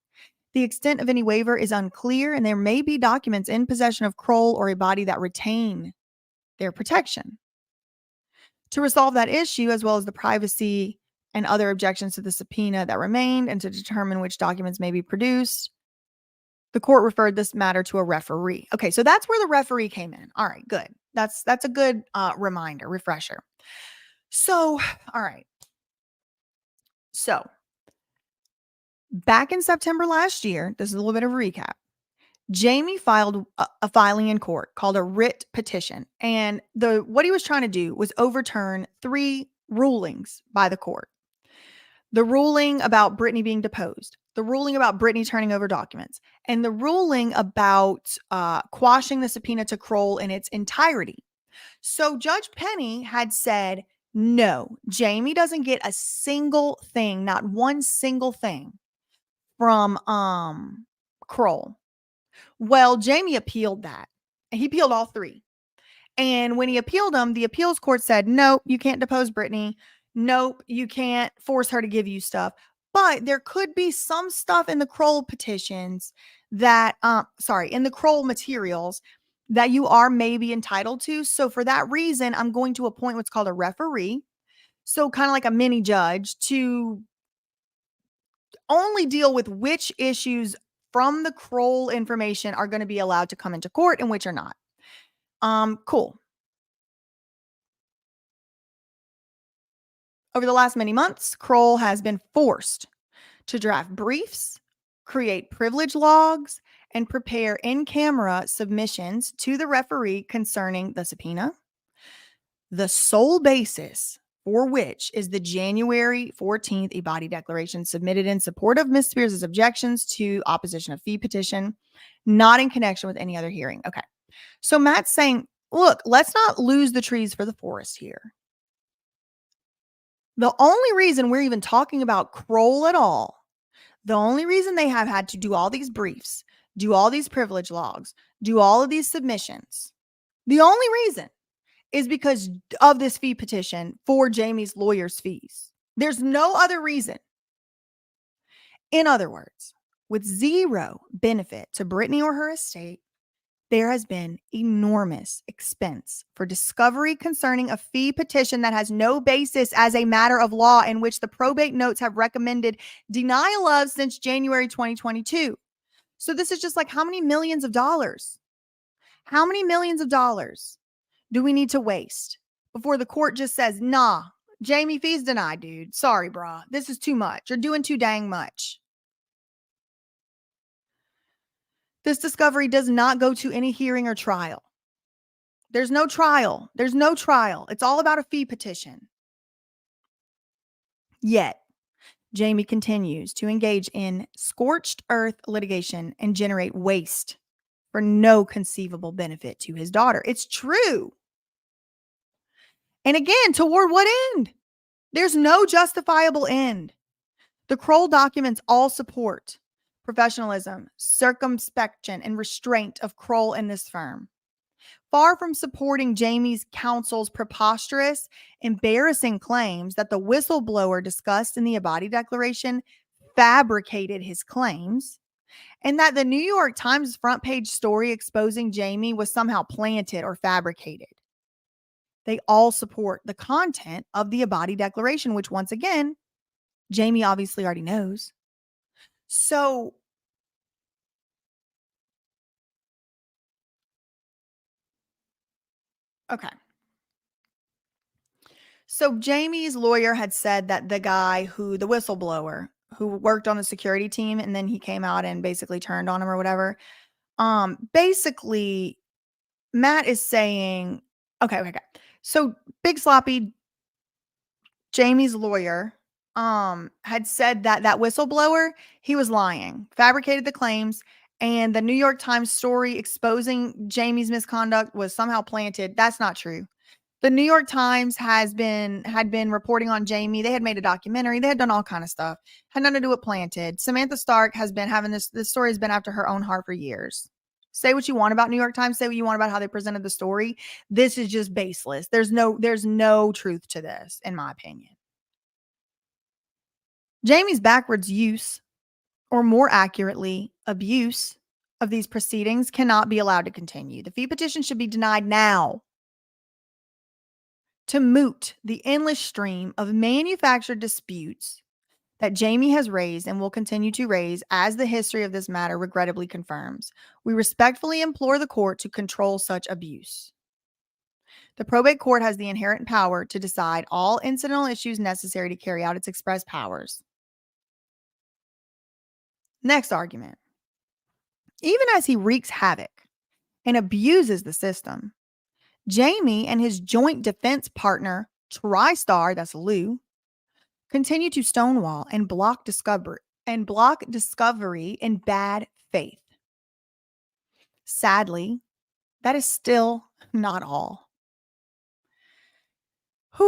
the extent of any waiver is unclear, and there may be documents in possession of Kroll or a body that retain their protection. To resolve that issue, as well as the privacy and other objections to the subpoena that remained, and to determine which documents may be produced, the court referred this matter to a referee. Okay, so that's where the referee came in. All right, good. That's a good reminder, refresher. So, all right. So, back in September last year, this is a little bit of a recap. Jamie filed a filing in court called a writ petition, and what he was trying to do was overturn 3 rulings by the court. The ruling about Britney being deposed, the ruling about Britney turning over documents, and the ruling about quashing the subpoena to Kroll in its entirety. So Judge Penny had said, no, Jamie doesn't get a single thing, not one single thing from Kroll. Well, Jamie appealed that. He appealed all 3. And when he appealed them, the appeals court said, nope, you can't depose Britney. Nope, you can't force her to give you stuff. But there could be some stuff in the Kroll petitions that, in the Kroll materials that you are maybe entitled to. So for that reason, I'm going to appoint what's called a referee. So kind of like a mini judge to only deal with which issues from the Kroll information are going to be allowed to come into court and which are not. Cool. Over the last many months, Kroll has been forced to draft briefs, create privilege logs, and prepare in-camera submissions to the referee concerning the subpoena, the sole basis for which is the January 14th e-body declaration submitted in support of Ms. Spears' objections to opposition of fee petition, not in connection with any other hearing. Okay. So Matt's saying, look, let's not lose the trees for the forest here. The only reason we're even talking about Kroll at all, the only reason they have had to do all these briefs, do all these privilege logs, do all of these submissions, the only reason is because of this fee petition for Jamie's lawyer's fees. There's no other reason. In other words, with zero benefit to Britney or her estate, there has been enormous expense for discovery concerning a fee petition that has no basis as a matter of law, in which the probate notes have recommended denial of since January 2022. So this is just like, how many millions of dollars? How many millions of dollars do we need to waste before the court just says, nah, Jamie, fees denied, dude. Sorry, brah. This is too much. You're doing too dang much. This discovery does not go to any hearing or trial. There's no trial. There's no trial. It's all about a fee petition. Yet, Jamie continues to engage in scorched earth litigation and generate waste for no conceivable benefit to his daughter. It's true. And again, toward what end? There's no justifiable end. The Kroll documents all support professionalism, circumspection, and restraint of Kroll and this firm. Far from supporting Jamie's counsel's preposterous, embarrassing claims that the whistleblower discussed in the Abadi Declaration fabricated his claims, and that the New York Times front page story exposing Jamie was somehow planted or fabricated. They all support the content of the Abadi Declaration, which once again, Jamie obviously already knows. So, okay. So Jamie's lawyer had said that the guy the whistleblower who worked on the security team, and then he came out and basically turned on him or whatever. Basically, Matt is saying, okay. So Big Sloppy, Jamie's lawyer, had said that whistleblower, he was lying, fabricated the claims, and the New York Times story exposing Jamie's misconduct was somehow planted. That's not true. The New York Times had been reporting on Jamie. They had made a documentary. They had done all kind of stuff. Had nothing to do with Planted. Samantha Stark has been having this story has been after her own heart for years. Say what you want about New York Times. Say what you want about how they presented the story. This is just baseless. There's no truth to this, in my opinion. Jamie's backwards use, or more accurately, abuse of these proceedings cannot be allowed to continue. The fee petition should be denied now to moot the endless stream of manufactured disputes that Jamie has raised and will continue to raise, as the history of this matter regrettably confirms. We respectfully implore the court to control such abuse. The probate court has the inherent power to decide all incidental issues necessary to carry out its express powers. Next argument. Even as he wreaks havoc and abuses the system, Jamie and his joint defense partner, TriStar, that's Lou, continue to stonewall and block discovery in bad faith. Sadly, that is still not all.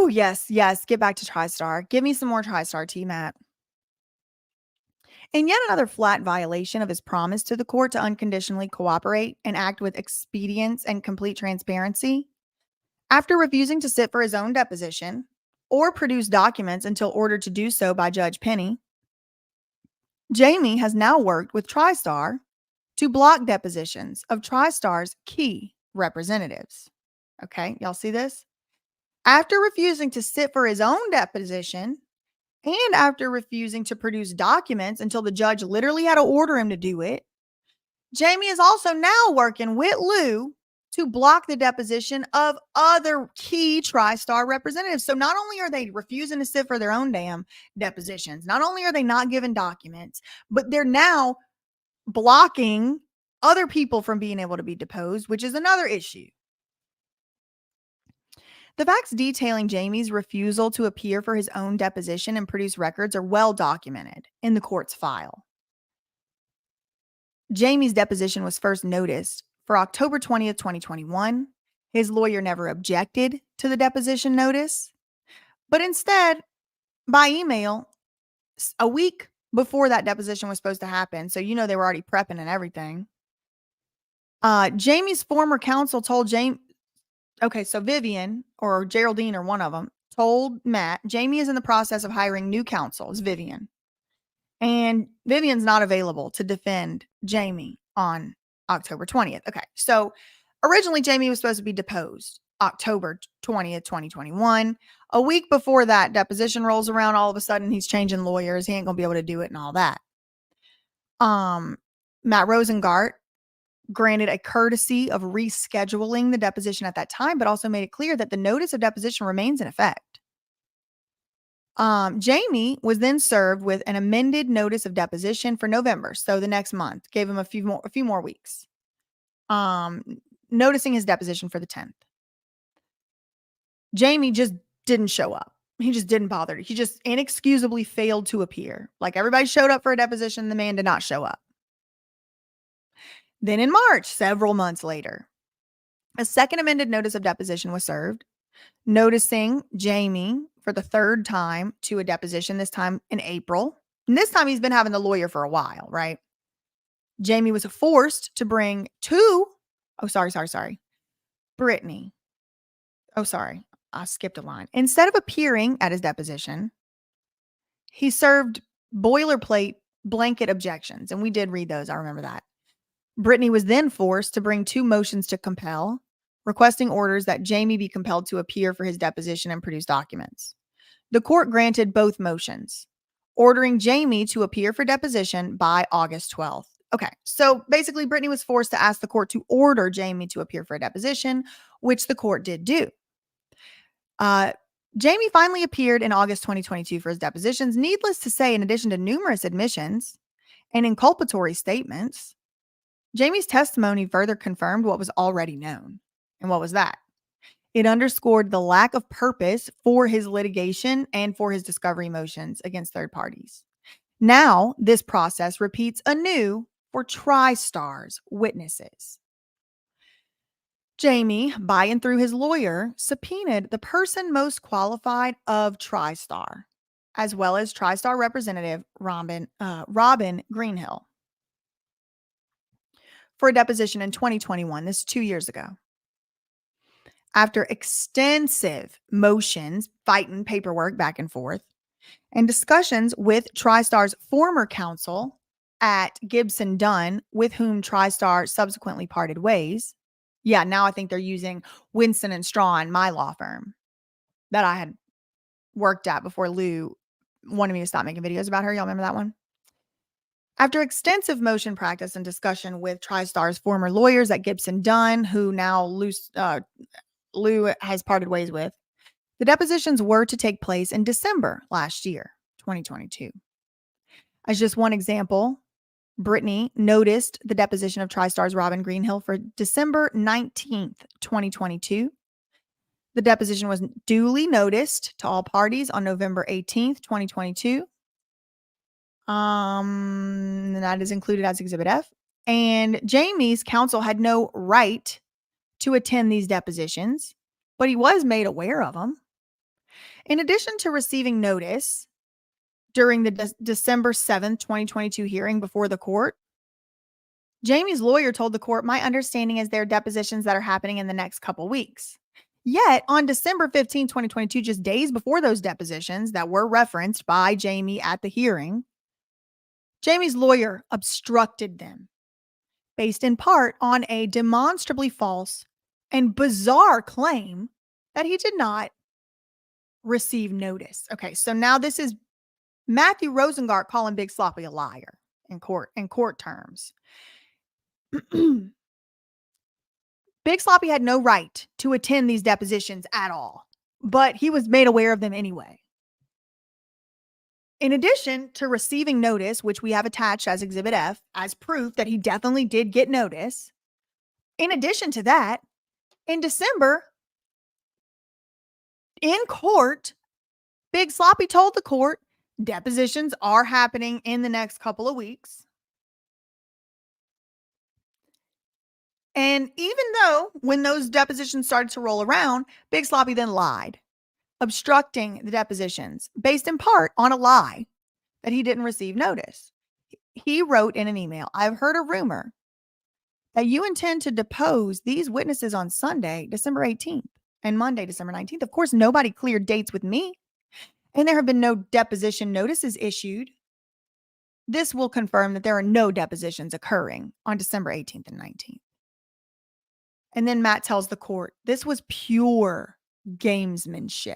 Yes. Get back to TriStar. Give me some more TriStar, T-Matt. In yet another flat violation of his promise to the court to unconditionally cooperate and act with expedience and complete transparency, after refusing to sit for his own deposition or produce documents until ordered to do so by Judge Penny, Jamie has now worked with TriStar to block depositions of TriStar's key representatives. Okay, y'all see this? After refusing to sit for his own deposition and after refusing to produce documents until the judge literally had to order him to do it, Jamie is also now working with Lou to block the deposition of other key TriStar representatives. So not only are they refusing to sit for their own damn depositions, not only are they not giving documents, but they're now blocking other people from being able to be deposed, which is another issue. The facts detailing Jamie's refusal to appear for his own deposition and produce records are well documented in the court's file. Jamie's deposition was first noticed for October 20th, 2021. His lawyer never objected to the deposition notice, but instead, by email, a week before that deposition was supposed to happen, so they were already prepping and everything, Jamie's former counsel told so Vivian or Geraldine or one of them told Matt, Jamie is in the process of hiring new counsel. It's Vivian. And Vivian's not available to defend Jamie on October 20th. Okay, so originally Jamie was supposed to be deposed October 20th, 2021. A week before that deposition rolls around, all of a sudden he's changing lawyers. He ain't going to be able to do it and all that. Matt Rosengard granted a courtesy of rescheduling the deposition at that time, but also made it clear that the notice of deposition remains in effect. Jamie was then served with an amended notice of deposition for November, so the next month. Gave him a few more weeks. Noticing his deposition for the 10th. Jamie just didn't show up. He just didn't bother. He just inexcusably failed to appear. Like everybody showed up for a deposition, the man did not show up. Then in March, several months later, a second amended notice of deposition was served, noticing Jamie for the third time to a deposition, this time in April. And this time he's been having the lawyer for a while, right? Jamie was forced to bring Britney. Oh, sorry. I skipped a line. Instead of appearing at his deposition, he served boilerplate blanket objections. And we did read those. I remember that. Britney was then forced to bring 2 motions to compel, requesting orders that Jamie be compelled to appear for his deposition and produce documents. The court granted both motions, ordering Jamie to appear for deposition by August 12th. Okay, so basically Britney was forced to ask the court to order Jamie to appear for a deposition, which the court did do. Jamie finally appeared in August 2022 for his depositions. Needless to say, in addition to numerous admissions and inculpatory statements, Jamie's testimony further confirmed what was already known. And what was that? It underscored the lack of purpose for his litigation and for his discovery motions against third parties. Now, this process repeats anew for TriStar's witnesses. Jamie, by and through his lawyer, subpoenaed the person most qualified of TriStar, as well as TriStar representative Robin Greenhill, for a deposition in 2021. This is 2 years ago. After extensive motions, fighting paperwork back and forth, and discussions with TriStar's former counsel at Gibson Dunn, with whom TriStar subsequently parted ways. Yeah, now I think they're using Winston and Strawn, my law firm that I had worked at before Lou wanted me to stop making videos about her. Y'all remember that one? After extensive motion practice and discussion with TriStar's former lawyers at Gibson Dunn, who now Lou has parted ways with, the depositions were to take place in December last year, 2022. As just one example, Britney noticed the deposition of TriStar's Robin Greenhill for December 19th, 2022. The deposition was duly noticed to all parties on November 18th, 2022. That is included as Exhibit F. And Jamie's counsel had no right to attend these depositions, but he was made aware of them. In addition to receiving notice during the December 7th, 2022 hearing before the court, Jamie's lawyer told the court, "My understanding is there are depositions that are happening in the next couple weeks." Yet on December 15, 2022, just days before those depositions that were referenced by Jamie at the hearing, Jamie's lawyer obstructed them, based in part on a demonstrably false and bizarre claim that he did not receive notice. Okay, so now this is Matthew Rosengard calling Big Sloppy a liar in court terms. Big Sloppy had no right to attend these depositions at all, but he was made aware of them anyway. In addition to receiving notice, which we have attached as Exhibit F as proof that he definitely did get notice, in addition to that, in December, in court, Big Sloppy told the court depositions are happening in the next couple of weeks. And even though when those depositions started to roll around, Big Sloppy then lied, obstructing the depositions based in part on a lie that he didn't receive notice. He wrote in an email, "I've heard a rumor that you intend to depose these witnesses on Sunday, December 18th and Monday, December 19th. Of course, nobody cleared dates with me, and there have been no deposition notices issued. This will confirm that there are no depositions occurring on December 18th and 19th." And then Matt tells the court, this was pure gamesmanship.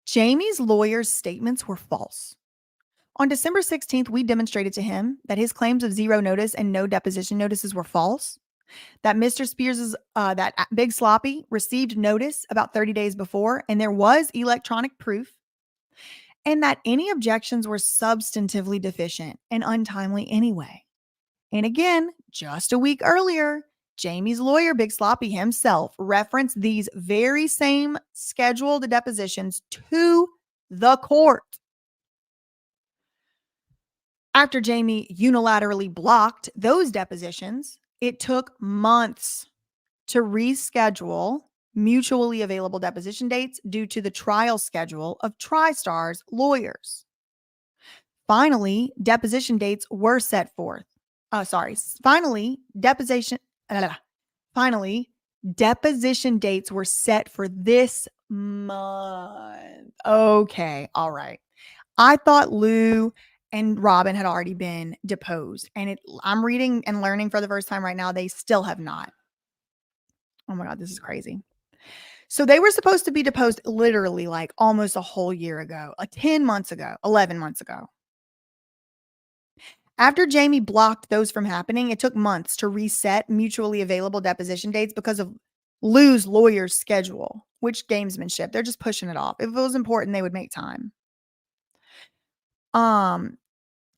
Jamie's lawyer's statements were false. On December 16th, we demonstrated to him that his claims of zero notice and no deposition notices were false, that Mr. Spears's, that Big Sloppy received notice about 30 days before, and there was electronic proof, and that any objections were substantively deficient and untimely anyway. And again, just a week earlier, Jamie's lawyer, Big Sloppy himself, referenced these very same scheduled depositions to the court. After Jamie unilaterally blocked those depositions, it took months to reschedule mutually available deposition dates due to the trial schedule of TriStar's lawyers. Finally, deposition dates were set forth. Finally, deposition dates were set for this month. Okay, all right. I thought Lou and Robin had already been deposed, and I'm reading and learning for the first time right now, they still have not. Oh my God, this is crazy. So they were supposed to be deposed literally like almost a whole year ago, 10 months ago, 11 months ago. After Jamie blocked those from happening, it took months to reset mutually available deposition dates because of Lou's lawyer's schedule, which gamesmanship. They're just pushing it off. If it was important, they would make time.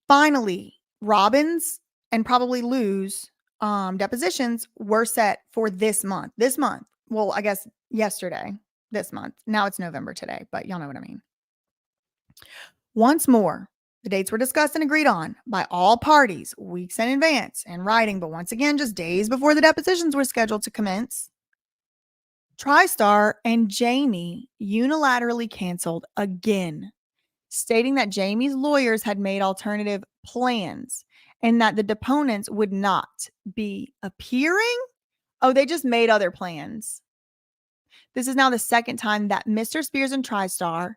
Finally, Robin's and probably Lou's depositions were set for this month. Well, I guess yesterday, this month. Now it's November today, but y'all know what I mean. Once more, The dates were discussed and agreed on by all parties weeks in advance in writing, but once again, just days before the depositions were scheduled to commence. TriStar and Jamie unilaterally canceled again, stating that Jamie's lawyers had made alternative plans and that the deponents would not be appearing. Oh, they just made other plans. This is now the second time that Mr. Spears and TriStar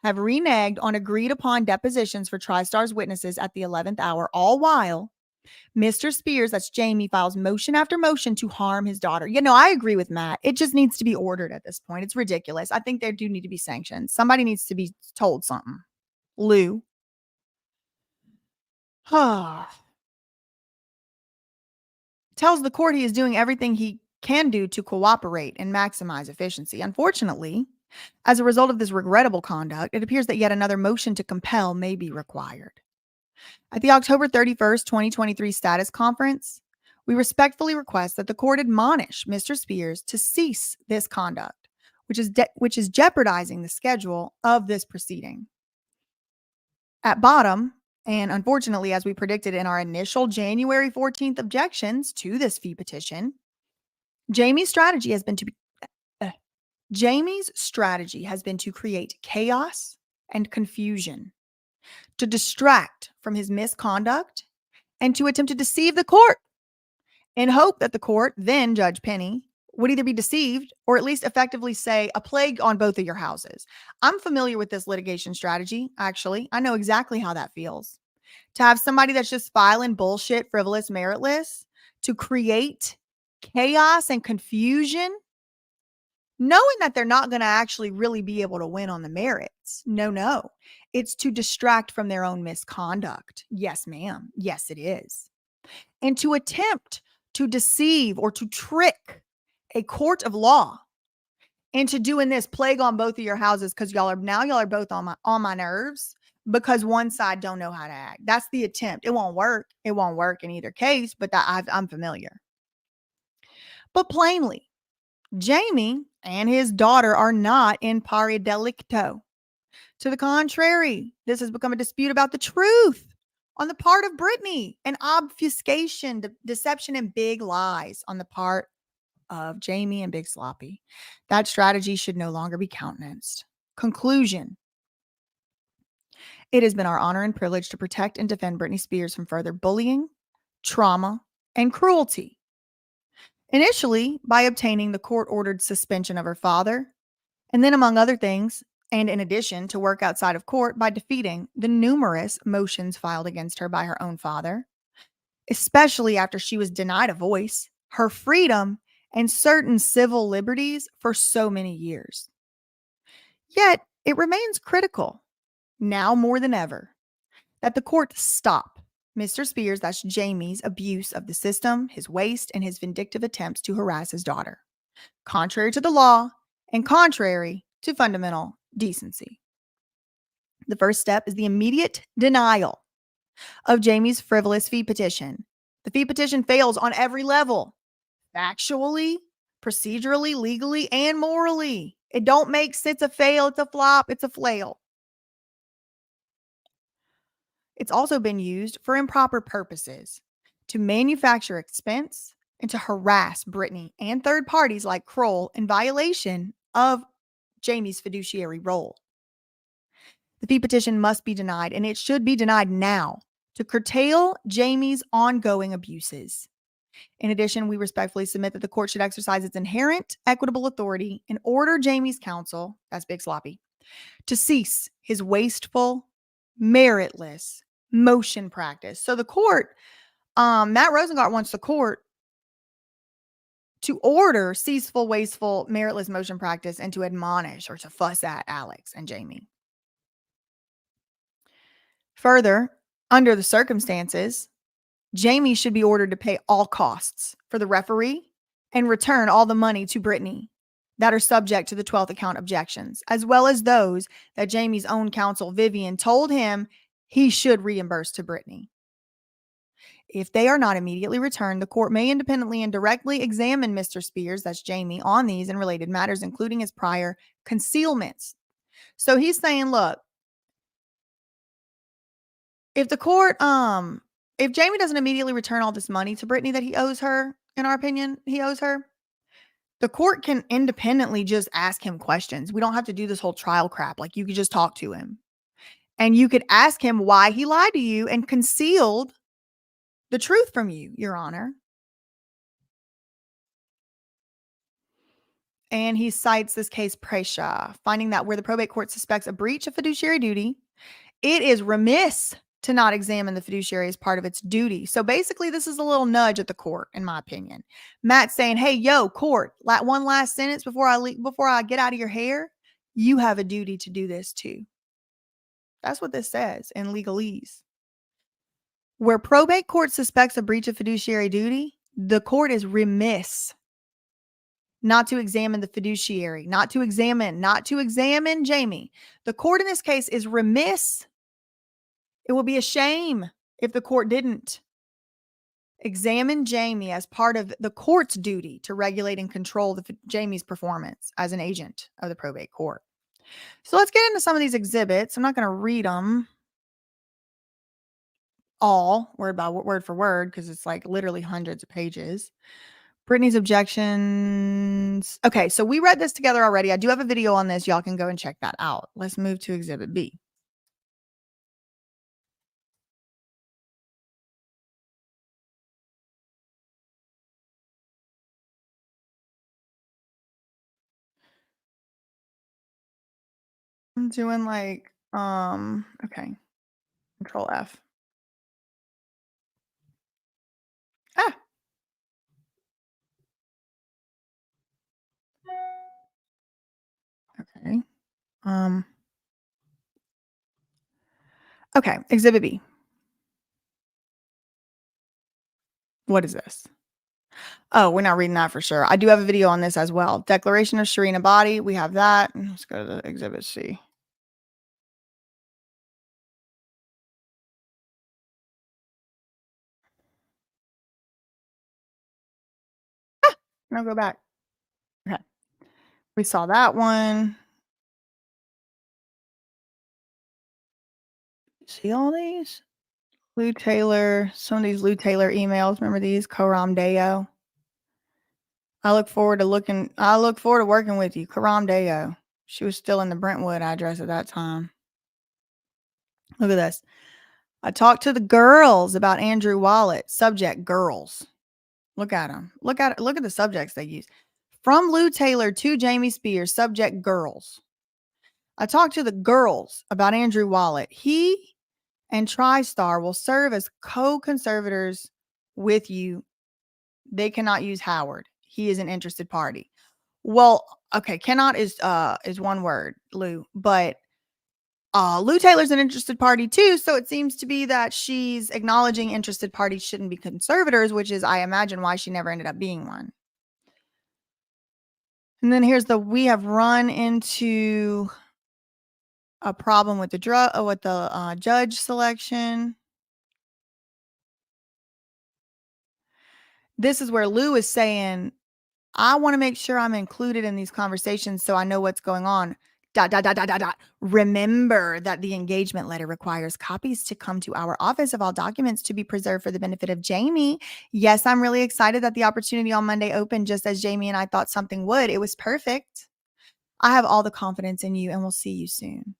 have reneged on agreed upon depositions for TriStar's witnesses at the 11th hour, all while Mr. Spears, that's Jamie, files motion after motion to harm his daughter. I agree with Matt. It just needs to be ordered at this point. It's ridiculous. I think there do need to be sanctions. Somebody needs to be told something. Lou. Tells the court he is doing everything he can do to cooperate and maximize efficiency. Unfortunately, as a result of this regrettable conduct, it appears that yet another motion to compel may be required. At the October 31st, 2023 status conference, we respectfully request that the court admonish Mr. Spears to cease this conduct, which is jeopardizing the schedule of this proceeding. At bottom, and unfortunately, as we predicted in our initial January 14th objections to this fee petition, Jamie's strategy has been to create chaos and confusion, to distract from his misconduct, and to attempt to deceive the court in hope that the court, then Judge Penny, would either be deceived or at least effectively say a plague on both of your houses. I'm familiar with this litigation strategy, actually. I know exactly how that feels. To have somebody that's just filing bullshit, frivolous, meritless, to create chaos and confusion, knowing that they're not going to actually really be able to win on the merits. No. It's to distract from their own misconduct. Yes, ma'am. Yes, it is. And to attempt to deceive or to trick a court of law into doing this plague on both of your houses because y'all are both on my nerves because one side don't know how to act. That's the attempt. It won't work. It won't work in either case, but I'm familiar. But plainly, Jamie and his daughter are not in pari delicto. To the contrary, this has become a dispute about the truth on the part of Britney, and obfuscation, deception, and big lies on the part of Jamie and Big Sloppy. That strategy should no longer be countenanced. Conclusion. It has been our honor and privilege to protect and defend Britney Spears from further bullying, trauma, and cruelty. Initially, by obtaining the court-ordered suspension of her father, and then, among other things, and in addition, to work outside of court by defeating the numerous motions filed against her by her own father, especially after she was denied a voice, her freedom, and certain civil liberties for so many years. Yet, it remains critical, now more than ever, that the court stop Mr. Spears, that's Jamie's, abuse of the system, his waste, and his vindictive attempts to harass his daughter, contrary to the law and contrary to fundamental decency. The first step is the immediate denial of Jamie's frivolous fee petition. The fee petition fails on every level, factually, procedurally, legally, and morally. It don't make sense. It's a fail, it's a flop, it's a flail. It's also been used for improper purposes, to manufacture expense and to harass Britney and third parties like Kroll in violation of Jamie's fiduciary role. The fee petition must be denied, and it should be denied now to curtail Jamie's ongoing abuses. In addition, we respectfully submit that the court should exercise its inherent equitable authority and order Jamie's counsel, that's Big Sloppy, to cease his wasteful, meritless motion practice. So the court, Matt Rosengard wants the court to order ceaseful, wasteful, meritless motion practice and to admonish or to fuss at Alex and Jamie. Further, under the circumstances, Jamie should be ordered to pay all costs for the referee and return all the money to Britney that are subject to the 12th account objections, as well as those that Jamie's own counsel, Vivian, told him he should reimburse to Britney. If they are not immediately returned, the court may independently and directly examine Mr. Spears, that's Jamie, on these and related matters, including his prior concealments. So he's saying, look, If the court, if Jamie doesn't immediately return all this money to Britney that he owes her, in our opinion, he owes her, the court can independently just ask him questions. We don't have to do this whole trial crap. Like, you could just talk to him. And you could ask him why he lied to you and concealed the truth from you, Your Honor. And he cites this case Presha, finding that where the probate court suspects a breach of fiduciary duty, it is remiss to not examine the fiduciary as part of its duty. So basically, this is a little nudge at the court, in my opinion. Matt's saying, "Hey, yo, court, one last sentence before I get out of your hair. You have a duty to do this too." That's what this says in legalese. Where probate court suspects a breach of fiduciary duty, the court is remiss not to examine the fiduciary, not to examine Jamie. The court in this case is remiss. It will be a shame if the court didn't examine Jamie as part of the court's duty to regulate and control Jamie's performance as an agent of the probate court. So let's get into some of these exhibits. I'm not going to read them all word by word for word because it's like literally hundreds of pages. Britney's objections. Okay, so we read this together already. I do have a video on this. Y'all can go and check that out. Let's move to Exhibit B. I'm doing like, okay, Control F. Ah, okay. Okay, Exhibit B. What is this? Oh, we're not reading that for sure. I do have a video on this as well. Declaration of Sharina Body. We have that. Let's go to the Exhibit C. No, go back. Okay. We saw that one. See all these? Lou Taylor. Some of these Lou Taylor emails. Remember these? Karam Deo. I look forward to working with you. Karam Deo. She was still in the Brentwood address at that time. Look at this. I talked to the girls about Andrew Wallet. Subject girls. Look at them. Look at the subjects they use. From Lou Taylor to Jamie Spears. Subject girls. I talked to the girls about Andrew Wallet. He and TriStar will serve as co-conservators with you. They cannot use Howard. He is an interested party. Well, okay, cannot is one word, Lou, but Lou Taylor's an interested party too, so it seems to be that she's acknowledging interested parties shouldn't be conservators, which is, I imagine, why she never ended up being one. And then we have run into a problem with the judge selection. This is where Lou is saying, I want to make sure I'm included in these conversations so I know what's going on. ... Remember that the engagement letter requires copies to come to our office of all documents to be preserved for the benefit of Jamie. Yes, I'm really excited that the opportunity on Monday opened just as Jamie and I thought something would. It was perfect. I have all the confidence in you and we'll see you soon.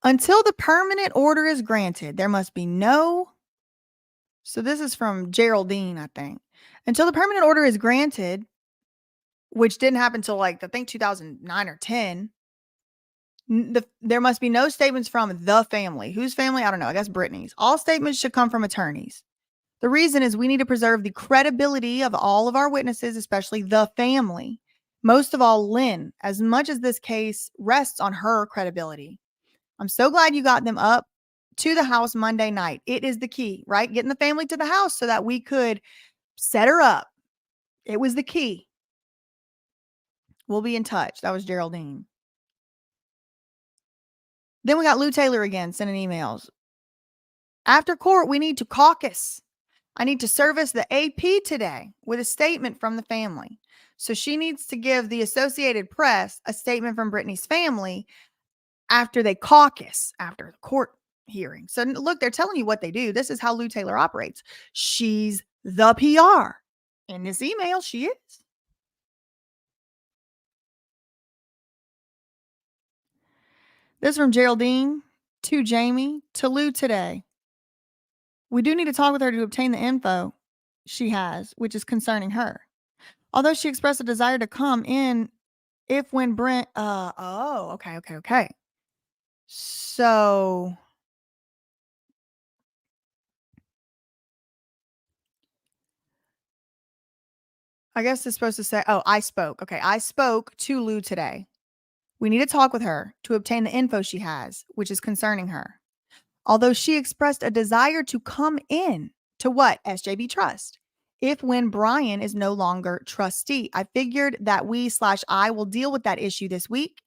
Until the permanent order is granted, there must be no... So this is from Geraldine, I think. Until the permanent order is granted, which didn't happen until I think 2009 or 10, there must be no statements from the family. Whose family? I don't know. I guess Britney's. All statements should come from attorneys. The reason is we need to preserve the credibility of all of our witnesses, especially the family. Most of all, Lynn, as much as this case rests on her credibility. I'm so glad you got them up to the house Monday night. It is the key, right? Getting the family to the house so that we could set her up. It was the key. We'll be in touch. That was Geraldine. Then we got Lou Taylor again sending emails. After court, we need to caucus. I need to service the AP today with a statement from the family. So she needs to give the Associated Press a statement from Britney's family. after they caucus after the court hearing. So look, they're telling you what they do. This is how Lou Taylor operates. She's the PR. In this email, she is. This from Geraldine to Jamie to Lou today. We do need to talk with her to obtain the info she has, which is concerning her. Although she expressed a desire to come in if when Brent okay. So I guess it's supposed to say, oh, I spoke. Okay, I spoke to Lou today. We need to talk with her to obtain the info she has, which is concerning her. Although she expressed a desire to come in to what? SJB Trust. If when Brian is no longer trustee, I figured that we/I will deal with that issue this week.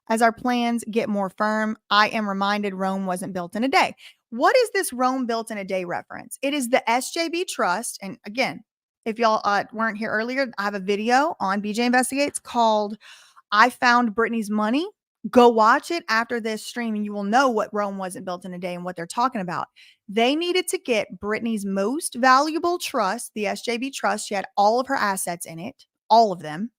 As our plans get more firm, I am reminded Rome wasn't built in a day. What is this Rome built in a day reference? It is the SJB Trust. And again, if y'all weren't here earlier, I have a video on BJ Investigates called I Found Britney's Money. Go watch it after this stream and you will know what Rome wasn't built in a day and what they're talking about. They needed to get Britney's most valuable trust, the SJB Trust. She had all of her assets in it, all of them.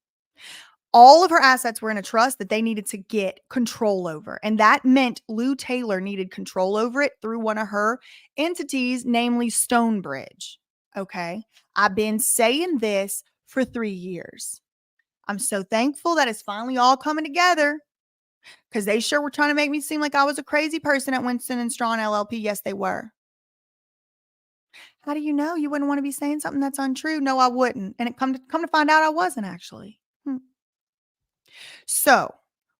All of her assets were in a trust that they needed to get control over. And that meant Lou Taylor needed control over it through one of her entities, namely Stonebridge. Okay. I've been saying this for 3 years. I'm so thankful that it's finally all coming together because they sure were trying to make me seem like I was a crazy person at Winston and Strawn LLP. Yes, they were. How do you know? You wouldn't want to be saying something that's untrue. No, I wouldn't. And it come to find out I wasn't actually. So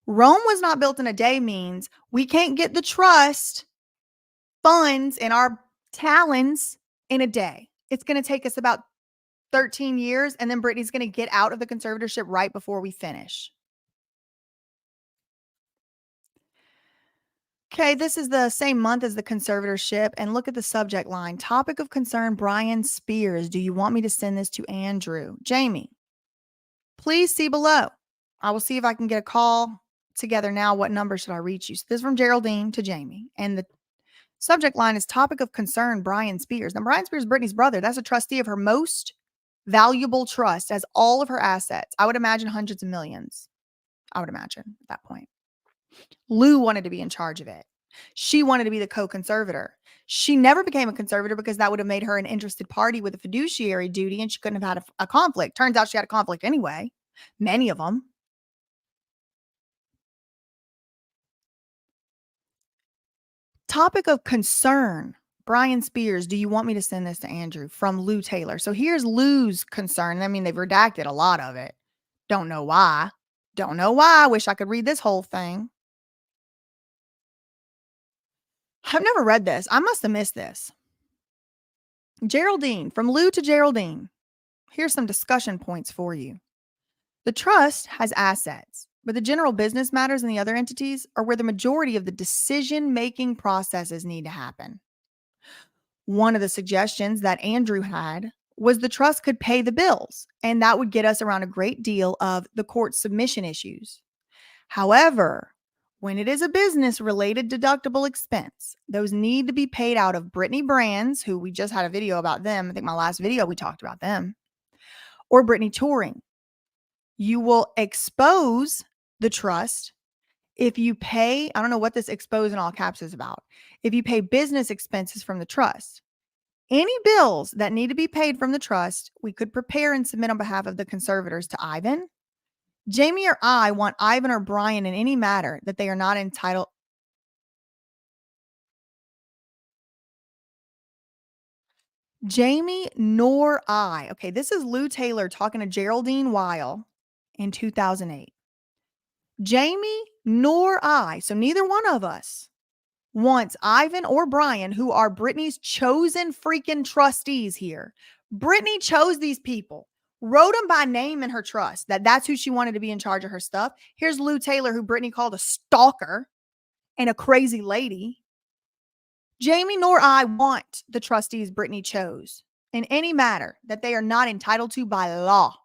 Rome was not built in a day means we can't get the trust funds in our talons in a day. It's going to take us about 13 years. And then Britney's going to get out of the conservatorship right before we finish. Okay, this is the same month as the conservatorship. And look at the subject line. Topic of concern, Brian Spears. Do you want me to send this to Andrew? Jamie, please see below. I will see if I can get a call together now. What number should I reach you? So this is from Geraldine to Jamie. And the subject line is topic of concern, Brian Spears. Now, Brian Spears is Britney's brother. That's a trustee of her most valuable trust, has all of her assets. I would imagine hundreds of millions. I would imagine at that point. Lou wanted to be in charge of it. She wanted to be the co-conservator. She never became a conservator because that would have made her an interested party with a fiduciary duty and she couldn't have had a conflict. Turns out she had a conflict anyway. Many of them. Topic of concern. Brian Spears, do you want me to send this to Andrew from Lou Taylor? So here's Lou's concern. I mean, they've redacted a lot of it. Don't know why. Don't know why. Wish I could read this whole thing. I've never read this. I must have missed this. Geraldine, from Lou to Geraldine. Here's some discussion points for you. The trust has assets, but the general business matters in the other entities are where the majority of the decision-making processes need to happen. One of the suggestions that Andrew had was the trust could pay the bills, and that would get us around a great deal of the court submission issues. However, when it is a business-related deductible expense, those need to be paid out of Britney Brands, who we just had a video about them. I think my last video we talked about them, or Britney Touring. You will expose the trust if you pay, I don't know what this expose in all caps is about. If you pay business expenses from the trust, any bills that need to be paid from the trust, we could prepare and submit on behalf of the conservators to Ivan. Jamie or I want Ivan or Brian in any matter that they are not entitled. Jamie nor I. Okay, this is Lou Taylor talking to Geraldine Weil in 2008. Jamie nor I, so neither one of us, wants Ivan or Brian, who are Britney's chosen freaking trustees here. Britney chose these people, wrote them by name in her trust, that's who she wanted to be in charge of her stuff. Here's Lou Taylor, who Britney called a stalker and a crazy lady. Jamie nor I want the trustees Britney chose in any matter that they are not entitled to by law.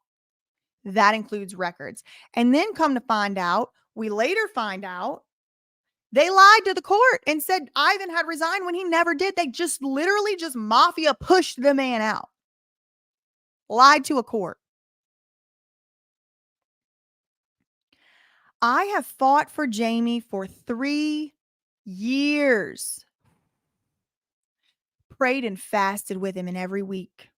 That includes records. And then come to find out, we later find out They lied to the court and said Ivan had resigned when he never did. They just literally just mafia pushed the man out. Lied to a court. I have fought for Jamie for 3 years. Prayed and fasted with him in every week.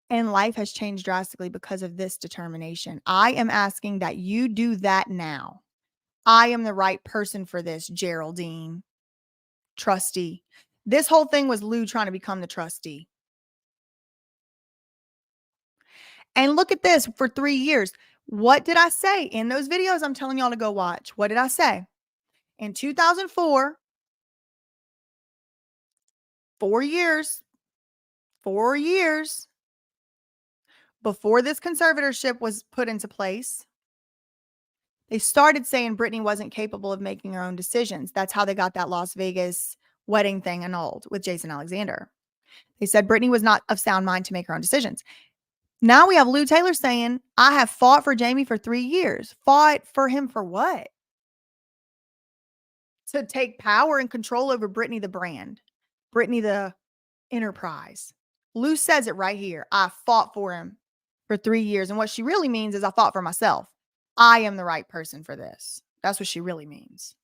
And life has changed drastically because of this determination. I am asking that you do that now. I am the right person for this, Geraldine. Trustee. This whole thing was Lou trying to become the trustee. And look at this for 3 years. What did I say in those videos I'm telling y'all to go watch? What did I say? In 2004, 4 years, 4 years before this conservatorship was put into place, they started saying Britney wasn't capable of making her own decisions. That's how they got that Las Vegas wedding thing annulled with Jason Alexander. They said Britney was not of sound mind to make her own decisions. Now we have Lou Taylor saying, I have fought for Jamie for 3 years. Fought for him for what? To take power and control over Britney the brand. Britney the enterprise. Lou says it right here. I fought for him for 3 years. And what she really means is I fought for myself. I am the right person for this. That's what she really means.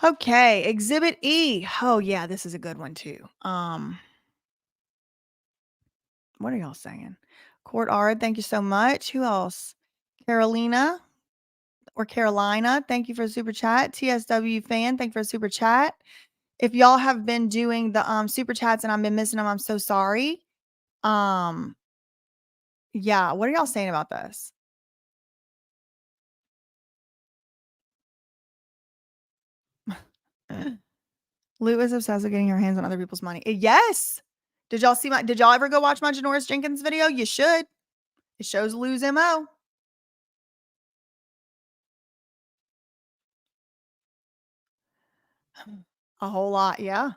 Okay, Exhibit E. Oh yeah, this is a good one too. What are y'all saying? Court Ard, thank you so much. Who else? Carolina or Carolina, thank you for a super chat. TSW fan, thank you for a super chat. If y'all have been doing the super chats and I've been missing them, I'm so sorry. Yeah, what are y'all saying about this? Lou is obsessed with getting her hands on other people's money. Yes. Did y'all ever go watch my Janoris Jenkins video? You should. It shows Lou's MO. A whole lot, yeah.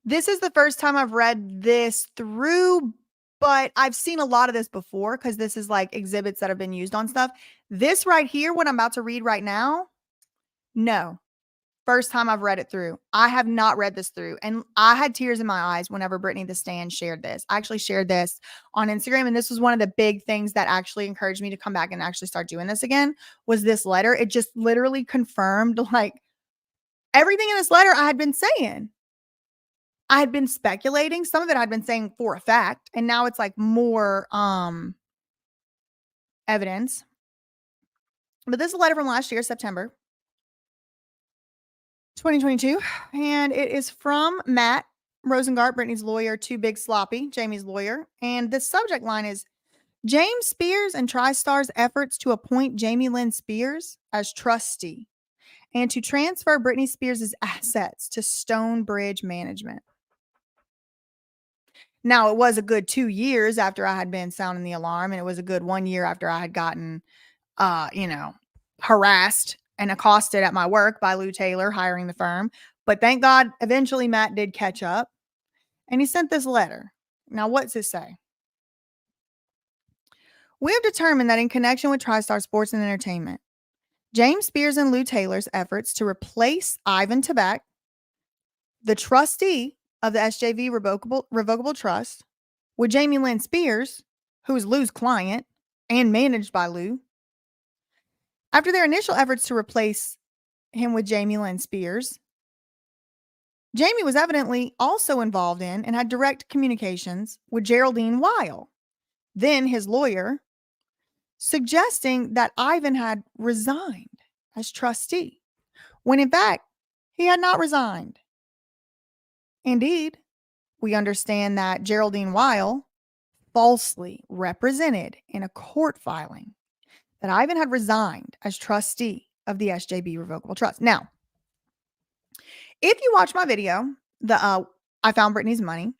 This is the first time I've read this through, but I've seen a lot of this before because this is like exhibits that have been used on stuff. This right here, what I'm about to read right now, no. First time I've read it through. I have not read this through. And I had tears in my eyes whenever Brittany the Stan shared this. I actually shared this on Instagram. And this was one of the big things that actually encouraged me to come back and actually start doing this again was this letter. It just literally confirmed like everything in this letter I had been saying. I had been speculating. Some of it I'd been saying for a fact. And now it's like more evidence. But this is a letter from last year, September 2022, and it is from Matt Rosengard, Brittany's lawyer, to Big Sloppy, Jamie's lawyer. And the subject line is James Spears and TriStar's efforts to appoint Jamie Lynn Spears as trustee and to transfer Britney Spears' assets to Stonebridge Management. Now, it was a good 2 years after I had been sounding the alarm, and it was a good 1 year after I had gotten, harassed and accosted at my work by Lou Taylor hiring the firm. But thank God, eventually Matt did catch up and he sent this letter. Now, what's it say? We have determined that in connection with TriStar Sports and Entertainment, James Spears and Lou Taylor's efforts to replace Ivan Tabak, the trustee of the SJV Revocable Trust, with Jamie Lynn Spears, who is Lou's client and managed by Lou. After their initial efforts to replace him with Jamie Lynn Spears, Jamie was evidently also involved in and had direct communications with Geraldine Weil, then his lawyer, suggesting that Ivan had resigned as trustee, when in fact, he had not resigned. Indeed, we understand that Geraldine Weil falsely represented in a court filing that Ivan had resigned as trustee of the SJB Revocable Trust. Now, if you watch my video, I found Brittany's money,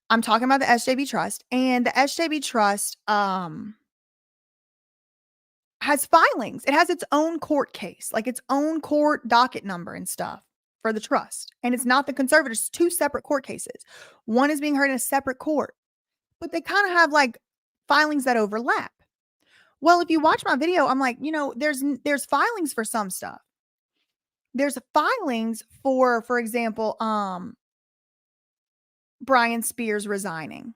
I'm talking about the SJB Trust, and the SJB Trust has filings. It has its own court case, like its own court docket number and stuff for the trust. And it's not the conservators, it's 2 separate court cases. One is being heard in a separate court, but they kind of have like filings that overlap. Well, if you watch my video, I'm like, there's filings for some stuff. There's filings for example, Brian Spears resigning.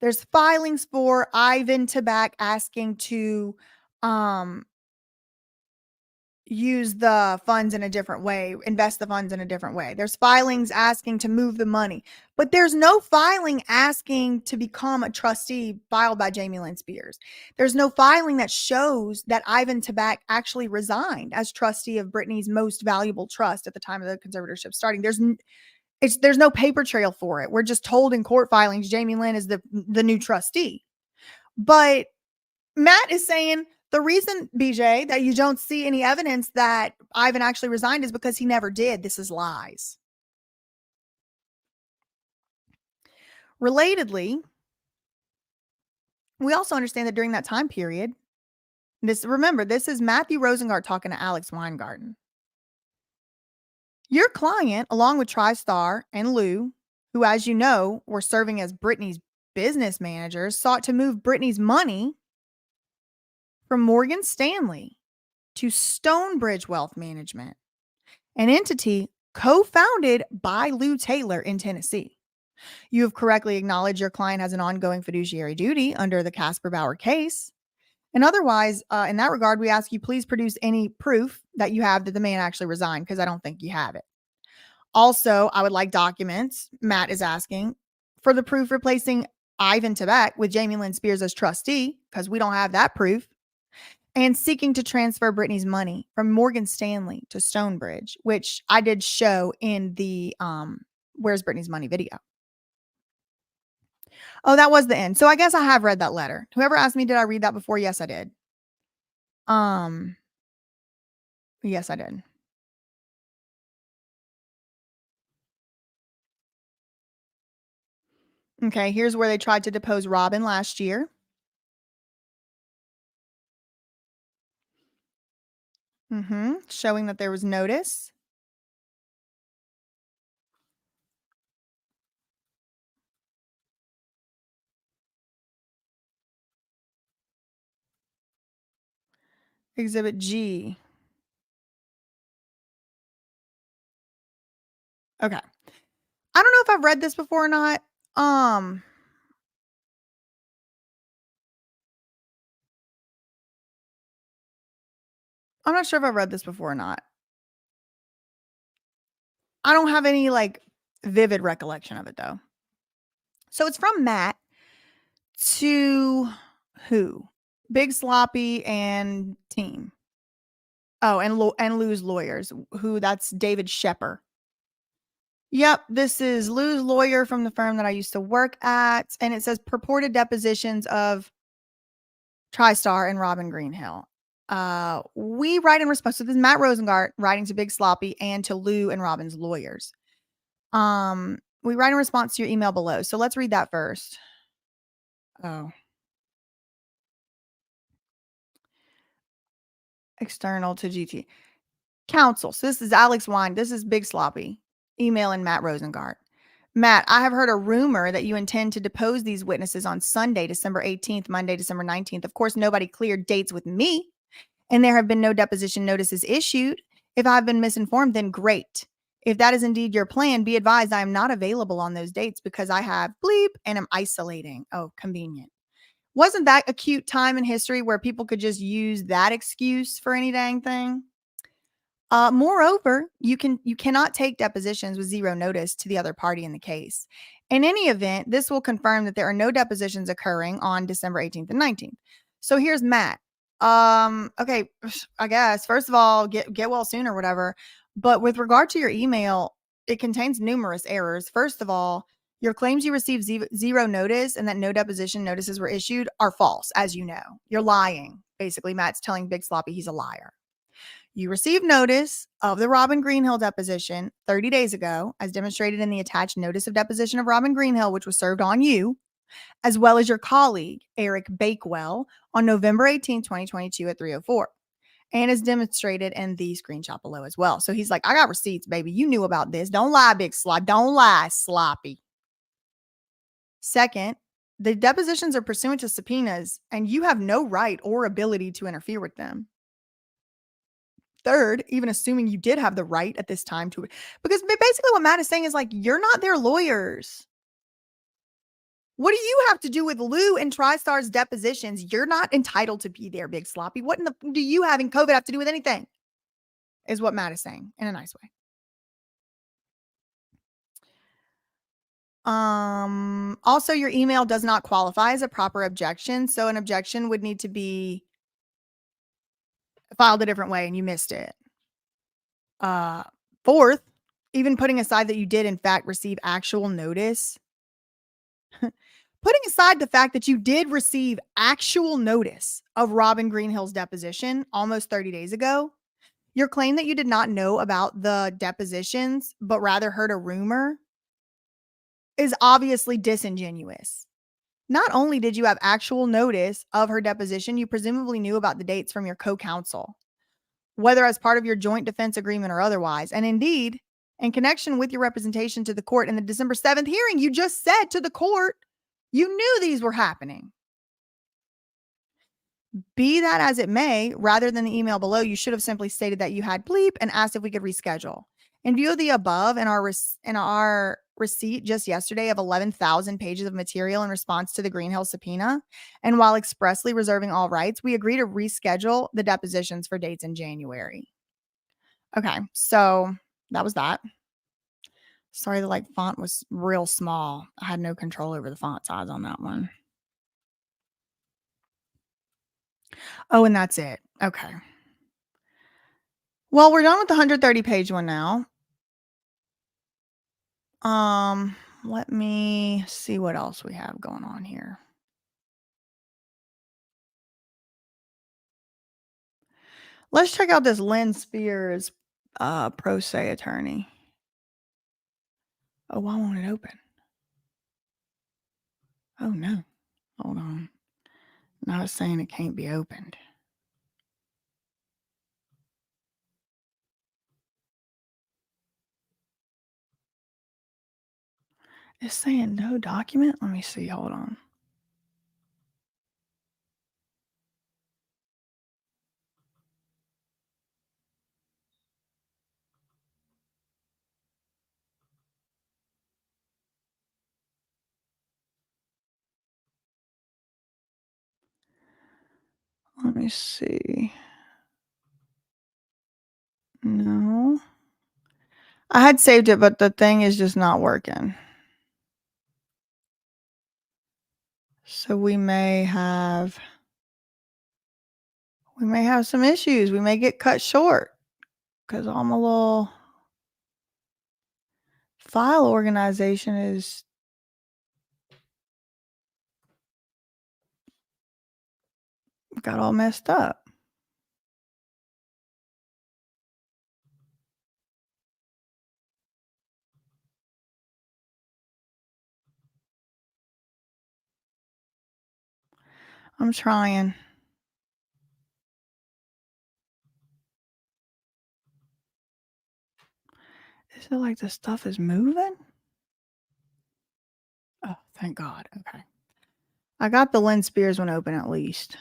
There's filings for Ivan Tabak asking to um use the funds in a different way, invest the funds in a different way. There's filings asking to move the money, but there's no filing asking to become a trustee filed by Jamie Lynn Spears. There's no filing that shows that Ivan Tabak actually resigned as trustee of Britney's most valuable trust at the time of the conservatorship starting. There's no paper trail for it. We're just told in court filings Jamie Lynn is the new trustee. But Matt is saying the reason, BJ, that you don't see any evidence that Ivan actually resigned is because he never did. This is lies. Relatedly, we also understand that during that time period, this is Matthew Rosengard talking to Alex Weingarten. Your client, along with TriStar and Lou, who, as you know, were serving as Britney's business managers, sought to move Britney's money from Morgan Stanley to Stonebridge Wealth Management, an entity co-founded by Lou Taylor in Tennessee. You have correctly acknowledged your client has an ongoing fiduciary duty under the Casper Bauer case. And otherwise, in that regard, we ask you please produce any proof that you have that the man actually resigned, because I don't think you have it. Also, I would like documents, Matt is asking, for the proof replacing Ivan Tabak with Jamie Lynn Spears as trustee, because we don't have that proof, and seeking to transfer Britney's money from Morgan Stanley to Stonebridge, which I did show in the Where's Britney's Money video. Oh, that was the end. So I guess I have read that letter. Whoever asked me, did I read that before? Yes, I did. Yes, I did. Okay, here's where they tried to depose Robin last year. Showing that there was notice. Exhibit G. Okay. I don't know if I've read this before or not. I'm not sure if I've read this before or not. I don't have any vivid recollection of it though. So it's from Matt to who? Big Sloppy and team. Oh, and Lou's lawyers, who that's David Shepper. Yep, this is Lou's lawyer from the firm that I used to work at, and it says purported depositions of TriStar and Robin Greenhill. We write in response. So this is Matt Rosengart writing to Big Sloppy and to Lou and Robin's lawyers. We write in response to your email below. So let's read that first. Oh. External to GT. Counsel. So this is Alex Wine. This is Big Sloppy. Emailing Matt Rosengart. Matt, I have heard a rumor that you intend to depose these witnesses on Sunday, December 18th, Monday, December 19th. Of course, nobody cleared dates with me, and there have been no deposition notices issued. If I've been misinformed, then great. If that is indeed your plan, be advised I am not available on those dates because I have bleep and am isolating. Oh, convenient. Wasn't that a cute time in history where people could just use that excuse for any dang thing? Moreover, you cannot take depositions with zero notice to the other party in the case. In any event, this will confirm that there are no depositions occurring on December 18th and 19th. So here's Matt. Okay, I guess first of all, get well soon or whatever. But with regard to your email, it contains numerous errors. First of all, your claims you received zero notice and that no deposition notices were issued are false, as you know. You're lying. Basically, Matt's telling Big Sloppy he's a liar. You received notice of the Robin Greenhill deposition 30 days ago, as demonstrated in the attached notice of deposition of Robin Greenhill, which was served on you, as well as your colleague, Eric Bakewell, on November 18, 2022 at 3:04, and is demonstrated in the screenshot below as well. So he's like, I got receipts, baby. You knew about this. Don't lie, Big Slop. Don't lie, Sloppy. Second, The depositions are pursuant to subpoenas, and you have no right or ability to interfere with them. Third, even assuming you did have the right at this time to, because basically what Matt is saying is like, you're not their lawyers. What do you have to do with Lou and TriStar's depositions? You're not entitled to be there, Big Sloppy. What in the do you having COVID have to do with anything? Is what Matt is saying in a nice way. Also, your email does not qualify as a proper objection. So an objection would need to be filed a different way and you missed it. Fourth, even putting aside that you did in fact receive actual notice, putting aside the fact that you did receive actual notice of Robin Greenhill's deposition almost 30 days ago, your claim that you did not know about the depositions, but rather heard a rumor is obviously disingenuous. Not only did you have actual notice of her deposition, you presumably knew about the dates from your co-counsel, whether as part of your joint defense agreement or otherwise. And indeed, in connection with your representation to the court in the December 7th hearing, you just said to the court, you knew these were happening. Be that as it may, rather than the email below, you should have simply stated that you had bleep and asked if we could reschedule. In view of the above and our receipt just yesterday of 11,000 pages of material in response to the Greenhill subpoena, and while expressly reserving all rights, we agree to reschedule the depositions for dates in January. Okay, so that was that. Sorry, the font was real small. I had no control over the font size on that one. Oh, and that's it. Okay. Well, we're done with the 130-page one now. Let me see what else we have going on here. Let's check out this Lynn Spears pro se attorney. Oh, why won't it open? Oh no. Hold on. Now it's saying it can't be opened. It's saying no document. Let me see. Hold on. Let me see. No. I had saved it, but the thing is just not working. So we may have some issues. We may get cut short because I'm a little file organization is got all messed up. I'm trying. Is it like the stuff is moving? Oh, thank God. Okay. I got the Lynn Spears one open at least.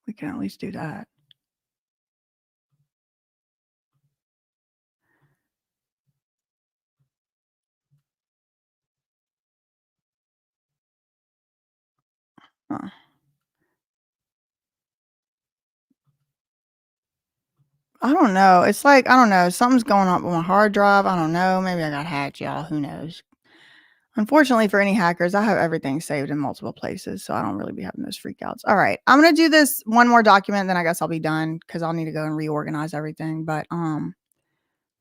We can at least do that. Huh. I don't know. It's like, I don't know. Something's going on with my hard drive. I don't know. Maybe I got hacked, y'all. Who knows? Unfortunately for any hackers, I have everything saved in multiple places, so I don't really be having those freakouts. All right. I'm going to do this one more document, then I guess I'll be done because I'll need to go and reorganize everything. But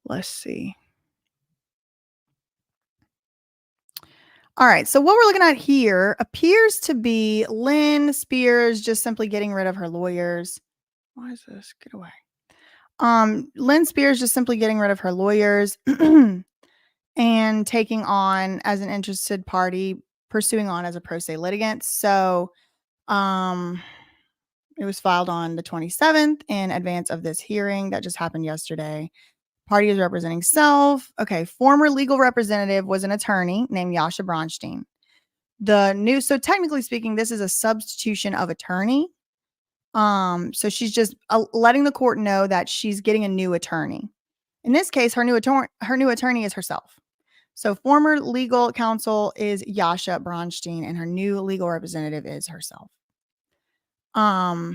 let's see. All right. So what we're looking at here appears to be Lynn Spears just simply getting rid of her lawyers. Why is this? Get away. Lynn Spears just simply getting rid of her lawyers and taking on as an interested party, pursuing on as a pro se litigant. So it was filed on the 27th in advance of this hearing that just happened yesterday. Party is representing self. Okay. Former legal representative was an attorney named Yasha Bronstein. So technically speaking, this is a substitution of attorney. So she's just letting the court know that she's getting a new attorney. In this case, her new attorney is herself. So former legal counsel is Yasha Bronstein, and her new legal representative is herself. As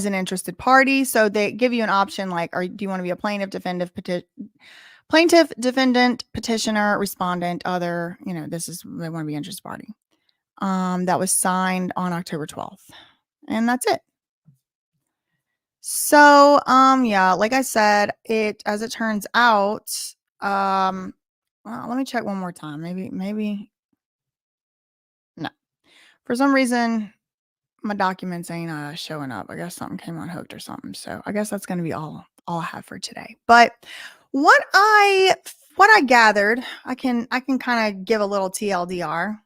an interested party, so they give you an option like, do you want to be a plaintiff, defendant, petitioner, respondent, other? They want to be interested party. That was signed on October 12th, and that's it. So, yeah, like I said, as it turns out, well, let me check one more time. Maybe no. For some reason, my documents ain't showing up. I guess something came unhooked or something. So I guess that's gonna be all I have for today. But what I gathered, I can kind of give a little TLDR.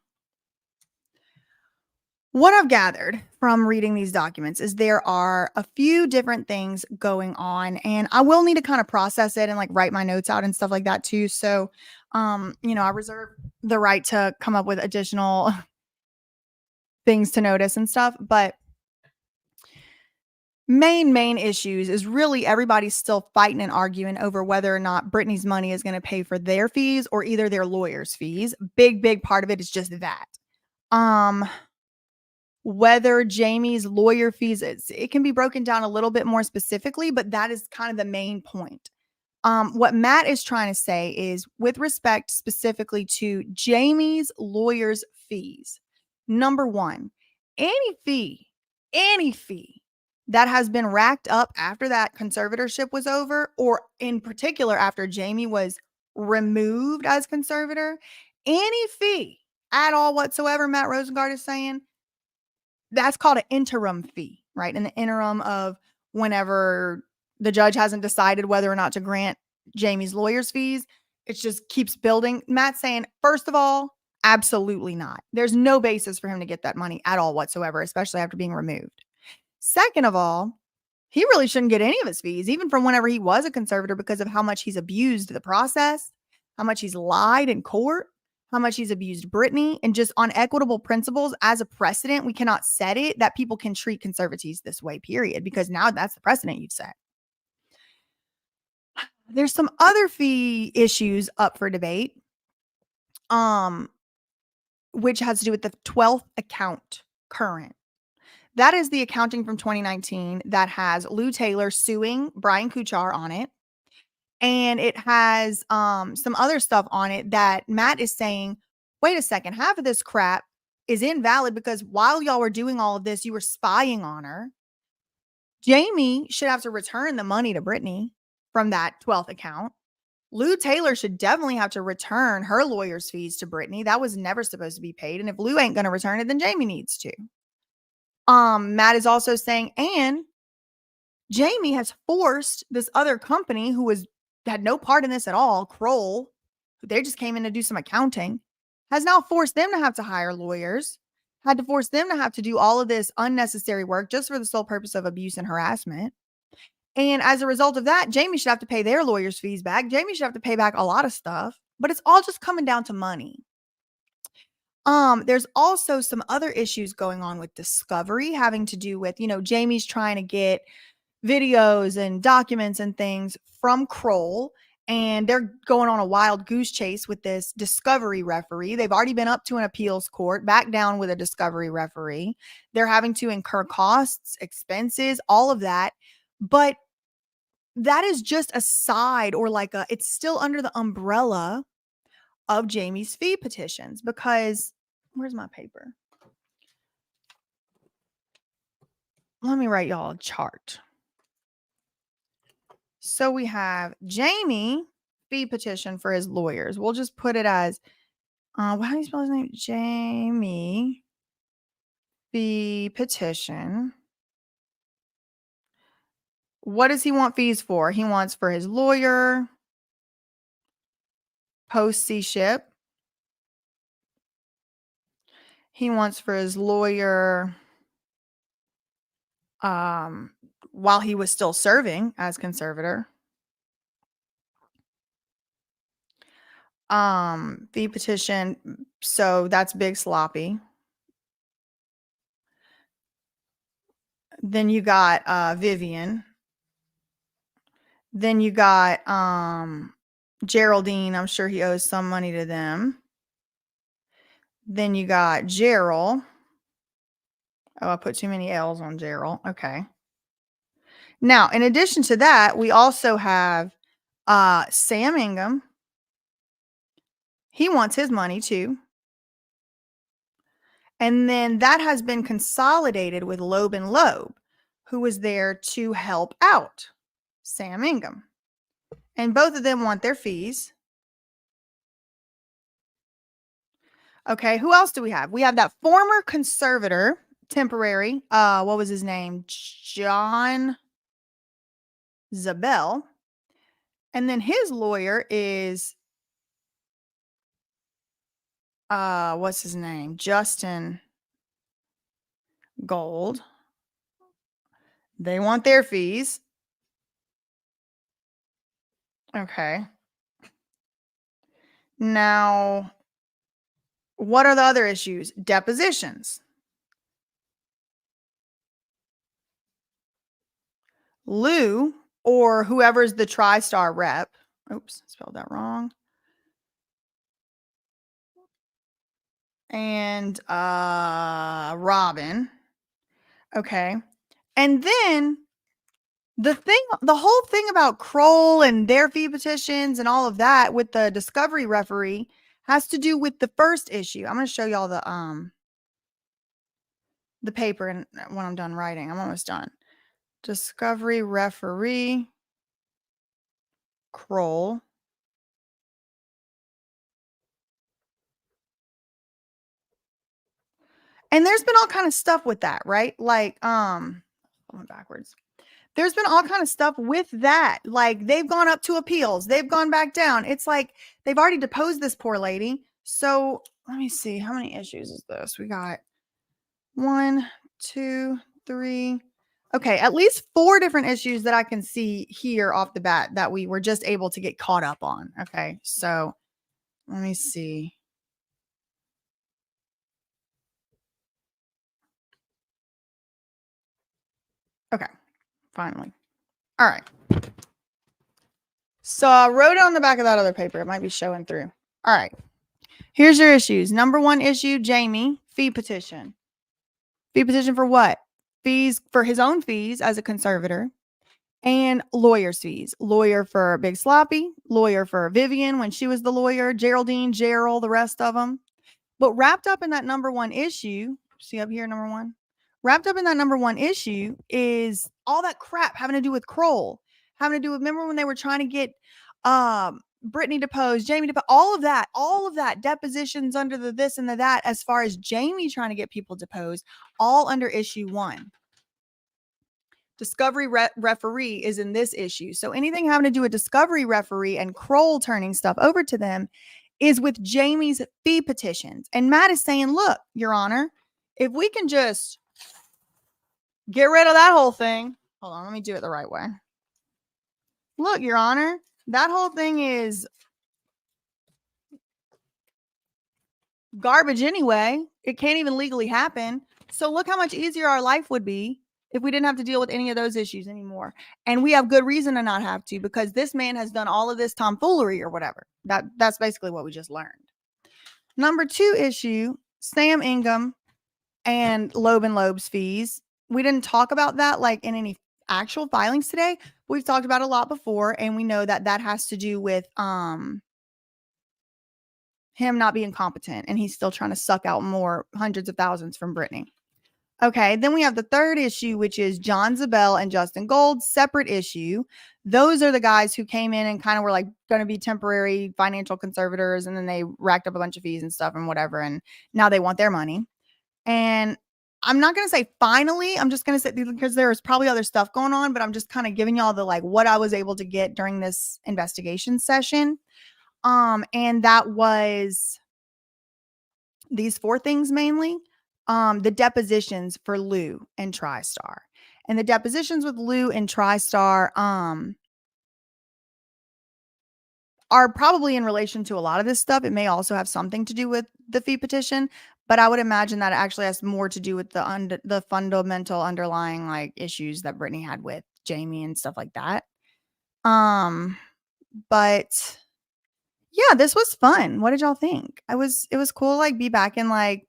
What I've gathered from reading these documents is there are a few different things going on, and I will need to kind of process it and like write my notes out and stuff like that too. So, I reserve the right to come up with additional things to notice and stuff. But main issues is really everybody's still fighting and arguing over whether or not Britney's money is going to pay for their fees or either their lawyers' fees. Big part of it is just that. Whether Jamie's lawyer fees, it can be broken down a little bit more specifically, but that is kind of the main point. What Matt is trying to say is with respect specifically to Jamie's lawyer's fees. Number one, any fee that has been racked up after that conservatorship was over, or in particular after Jamie was removed as conservator, any fee at all whatsoever, Matt Rosengard is saying, that's called an interim fee, right? In the interim of whenever the judge hasn't decided whether or not to grant Jamie's lawyer's fees, it just keeps building. Matt's saying, first of all, absolutely not. There's no basis for him to get that money at all whatsoever, especially after being removed. Second of all, he really shouldn't get any of his fees, even from whenever he was a conservator, because of how much he's abused the process, how much he's lied in court, how much he's abused Britney, and just on equitable principles as a precedent. We cannot set it that people can treat conservatees this way, period, because now that's the precedent you've set. There's some other fee issues up for debate, which has to do with the 12th account current. That is the accounting from 2019 that has Lou Taylor suing Brian Kuchar on it. And it has some other stuff on it that Matt is saying, wait a second, half of this crap is invalid because while y'all were doing all of this, you were spying on her. Jamie should have to return the money to Britney from that 12th account. Lou Taylor should definitely have to return her lawyer's fees to Britney. That was never supposed to be paid. And if Lou ain't going to return it, then Jamie needs to. Matt is also saying, and Jamie has forced this other company who had no part in this at all, Kroll, who they just came in to do some accounting, has now forced them to have to hire lawyers, had to force them to have to do all of this unnecessary work just for the sole purpose of abuse and harassment. And as a result of that, Jamie should have to pay their lawyers' fees back. Jamie should have to pay back a lot of stuff, but it's all just coming down to money. There's also some other issues going on with discovery having to do with, Jamie's trying to get videos and documents and things from Kroll, and they're going on a wild goose chase with this discovery referee. They've already been up to an appeals court, back down with a discovery referee. They're having to incur costs, expenses, all of that. But that is just a side, or it's still under the umbrella of Jamie's fee petitions, because where's my paper? Let me write y'all a chart. So we have Jamie fee petition for his lawyers. We'll just put it as, how do you spell his name? Jamie fee petition. What does he want fees for? He wants for his lawyer, post C-ship. He wants for his lawyer while he was still serving as conservator. Fee petition, so that's big sloppy. Then you got Vivian. Then you got Geraldine. I'm sure he owes some money to them. Then you got Gerald. Oh, I put too many L's on Gerald. Okay. Now, in addition to that, we also have Sam Ingham. He wants his money too. And then that has been consolidated with Loeb and Loeb, who was there to help out Sam Ingham. And both of them want their fees. Okay, who else do we have? We have that former conservator, temporary. What was his name? John Zabel. And then his lawyer is what's his name? Justin Gold. They want their fees. Okay. Now, what are the other issues? Depositions. Lou, or whoever's the TriStar rep. Oops, spelled that wrong. And Robin. Okay. And then the whole thing about Kroll and their fee petitions and all of that with the discovery referee has to do with the first issue. I'm going to show y'all the paper, and when I'm done writing, I'm almost done. Discovery referee, Kroll. And there's been all kind of stuff with that, right? Like, going backwards. There's been all kind of stuff with that. Like, they've gone up to appeals. They've gone back down. It's like they've already deposed this poor lady. So let me see. How many issues is this? We got 1, 2, 3. Okay, at least 4 different issues that I can see here off the bat that we were just able to get caught up on. Okay, so let me see. Okay, finally. All right. So I wrote it on the back of that other paper. It might be showing through. All right. Here's your issues. Number 1 issue, Jamie, fee petition. Fee petition for what? Fees for his own fees as a conservator, and lawyer's fees. Lawyer for Big Sloppy, lawyer for Vivian when she was the lawyer, Geraldine, Gerald, the rest of them. But wrapped up in that number 1 issue, see up here, number 1? Wrapped up in that number 1 issue is all that crap having to do with Kroll, having to do with, remember when they were trying to get Britney deposed, Jamie deposed, all of that, depositions under the this and the that, as far as Jamie trying to get people deposed, all under issue 1. Discovery referee is in this issue. So anything having to do with discovery referee and Kroll turning stuff over to them is with Jamie's fee petitions. And Matt is saying, look, Your Honor, if we can just get rid of that whole thing. Hold on, let me do it the right way. Look, Your Honor, that whole thing is garbage anyway. It can't even legally happen. So look how much easier our life would be if we didn't have to deal with any of those issues anymore. And we have good reason to not have to, because this man has done all of this tomfoolery or whatever. That's basically what we just learned. Number 2 issue, Sam Ingham and Loeb and Loeb's fees. We didn't talk about that like in any actual filings today. We've talked about it a lot before, and we know that that has to do with him not being competent, and he's still trying to suck out more hundreds of thousands from Britney. Okay, then we have the 3rd issue, which is John Zabel and Justin Gold, separate issue. Those are the guys who came in and kind of were like going to be temporary financial conservators, and then they racked up a bunch of fees and stuff and whatever, and now they want their money. And I'm not going to say finally, I'm just going to say, because there's probably other stuff going on, but I'm just kind of giving y'all the like what I was able to get during this investigation session. And that was these 4 things mainly. The depositions for Lou and TriStar. And the depositions with Lou and TriStar are probably in relation to a lot of this stuff. It may also have something to do with the fee petition, but I would imagine that it actually has more to do with the fundamental underlying, like, issues that Britney had with Jamie and stuff like that. Um, but yeah, this was fun. What did y'all think? It was cool, like, be back in, like,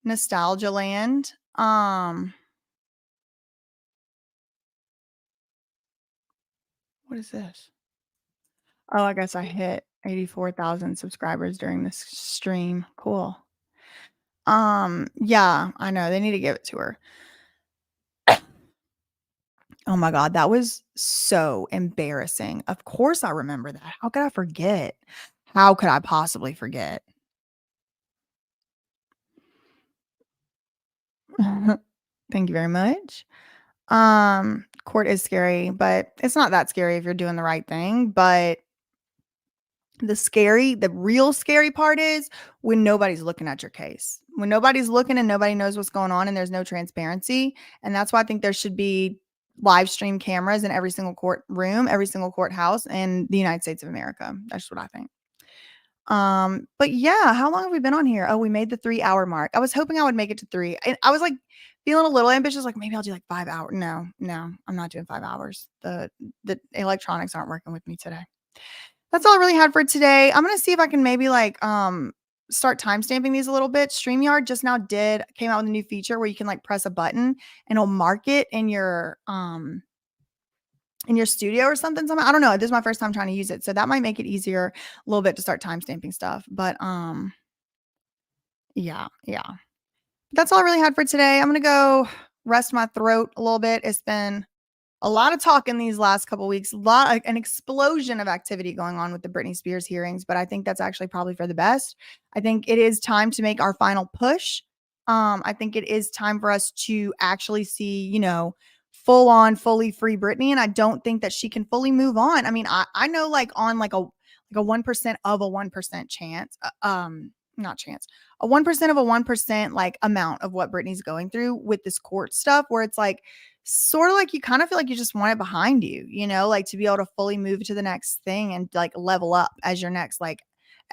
nostalgia land. What is this? Oh, I guess I hit 84,000 subscribers during this stream. Cool. Yeah, I know, they need to give it to her. Oh my god, that was so embarrassing. Of course I remember that. How could I forget? How could I possibly forget? Thank you very much. Court is scary, but it's not that scary if you're doing the right thing, but the real scary part is when nobody's looking at your case. When nobody's looking and nobody knows what's going on and there's no transparency, and that's why I think there should be live stream cameras in every single courtroom, every single courthouse in the United States of America. That's what I think. But yeah, how long have we been on here? Oh, we made the 3-hour mark. I was hoping I would make it to 3. And I was like feeling a little ambitious, like maybe I'll do like 5 hours. No, no, I'm not doing 5 hours. The electronics aren't working with me today. That's all I really had for today. I'm gonna see if I can maybe like start timestamping these a little bit. StreamYard just now came out with a new feature where you can like press a button and it'll mark it in your studio or something. I don't know. This is my first time trying to use it. So that might make it easier a little bit to start timestamping stuff. But yeah, yeah. That's all I really had for today. I'm gonna go rest my throat a little bit. It's been a lot of talk in these last couple weeks, an explosion of activity going on with the Britney Spears hearings, but I think that's actually probably for the best. I think it is time to make our final push. I think it is time for us to actually see, full on, fully free Britney. And I don't think that she can fully move on. I mean, I know like on like a 1% of a 1% chance, not chance, a 1% of a 1% like amount of what Britney's going through with this court stuff, where it's like, sort of like you kind of feel like you just want it behind you, like to be able to fully move to the next thing and like level up as your next like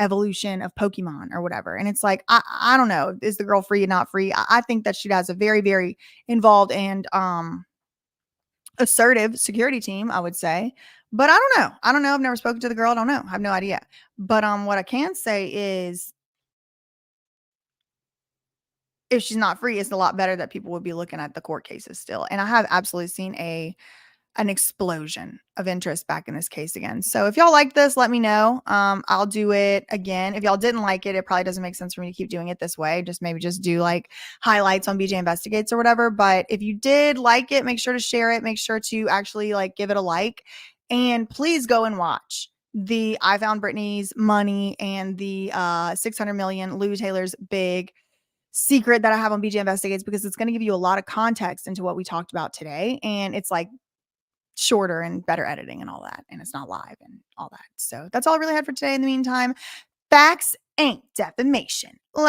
evolution of Pokemon or whatever. And it's like, I don't know, is the girl free and not free? I think that she has a very, very involved and assertive security team, I would say. But I don't know. I don't know. I've never spoken to the girl. I don't know. I have no idea. But what I can say is if she's not free, it's a lot better that people would be looking at the court cases still. And I have absolutely seen an explosion of interest back in this case again. So if y'all like this, let me know. I'll do it again. If y'all didn't like it, it probably doesn't make sense for me to keep doing it this way. Maybe just do like highlights on BJ Investigates or whatever. But if you did like it, make sure to share it. Make sure to actually like give it a like. And please go and watch the I Found Britney's Money and the 600 million Lou Taylor's Big secret that I have on BJ Investigates, because it's going to give you a lot of context into what we talked about today. And it's like shorter and better editing and all that. And it's not live and all that. So that's all I really had for today. In the meantime, facts ain't defamation.